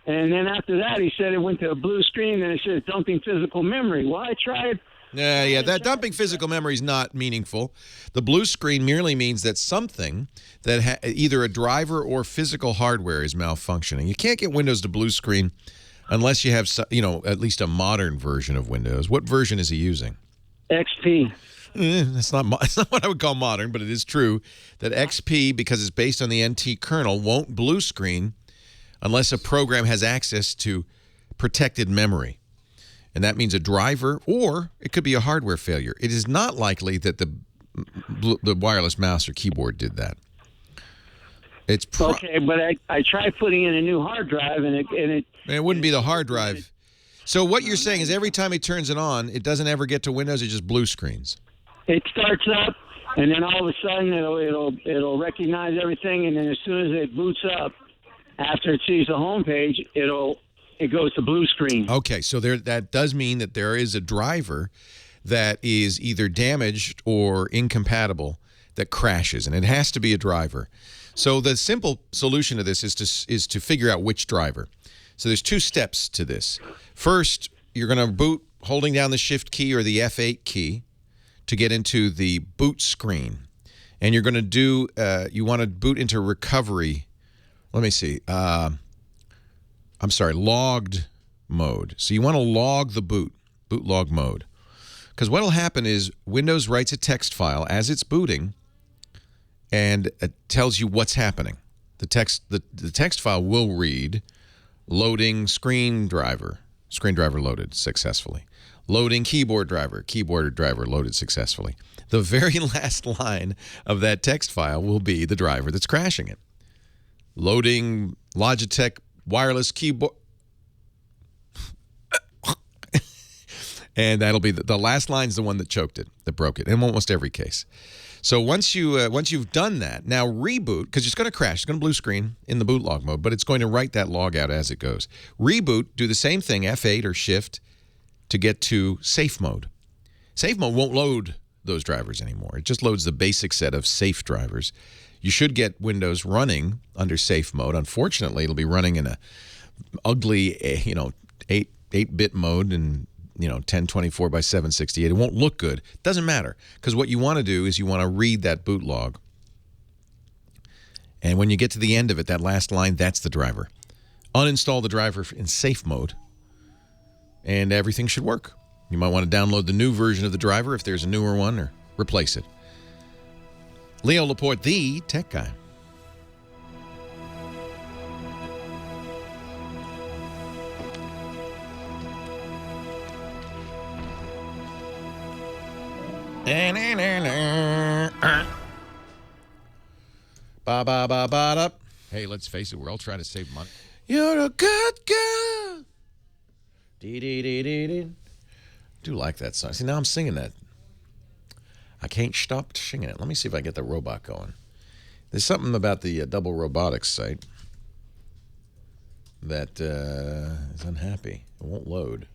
And then after that, he said it went to a blue screen, and it says dumping physical memory. Well, I tried. Yeah, that dumping physical memory is not meaningful. The blue screen merely means that something that either a driver or physical hardware is malfunctioning. You can't get Windows to blue screen unless you have, at least a modern version of Windows. What version is he using? XP. That's not what I would call modern, but it is true that XP, because it's based on the NT kernel, won't blue screen unless a program has access to protected memory. And that means a driver, or it could be a hardware failure. It is not likely that the wireless mouse or keyboard did that. It's okay, but I tried putting in a new hard drive, and it wouldn't be the hard drive. So what you're saying is every time he turns it on, it doesn't ever get to Windows. It just blue screens. It starts up, and then all of a sudden it'll recognize everything, and then as soon as it boots up, after it sees the home page, it goes to blue screen. Okay, so that does mean that there is a driver that is either damaged or incompatible that crashes, and it has to be a driver. So the simple solution to this is to figure out which driver. So there's two steps to this. First, you're going to boot holding down the Shift key or the F8 key to get into the boot screen, and you're going to do you want to boot into recovery. Let me see. Logged mode. So you want to log the boot log mode. Because what will happen is Windows writes a text file as it's booting, and it tells you what's happening. The text file will read, loading screen driver loaded successfully. Loading keyboard driver loaded successfully. The very last line of that text file will be the driver that's crashing it. Loading Logitech wireless keyboard. And that'll be the last line's the one that choked it, that broke it, in almost every case. So once you've done that, now reboot, because it's going to crash. It's going to blue screen in the boot log mode, but it's going to write that log out as it goes. Reboot, do the same thing, F8 or Shift, to get to safe mode. Safe mode won't load those drivers anymore. It just loads the basic set of safe drivers. You should get Windows running under safe mode. Unfortunately, it'll be running in a ugly, 8-bit mode and 1024 by 768. It won't look good. Doesn't matter, because what you want to do is you want to read that boot log. And when you get to the end of it, that last line, that's the driver. Uninstall the driver in safe mode, and everything should work. You might want to download the new version of the driver if there's a newer one, or replace it. Leo Laporte, the tech guy. Ba-ba-ba-ba-da. Hey, let's face it, we're all trying to save money. You're a good girl. Dee-dee-dee-dee-dee. Do like that song. See, now I'm singing that. I can't stop singing it. Let me see if I get the robot going. There's something about the double robotics site. that is unhappy. It won't load.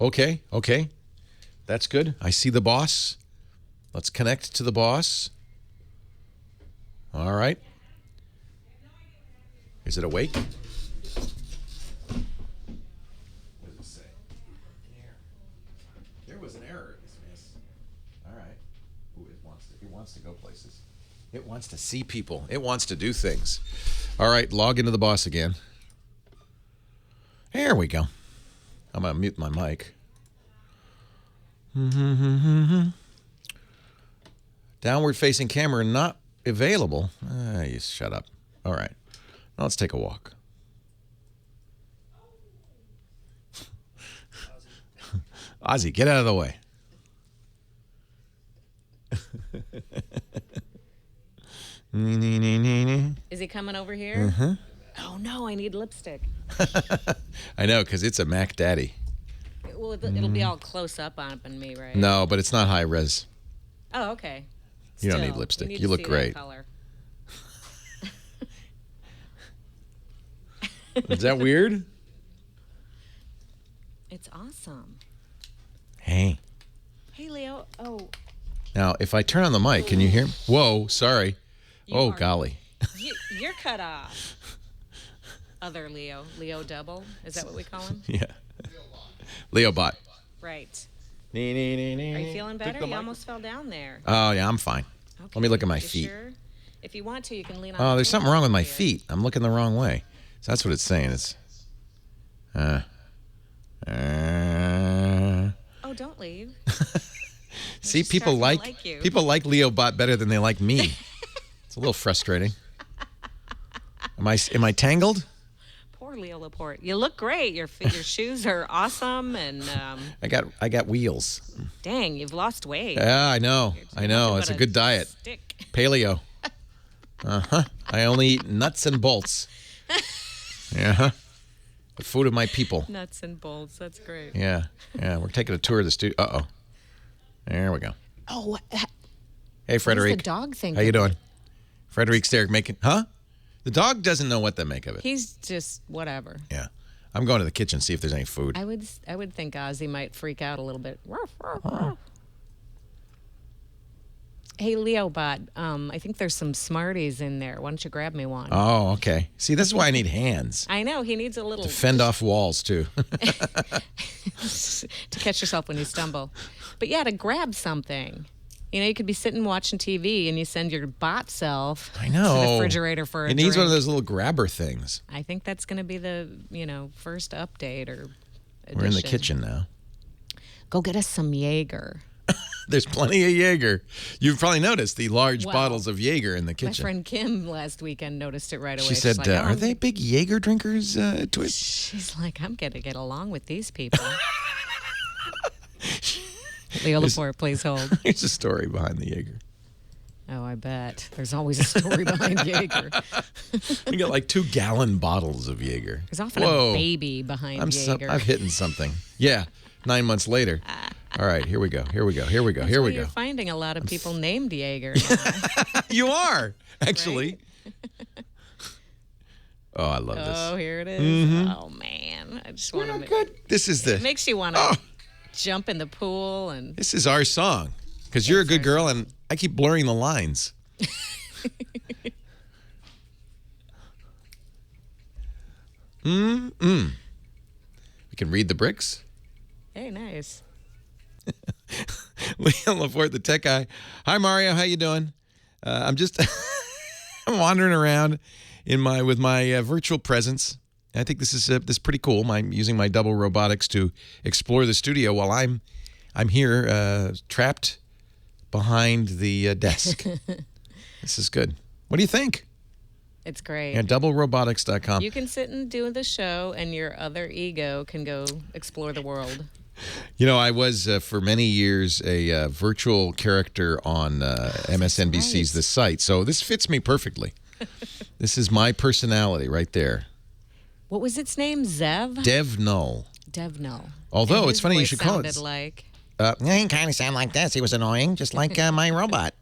Okay. That's good. I see the boss. Let's connect to the boss. All right. Is it awake? What does it say? There was an error, miss. All right. Ooh, it wants to go places. It wants to see people. It wants to do things. All right, log into the boss again. There we go. I'm going to mute my mic. Downward facing camera not available. You shut up. All right. Now let's take a walk. Ozzy, get out of the way. Is he coming over here? Oh no, I need lipstick. I know, because it's a Mac Daddy. Well, it'll be all close up on me, right? No, but it's not high res. Oh, okay. You don't need lipstick. You look great. Color. Is that weird? It's awesome. Hey. Hey, Leo. Oh. Now, if I turn on the mic, can you hear me? Whoa, sorry. Golly. You're cut off. Other Leo. Leo double? Is that what we call him? Yeah. Leo bot. Right. Are Are you feeling better? You almost fell down there. Oh, yeah, I'm fine. Okay. Let me look at my You feet. Sure? If you want to, you can lean on. Oh, there's something wrong with my feet. I'm looking the wrong way. So that's what it's saying. It's. Oh, don't leave. See, people like Leo bot better than they like me. It's a little frustrating. Am I tangled? Poor Leo Laporte. You look great. Your shoes are awesome, and I got wheels. dang, you've lost weight. Yeah, I know. It's a good diet. Stick. Paleo. I only eat nuts and bolts. Yeah. The food of my people. Nuts and bolts. That's great. Yeah. We're taking a tour of the studio. Uh-oh. There we go. Oh, hey, Frederic. What does the dog think? How you doing? Frederic's there making. Huh? The dog doesn't know what to make of it. He's just whatever. Yeah. I'm going to the kitchen see if there's any food. I would think Ozzy might freak out a little bit. Hey, Leobot, I think there's some Smarties in there. Why don't you grab me one? Oh, okay. See, this is why I need hands. I know. He needs a little... To fend off walls, too. To catch yourself when you stumble. But yeah, to grab something. You know, you could be sitting watching TV and you send your bot self to the refrigerator for a drink. It needs one of those little grabber things. I think that's going to be the, first update or addition. We're in the kitchen now. Go get us some Jaeger. There's plenty of Jaeger. You've probably noticed the large bottles of Jaeger in the kitchen. My friend Kim last weekend noticed it right away. She said, like, are they big Jaeger drinkers, Twitch? She's like, I'm going to get along with these people. Leo Laporte, please hold. There's a story behind the Jaeger. Oh, I bet. There's always a story behind Jaeger. We got like 2-gallon bottles of Jaeger. There's often a baby behind Jaeger. I've hit something. Yeah, 9 months later. All right, here we go. You're finding a lot of people named Jaeger now. You are, actually. Right? Oh, I love this. Oh, here it is. Mm-hmm. Oh, man. I just want to... Good. This is It makes you want to jump in the pool and... This is our song. Because you're a good girl, and I keep blurring the lines. We can read the bricks. Hey, nice. Leo Laporte, the tech guy. Hi, Mario. How you doing? I'm just I'm wandering around with my virtual presence. I think this is pretty cool. I'm using my double robotics to explore the studio while I'm here trapped behind the desk. This is good. What do you think? It's great. Yeah, doublerobotics.com. You can sit and do the show, and your other ego can go explore the world. You know, I was for many years a virtual character on MSNBC's The Site, so this fits me perfectly. This is my personality right there. What was its name? Zev? Dev Null. Dev Null. Although it's funny you should call it. Like. He kind of sounded like this. He was annoying, just like my robot.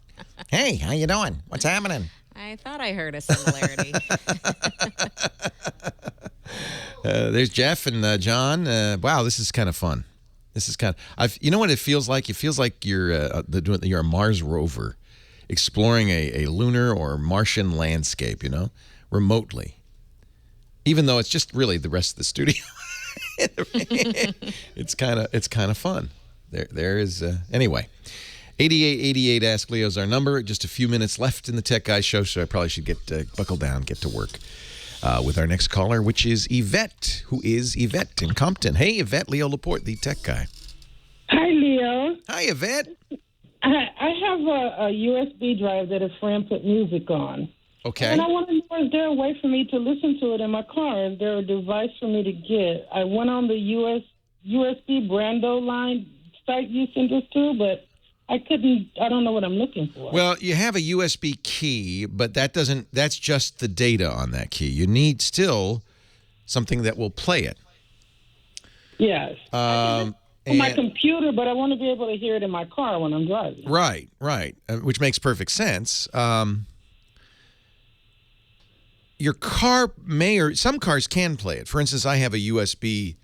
Hey, how you doing? What's happening? I thought I heard a similarity. There's Jeff and John. Wow, this is kind of fun. This is kind of. You know what it feels like? It feels like you're a Mars rover, exploring a lunar or Martian landscape. You know, remotely. Even though it's just really the rest of the studio. It's kind of fun. There is anyway. 8888 Ask Leo is our number. Just a few minutes left in the Tech Guy show, so I probably should get buckle down, get to work with our next caller, which is Yvette, who is Yvette in Compton. Hey, Yvette, Leo Laporte, the Tech Guy. Hi, Leo. Hi, Yvette. I have a USB drive that a friend put music on. Okay. And I want to know, is there a way for me to listen to it in my car? Is there a device for me to get? I went on the USB Brando line site you sent us to, but I don't know what I'm looking for. Well, you have a USB key, but that's just the data on that key. You need still something that will play it. Yes. On my computer, but I want to be able to hear it in my car when I'm driving. Right, which makes perfect sense. Your car some cars can play it. For instance, I have a USB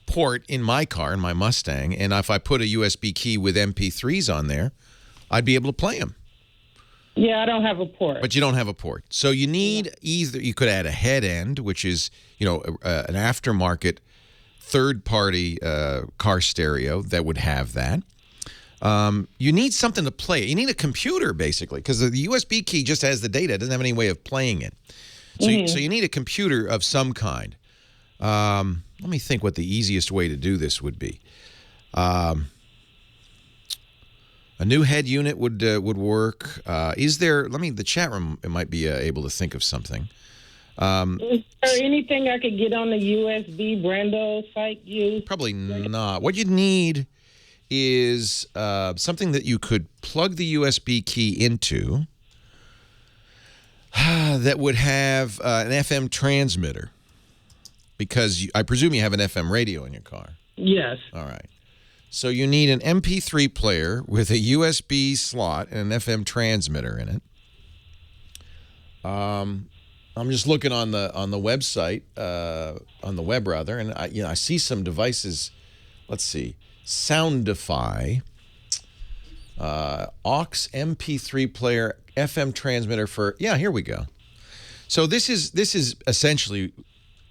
port in my car, in my Mustang, and if I put a USB key with MP3s on there, I'd be able to play them. Yeah, I don't have a port. But you don't have a port. So you need either, you could add a head end, which is, an aftermarket third-party car stereo that would have that. You need something to play it. You need a computer, basically, because the USB key just has the data. It doesn't have any way of playing it. So, so you need a computer of some kind. Let me think what the easiest way to do this would be. A new head unit would work. Is there? The chat room might be able to think of something. Is there anything I could get on the USB Brando site? Probably not. What you'd need is something that you could plug the USB key into that would have an FM transmitter. Because I presume you have an FM radio in your car. Yes. All right. So you need an MP3 player with a USB slot and an FM transmitter in it. I'm just looking on the website, on the web rather, and I see some devices. Let's see, Soundify, aux MP3 player, FM transmitter for here we go. So this is essentially.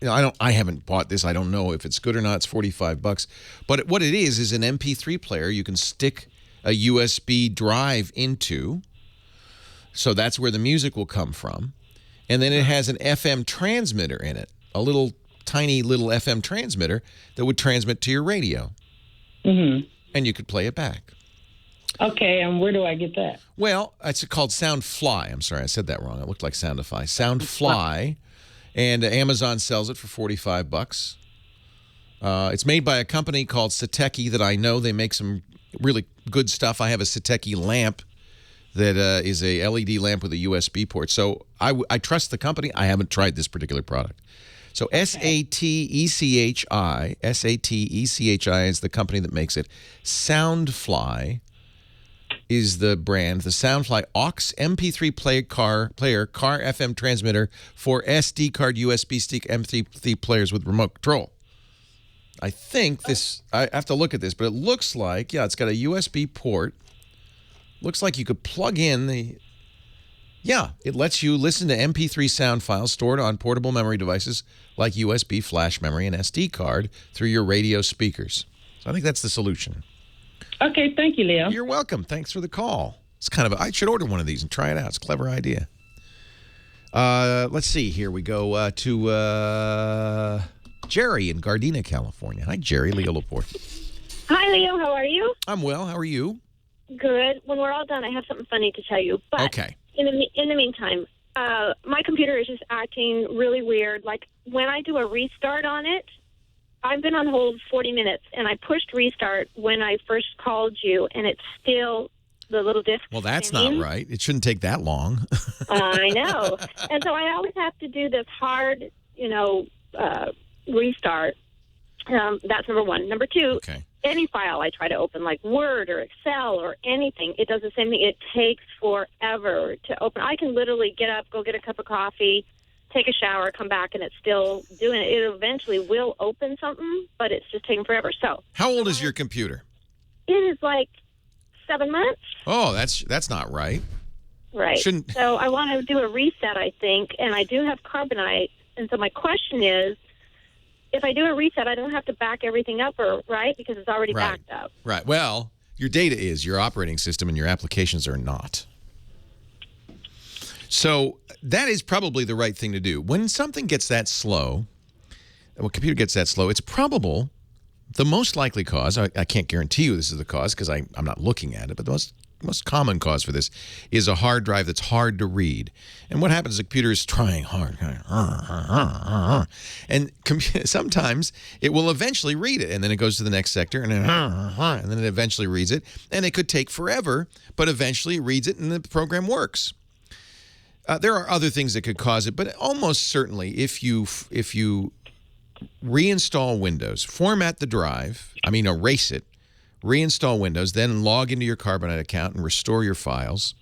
I haven't bought this. I don't know if it's good or not. It's $45. But what it is an MP3 player you can stick a USB drive into. So that's where the music will come from. And then it has an FM transmitter in it, a tiny little FM transmitter that would transmit to your radio. Mm-hmm. And you could play it back. Okay, and where do I get that? Well, it's called Soundfly. I'm sorry, I said that wrong. It looked like Soundify. Soundfly. And Amazon sells it for $45. It's made by a company called Sateki that I know. They make some really good stuff. I have a Sateki lamp that is a LED lamp with a USB port. So I trust the company. I haven't tried this particular product. So Sateci, Sateci is the company that makes it. Soundfly is the brand. The Soundfly aux MP3 player car FM transmitter for SD card USB stick MP3 players with remote control. I think this, I have to look at this, but it looks like, it's got a USB port. Looks like you could plug in it lets you listen to MP3 sound files stored on portable memory devices like USB, flash memory, and SD card through your radio speakers. So I think that's the solution. Okay, thank you, Leo. You're welcome. Thanks for the call. It's I should order one of these and try it out. It's a clever idea. Let's see. Here we go to Jerry in Gardena, California. Hi, Jerry. Leo Laporte. Hi, Leo. How are you? I'm well. How are you? Good. When we're all done, I have something funny to tell you. But okay. In the meantime, my computer is just acting really weird. Like, when I do a restart on it, I've been on hold 40 minutes, and I pushed restart when I first called you, and it's still the little disk. Well, that's not right. It shouldn't take that long. I know. And so I always have to do this hard, restart. That's number one. Number two, any file I try to open, like Word or Excel or anything, it does the same thing. It takes forever to open. I can literally get up, go get a cup of coffee, take a shower, come back, and it's still doing it. It eventually will open something, but it's just taking forever. So, how old is your computer? it is like 7 months. Oh, that's not right. Right. Shouldn't. So I want to do a reset, I think, and I do have carbonite. And so my question is, if I do a reset, I don't have to back everything up, right? Because it's already Right. backed up. Right. Well, your data is, your operating system and your applications are not. So that is probably the right thing to do. When something gets that slow, when a computer gets that slow, it's probable, the most likely cause, I can't guarantee you this is the cause because I'm not looking at it, but the most common cause for this is a hard drive that's hard to read. And what happens is the computer is trying hard. And sometimes it will eventually read it, and then it goes to the next sector, and then it eventually reads it. And it could take forever, but eventually it reads it, and the program works. There are other things that could cause it, but almost certainly if you reinstall Windows, format the drive, erase it, reinstall Windows, then log into your Carbonite account and restore your files,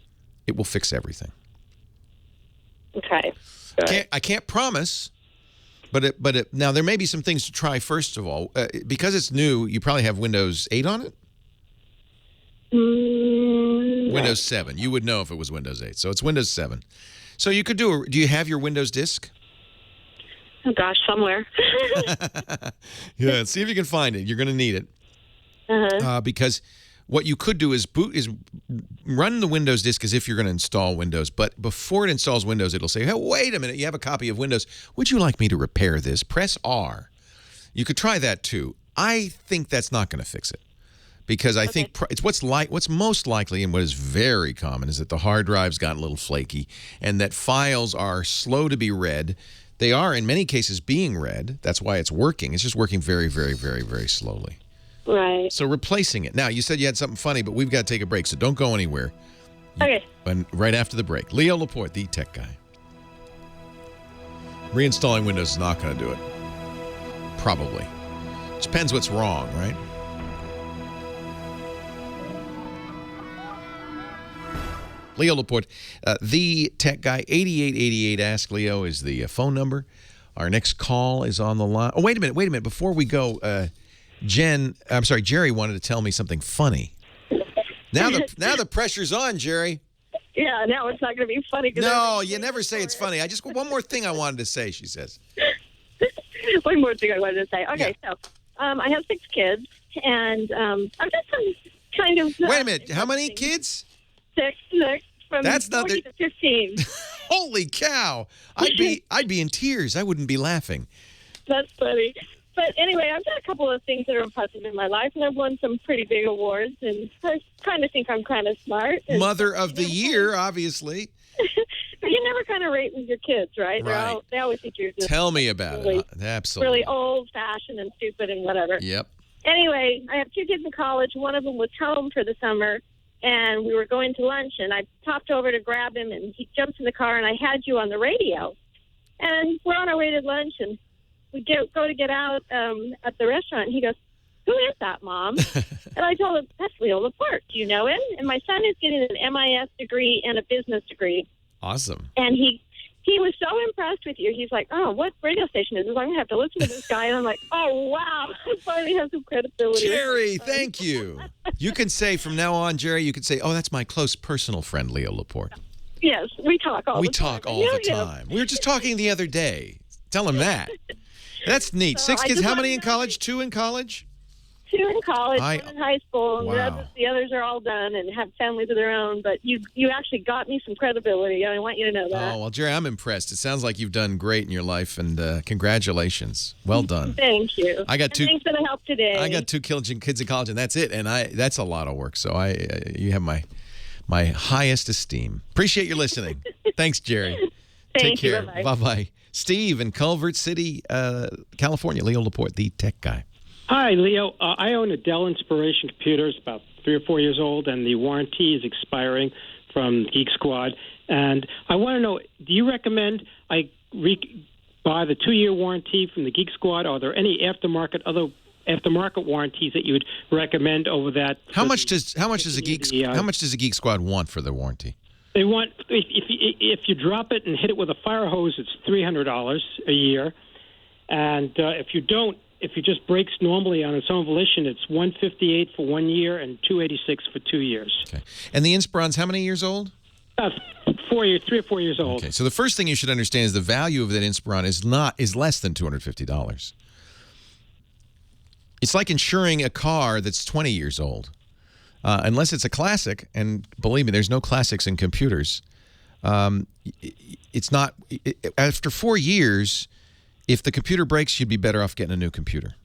it will fix everything. Okay. I can't promise, but now there may be some things to try first of all. Because it's new, you probably have Windows 8 on it? Windows 7. You would know if it was Windows 8. So it's Windows 7. So you could do you have your Windows disk? Oh, gosh, somewhere. Yeah, see if you can find it. You're going to need it. Because what you could do is run the Windows disk as if you're going to install Windows. But before it installs Windows, it'll say, hey, wait a minute, you have a copy of Windows. Would you like me to repair this? Press R. You could try that too. I think that's not going to fix it. Because I think it's what's most likely and what is very common is that the hard drive's gotten a little flaky and that files are slow to be read. They are, in many cases, being read. That's why it's working. It's just working very, very, very, very slowly. Right. So replacing it. Now, you said you had something funny, but we've got to take a break, so don't go anywhere. Okay. And right after the break. Leo Laporte, the tech guy. Reinstalling Windows is not going to do it. Probably. Depends what's wrong, right? Leo Laporte, the tech guy, 8888 Ask Leo is the phone number. Our next call is on the line. Oh, wait a minute. Before we go, Jerry wanted to tell me something funny. Now the pressure's on, Jerry. Yeah, now it's not going to be funny. No, you never say it's funny. One more thing I wanted to say, she says. One more thing I wanted to say. Okay, so I have 6 kids, and I'm just kind of... Wait a minute. How many kids? 6 from 40 to 15. Holy cow! I'd be in tears. I wouldn't be laughing. That's funny. But anyway, I've done a couple of things that are impressive in my life, and I've won some pretty big awards, and I kind of think I'm kind of smart. Mother of the Year, obviously. But you never kind of rate with your kids, right? Right. They always think you're just Tell me about it. Absolutely. really old-fashioned and stupid and whatever. Yep. Anyway, I have 2 kids in college. One of them was home for the summer, and we were going to lunch, and I popped over to grab him, and he jumps in the car, and I had you on the radio. And we're on our way to lunch, and we go to get out at the restaurant, and he goes, "Who is that, Mom?" And I told him, "That's Leo Laporte. Do you know him?" And my son is getting an MIS degree and a business degree. Awesome. And he was so impressed with you. He's like, "Oh, what radio station is this? I'm going to have to listen to this guy." And I'm like, "Oh, wow. I finally have some credibility." Jerry, thank you. You can say from now on, Jerry, you can say, "Oh, that's my close personal friend, Leo Laporte." Yes, we talk all the time. We talk all the time. We were just talking the other day. Tell him that. That's neat. So 6 kids. I just How many in wanted to- college? 2 in college? 2 in college, 1 in high school, and Wow. the others are all done and have families of their own. But you actually got me some credibility. I want you to know that. Oh, well, Jerry, I'm impressed. It sounds like you've done great in your life, and congratulations. Well done. Thank you. I got And 2. thanks for the help today. I got 2 kids in college, and that's it. And that's a lot of work. So you have my highest esteem. Appreciate your listening. Thanks, Jerry. Thank Take you. care. Bye-bye. Bye-bye. Steve in Culver City, California. Leo Laporte, the tech guy. Hi, Leo. I own a Dell Inspiration computer. It's about 3 or 4 years old, and the warranty is expiring from Geek Squad. And I want to know, do you recommend I buy the 2-year warranty from the Geek Squad? Are there any aftermarket other aftermarket warranties that you would recommend over that. How much does a Geek Squad want for the warranty? They want if you drop it and hit it with a fire hose, it's $300 a year, and if it just breaks normally on its own volition, it's $158 for 1 year and $286 for 2 years. Okay. And the Inspiron's how many years old? 3 or 4 years old. Okay. So the first thing you should understand is the value of that Inspiron is less than $250. It's like insuring a car that's 20 years old. Unless it's a classic, and believe me, there's no classics in computers. It's not. After 4 years, if the computer breaks, you'd be better off getting a new computer.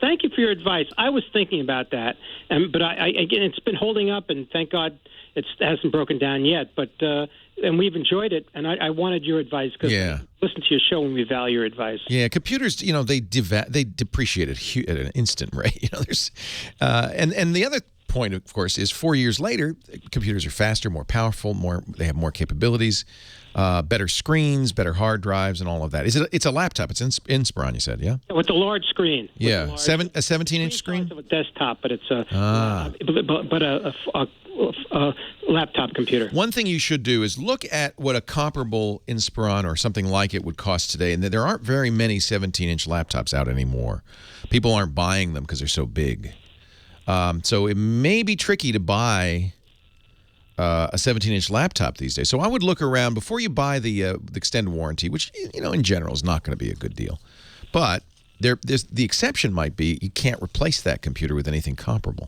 Thank you for your advice. I was thinking about that, but again, it's been holding up, and thank God it hasn't broken down yet. But and we've enjoyed it, and I wanted your advice because I listen to your show and we value your advice. Yeah, computers, they depreciate at an instant rate. There's and the other point, of course, is 4 years later, computers are faster, more powerful, they have more capabilities, better screens, better hard drives, and all of that. It's a laptop. It's Inspiron, you said, yeah? With a large screen. Yeah, a 17-inch screen? Size of a desktop, but it's a laptop computer. One thing you should do is look at what a comparable Inspiron or something like it would cost today, and there aren't very many 17-inch laptops out anymore. People aren't buying them because they're so big. So it may be tricky to buy a 17-inch laptop these days. So I would look around before you buy the extended warranty, which in general is not going to be a good deal. But the exception might be you can't replace that computer with anything comparable.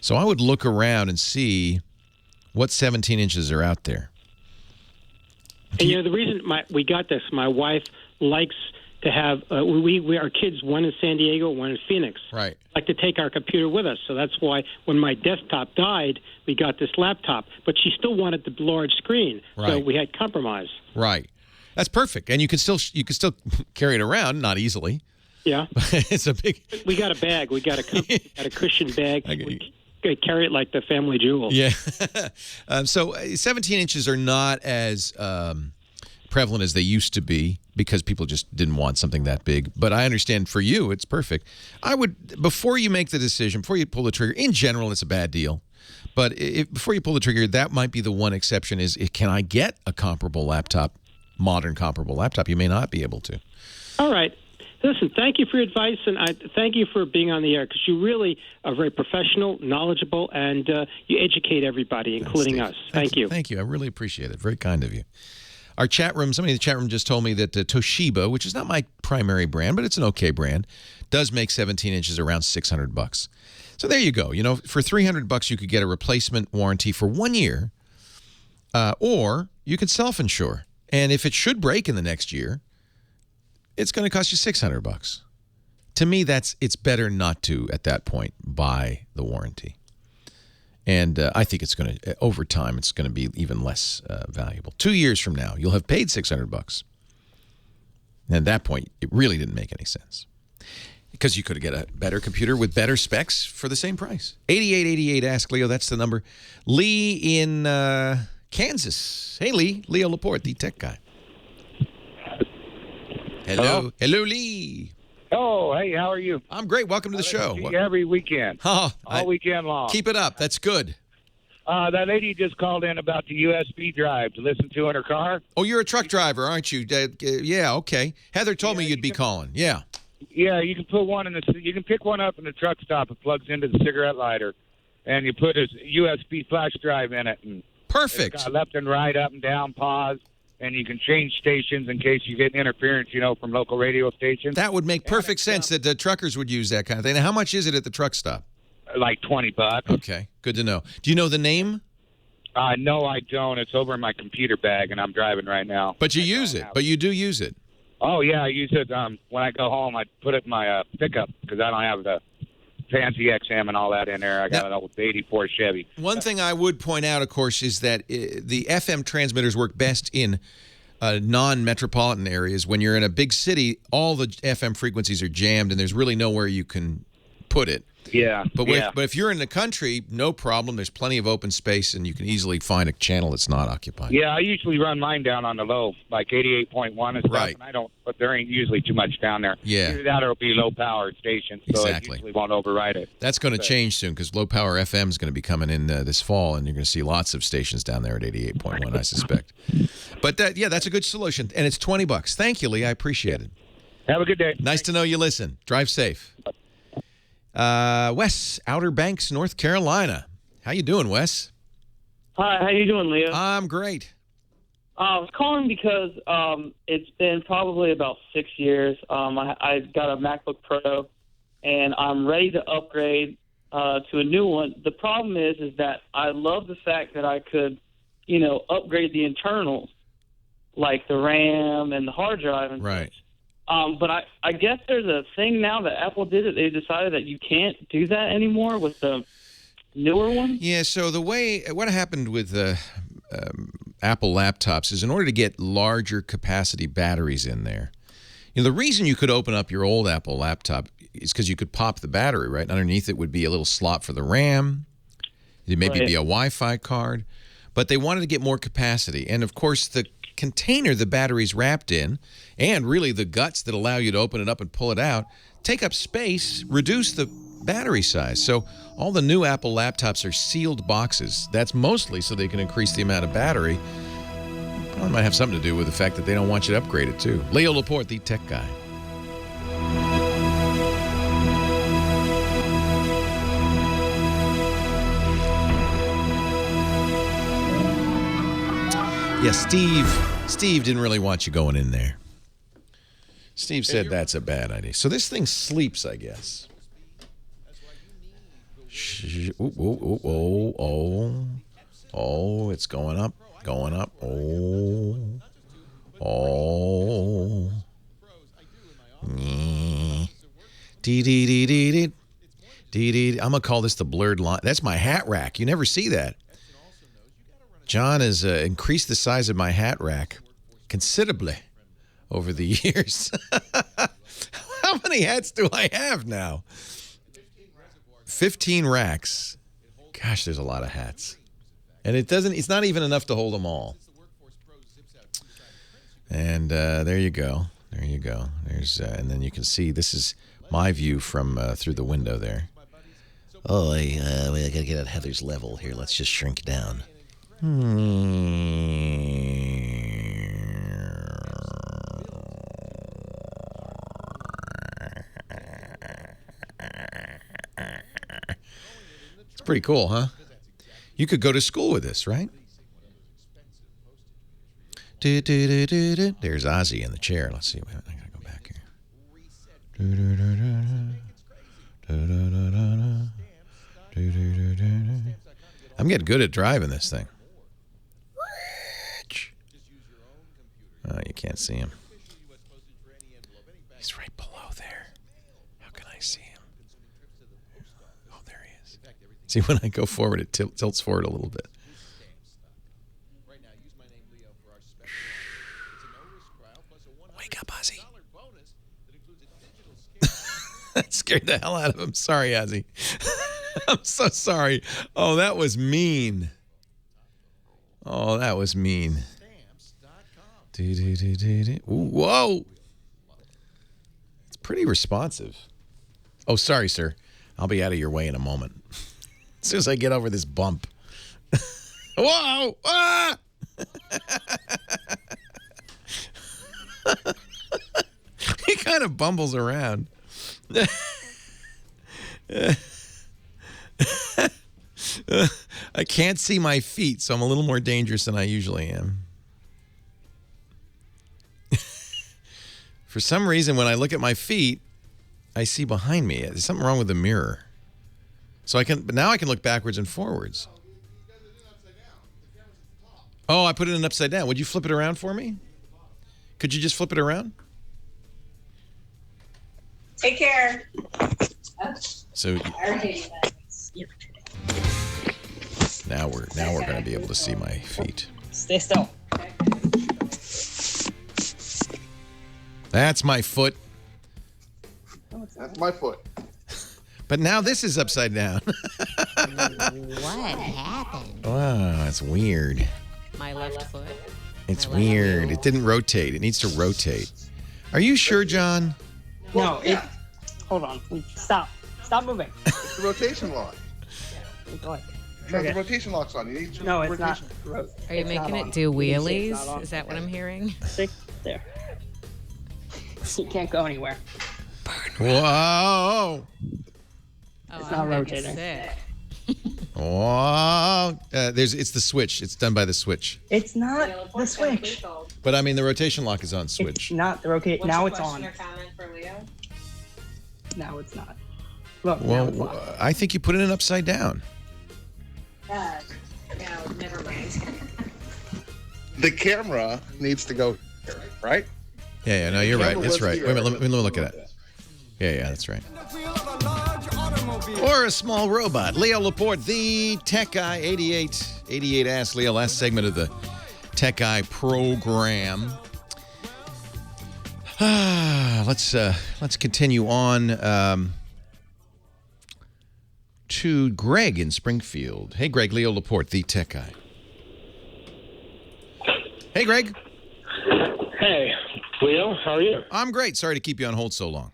So I would look around and see what 17 inches are out there. And the reason we got this, my wife likes to have our kids, one in San Diego, one in Phoenix. Right. Like to take our computer with us. So that's why when my desktop died, we got this laptop. But she still wanted the large screen. Right. So we had compromise. Right. That's perfect. And you can still carry it around, not easily. Yeah. It's a big. We got a bag. We got a cushion bag. We carry it like the family jewel. Yeah. So 17 inches are not as prevalent as they used to be because people just didn't want something that big. But I understand for you, it's perfect. I would, before you make the decision, before you pull the trigger, in general, it's a bad deal. But before you pull the trigger, that might be the one exception is, can I get a comparable laptop, modern comparable laptop? You may not be able to. All right. Listen, thank you for your advice, and I thank you for being on the air because you really are very professional, knowledgeable, and you educate everybody, including us. Thank you. Thank you. I really appreciate it. Very kind of you. Our chat room, somebody in the chat room just told me that Toshiba, which is not my primary brand, but it's an okay brand, does make 17 inches around $600. So there you go. For $300, you could get a replacement warranty for 1 year, or you could self-insure. And if it should break in the next year, it's going to cost you $600. To me, it's better not to, at that point, buy the warranty. And I think it's going to, over time, it's going to be even less valuable. 2 years from now, you'll have paid $600. And at that point, it really didn't make any sense. Because you could get a better computer with better specs for the same price. 8888, ask Leo, that's the number. Lee in Kansas. Hey, Lee. Leo Laporte, the tech guy. Hello. Hello, Lee. Oh, hey, how are you? I'm great. Welcome to the show. Every weekend. All weekend long. Keep it up. That's good. That lady just called in about the USB drive to listen to in her car. Oh, you're a truck driver, aren't you? Yeah, okay. Heather told me you'd be calling. Yeah. Yeah, you can put one you can pick one up in the truck stop. It plugs into the cigarette lighter, and you put a USB flash drive in it. And perfect. It's got left and right, up and down, pause. And you can change stations in case you get interference, from local radio stations. That would make perfect sense that the truckers would use that kind of thing. Now, how much is it at the truck stop? Like $20. Okay, good to know. Do you know the name? No, I don't. It's over in my computer bag, and I'm driving right now. But you use it. But you do use it. Oh, yeah, I use it. When I go home, I put it in my pickup because I don't have the fancy XM and all that in there. I got an old 84 Chevy. One thing I would point out, of course, is that the FM transmitters work best in non-metropolitan areas. When you're in a big city, all the FM frequencies are jammed, and there's really nowhere you can put it. Yeah. But yeah. but if you're in the country, no problem. There's plenty of open space, and you can easily find a channel that's not occupied. Yeah, I usually run mine down on the low, like 88.1 and stuff. Right. And but there ain't usually too much down there. Yeah. Either that or it'll be low power station, so Exactly. it usually won't override it. That's going to change soon because low power FM is going to be coming in this fall, and you're going to see lots of stations down there at 88.1, I suspect. But that's a good solution, and it's $20. Thank you, Lee. I appreciate it. Have a good day. Nice to know you listen. Drive safe. Wes, Outer Banks, North Carolina. How you doing, Wes? Hi, how you doing, Leo? I'm great. I was calling because it's been probably about 6 years. I got a MacBook Pro, and I'm ready to upgrade to a new one. The problem is that I love the fact that I could, upgrade the internals, like the RAM and the hard drive and right. But I guess there's a thing now that Apple did it. They decided that you can't do that anymore with the newer one. Yeah, so what happened with Apple laptops is in order to get larger capacity batteries in there, the reason you could open up your old Apple laptop is because you could pop the battery, right? Underneath it would be a little slot for the RAM. It'd maybe be a Wi-Fi card. But they wanted to get more capacity. And, of course, the container the battery's wrapped in, and really the guts that allow you to open it up and pull it out, take up space, reduce the battery size. So all the new Apple laptops are sealed boxes. That's mostly so they can increase the amount of battery. Well, it might have something to do with the fact that they don't want you to upgrade it, too. Leo Laporte, the tech guy. Yeah, Steve didn't really want you going in there. Steve said that's a bad idea. So this thing sleeps, I guess. Oh, it's going up. Oh. I'm going to call this the blurred line. That's my hat rack. You never see that. John has increased the size of my hat rack considerably over the years. How many hats do I have now? 15 racks. Gosh, there's a lot of hats. And it's not even enough to hold them all. And there you go. There's and then you can see this is my view from through the window there. Oh, I got to get at Heather's level here. Let's just shrink down. It's pretty cool, huh? You could go to school with this, right? There's Ozzy in the chair. Let's see. I gotta go back here. I'm getting good at driving this thing. Oh, you can't see him. He's right below there. How can I see him? Oh, there he is. See, when I go forward, it tilts forward a little bit. Wake up, Ozzy. That scared the hell out of him. Sorry, Ozzy. I'm so sorry. Oh, that was mean. Ooh, whoa. It's pretty responsive. Oh, sorry, sir. I'll be out of your way in a moment. As soon as I get over this bump. Whoa! Ah! He kind of bumbles around. I can't see my feet, so I'm a little more dangerous than I usually am. For some reason, when I look at my feet, I see behind me. There's something wrong with the mirror. But now I can look backwards and forwards. Oh, I put it in upside down. Would you flip it around for me? Could you just flip it around? Take care. So now we're going to be able to see my feet. Stay still. That's my foot. That's my foot. But now this is upside down. What happened? Wow, that's weird. My left foot. It's weird. It didn't rotate. It needs to rotate. Are you sure, John? No, hold on. Stop. Stop moving. It's the rotation lock. Go ahead. No, the rotation lock's on. You need No, it's not. Are you making it do wheelies? Is that what I'm hearing? See? There. You can't go anywhere. Whoa. It's not rotating. Whoa. It's the switch. It's done by the switch. It's not the switch. But I mean, the rotation lock is on switch. It's not the rotate. Now it's Question on. or comment for Leo? Now it's not. Look. now Well, it's on. I think you put it in upside down. No, never mind. The camera needs to go here, right? Yeah, no, you're right. Camera That's was right. here. Wait a minute, let me look at it. Yeah, that's right. Or a small robot. Leo Laporte, the tech guy, 88 Ask Leo, last segment of the Tech Guy program. Let's continue on to Greg in Springfield. Hey, Greg, Leo Laporte, the tech guy. Hey, Greg. Hey, Leo, how are you? I'm great. Sorry to keep you on hold so long.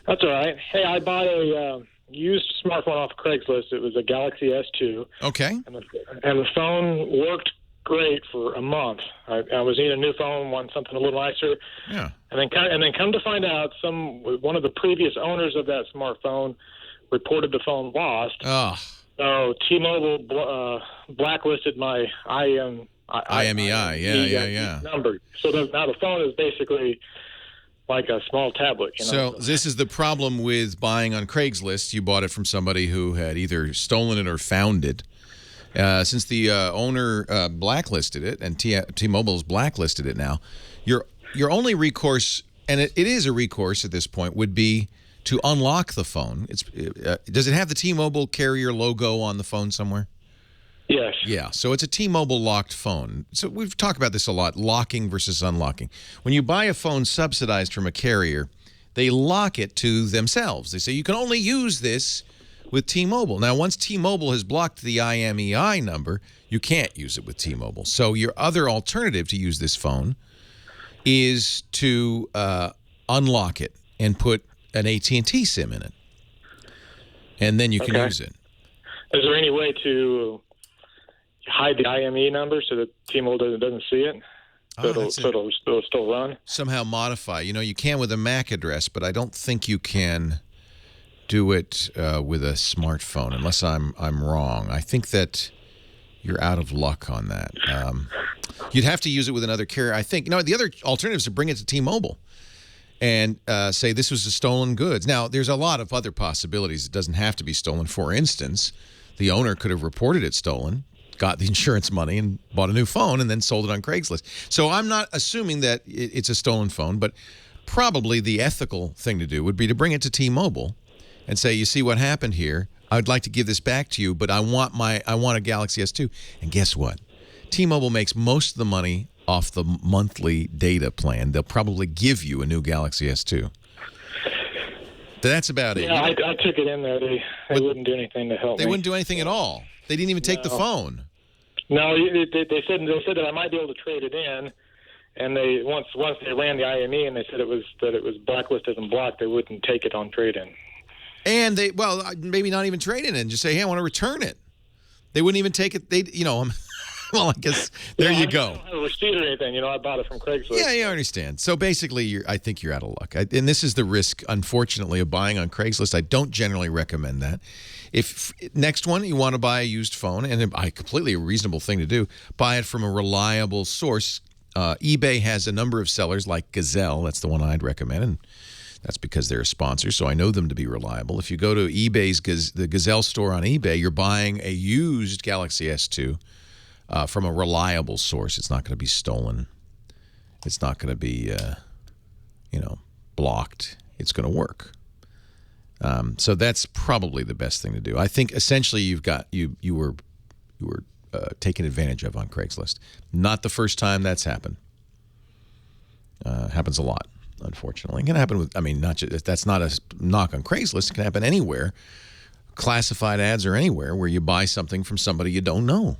That's all right. Hey, I bought a used smartphone off Craigslist. It was a Galaxy S2. Okay. And the phone worked great for a month. I was needing a new phone, wanted something a little nicer. Yeah. And then come to find out, one of the previous owners of that smartphone reported the phone lost. Oh. So T-Mobile blacklisted my IMEI. Yeah. Number. So now the phone is basically like a small tablet. You know? So this is the problem with buying on Craigslist. You bought it from somebody who had either stolen it or found it. Since the owner blacklisted it, and T-Mobile's blacklisted it now, your only recourse, and it is a recourse at this point, would be to unlock the phone. Does it have the T-Mobile carrier logo on the phone somewhere? Yes. Yeah, so it's a T-Mobile locked phone. So we've talked about this a lot, locking versus unlocking. When you buy a phone subsidized from a carrier, they lock it to themselves. They say you can only use this with T-Mobile. Now, once T-Mobile has blocked the IMEI number, you can't use it with T-Mobile. So your other alternative to use this phone is to unlock it and put an AT&T SIM in it. And then you can use it. Is there any way to hide the IME number so that T-Mobile doesn't see it? So it'll still run? Somehow modify. You know, you can with a MAC address, but I don't think you can do it with a smartphone, unless I'm wrong. I think that you're out of luck on that. You'd have to use it with another carrier. I think, the other alternative is to bring it to T-Mobile and say this was a stolen goods. Now, there's a lot of other possibilities. It doesn't have to be stolen. For instance, the owner could have reported it stolen, got the insurance money, and bought a new phone, and then sold it on Craigslist. So I'm not assuming that it's a stolen phone, but probably the ethical thing to do would be to bring it to T-Mobile and say, you see what happened here? I'd like to give this back to you, but I want a Galaxy S2. And guess what? T-Mobile makes most of the money off the monthly data plan. They'll probably give you a new Galaxy S2. That's about it. Yeah, I took it in there. They wouldn't do anything to help me. They wouldn't do anything at all. They didn't even take the phone. No, they said that I might be able to trade it in, and they once they ran the IME and they said it was blacklisted and blocked, they wouldn't take it on trade-in. And maybe not even trade it in. Just say, hey, I want to return it. They wouldn't even take it. Well, I guess there you go. I don't have a receipt or anything. I bought it from Craigslist. Yeah, I understand. So basically, I think you're out of luck. And this is the risk, unfortunately, of buying on Craigslist. I don't generally recommend that. If next one, you want to buy a used phone, and completely a reasonable thing to do, buy it from a reliable source. eBay has a number of sellers like Gazelle. That's the one I'd recommend, and that's because they're a sponsor, so I know them to be reliable. If you go to eBay's the Gazelle store on eBay, you're buying a used Galaxy S2 from a reliable source. It's not going to be stolen. It's not going to be, blocked. It's going to work. So that's probably the best thing to do. I think essentially you were taken advantage of on Craigslist. Not the first time that's happened. Happens a lot. unfortunately. It can happen with, I mean, not just, that's not a knock on Craigslist. It can happen anywhere. Classified ads are anywhere where you buy something from somebody you don't know.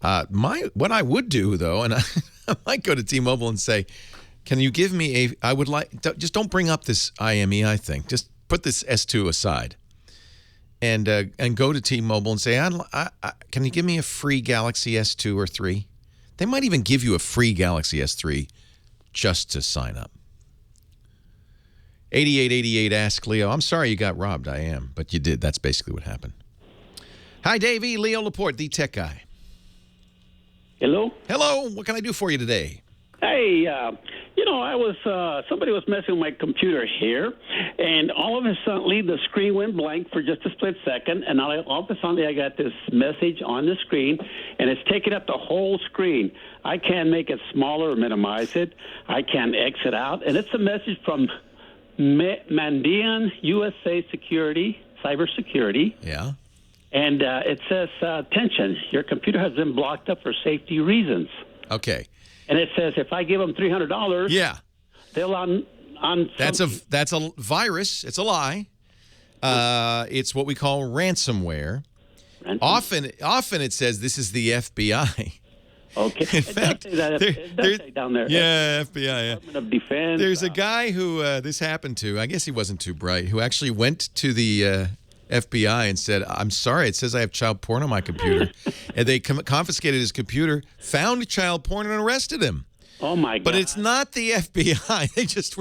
What I would do, though, and I might go to T-Mobile and say, can you give me I would like, just don't bring up this IMEI thing. Just put this S2 aside. And go to T-Mobile and say, can you give me a free Galaxy S2 or 3? They might even give you a free Galaxy S3 just to sign up. 8888 Ask Leo. I'm sorry you got robbed. I am. But you did. That's basically what happened. Hi, Davey. Leo Laporte, the tech guy. Hello? Hello. What can I do for you today? Hey, I was somebody was messing with my computer here, and all of a sudden the screen went blank for just a split second, and all of a sudden I got this message on the screen, and it's taking up the whole screen. I can't make it smaller or minimize it. I can't exit out, and it's a message from Mandian USA Security, Cybersecurity. Yeah. And it says, attention, your computer has been blocked up for safety reasons. Okay. And it says if I give them $300, yeah, they'll on. That's a virus. It's a lie. It's what we call ransomware. Often it says this is the FBI. Okay. In fact, it does say down there. Yeah, FBI. Yeah. Department of Defense. There's a guy who this happened to. I guess he wasn't too bright. Who actually went to the FBI and said, I'm sorry, it says I have child porn on my computer. And they confiscated his computer, found child porn, and arrested him. Oh, my God. But it's not the FBI. They just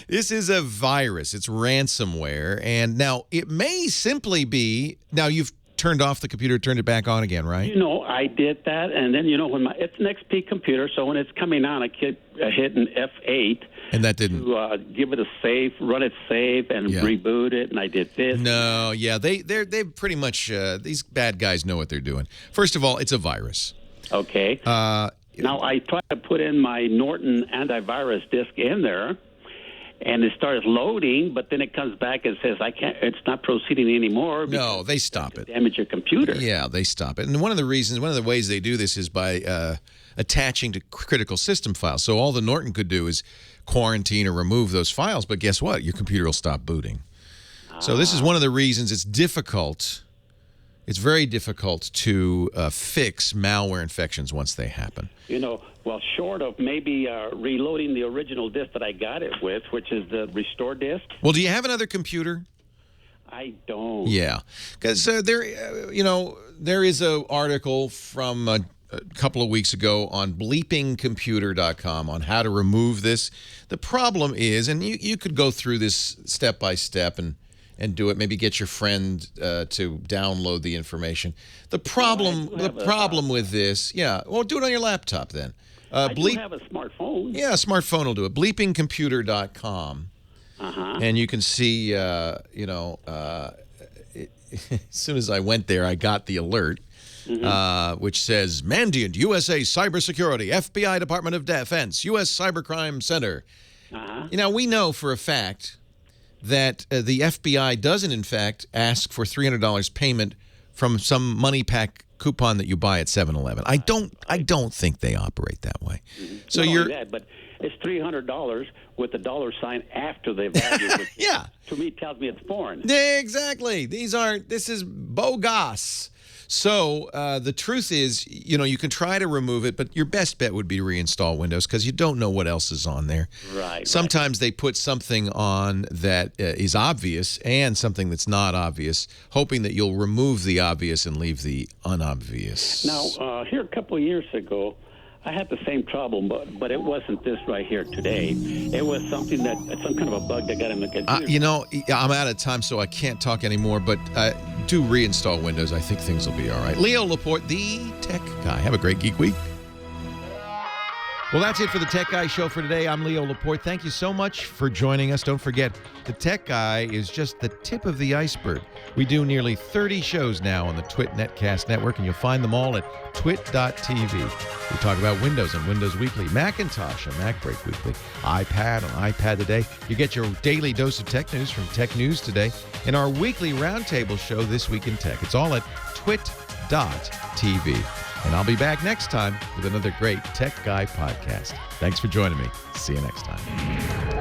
This is a virus. It's ransomware. And now it may simply be, now you've turned off the computer, turned it back on again, right? I did that. And then, when it's an XP computer, so when it's coming on, I keep hitting F8. And that didn't to give it a save, run it safe, and reboot it. And I did this. No, yeah, they're pretty much these bad guys know what they're doing. First of all, it's a virus. Okay. Now I tried to put in my Norton antivirus disk in there, and it starts loading, but then it comes back and says I can't. It's not proceeding anymore. No, they stop it. Damage your computer. Yeah, they stop it. And one of the ways they do this is by attaching to critical system files. So all the Norton could do is quarantine or remove those files, but guess what? Your computer will stop booting. So this is one of the reasons it's difficult. It's very difficult to fix malware infections once they happen. Well, short of maybe reloading the original disk that I got it with, which is the restore disk. Well, do you have another computer? I don't. Yeah, because there is an article from a couple of weeks ago on bleepingcomputer.com on how to remove this. The problem is, and you could go through this step by step and do it. Maybe get your friend to download the information. The problem with this, do it on your laptop then. I do have a smartphone. Yeah, a smartphone will do it. Bleepingcomputer.com. And you can see, as soon as I went there, I got the alert. Which says Mandiant USA Cybersecurity, FBI Department of Defense, U.S. Cybercrime Center. We know for a fact that the FBI doesn't, in fact, ask for $300 payment from some money pack coupon that you buy at 7-Eleven. I don't think they operate that way. So but it's $300 with the dollar sign after the value. Which to me tells me it's foreign. Yeah, exactly. This is bogus. So the truth is, you can try to remove it, but your best bet would be to reinstall Windows because you don't know what else is on there. Right. Sometimes they put something on that is obvious and something that's not obvious, hoping that you'll remove the obvious and leave the unobvious. Now, here a couple of years ago, I had the same problem, but it wasn't this right here today. It was some kind of a bug that got in the computer. I'm out of time, so I can't talk anymore, but do reinstall Windows. I think things will be all right. Leo Laporte, the Tech Guy. Have a great Geek Week. Well, that's it for the Tech Guy Show for today. I'm Leo Laporte. Thank you so much for joining us. Don't forget, the Tech Guy is just the tip of the iceberg. We do nearly 30 shows now on the Twit Netcast Network, and you'll find them all at twit.tv. We talk about Windows on Windows Weekly, Macintosh on MacBreak Weekly, iPad on iPad Today. You get your daily dose of tech news from Tech News Today, and our weekly roundtable show, This Week in Tech. It's all at twit.tv. And I'll be back next time with another great Tech Guy podcast. Thanks for joining me. See you next time.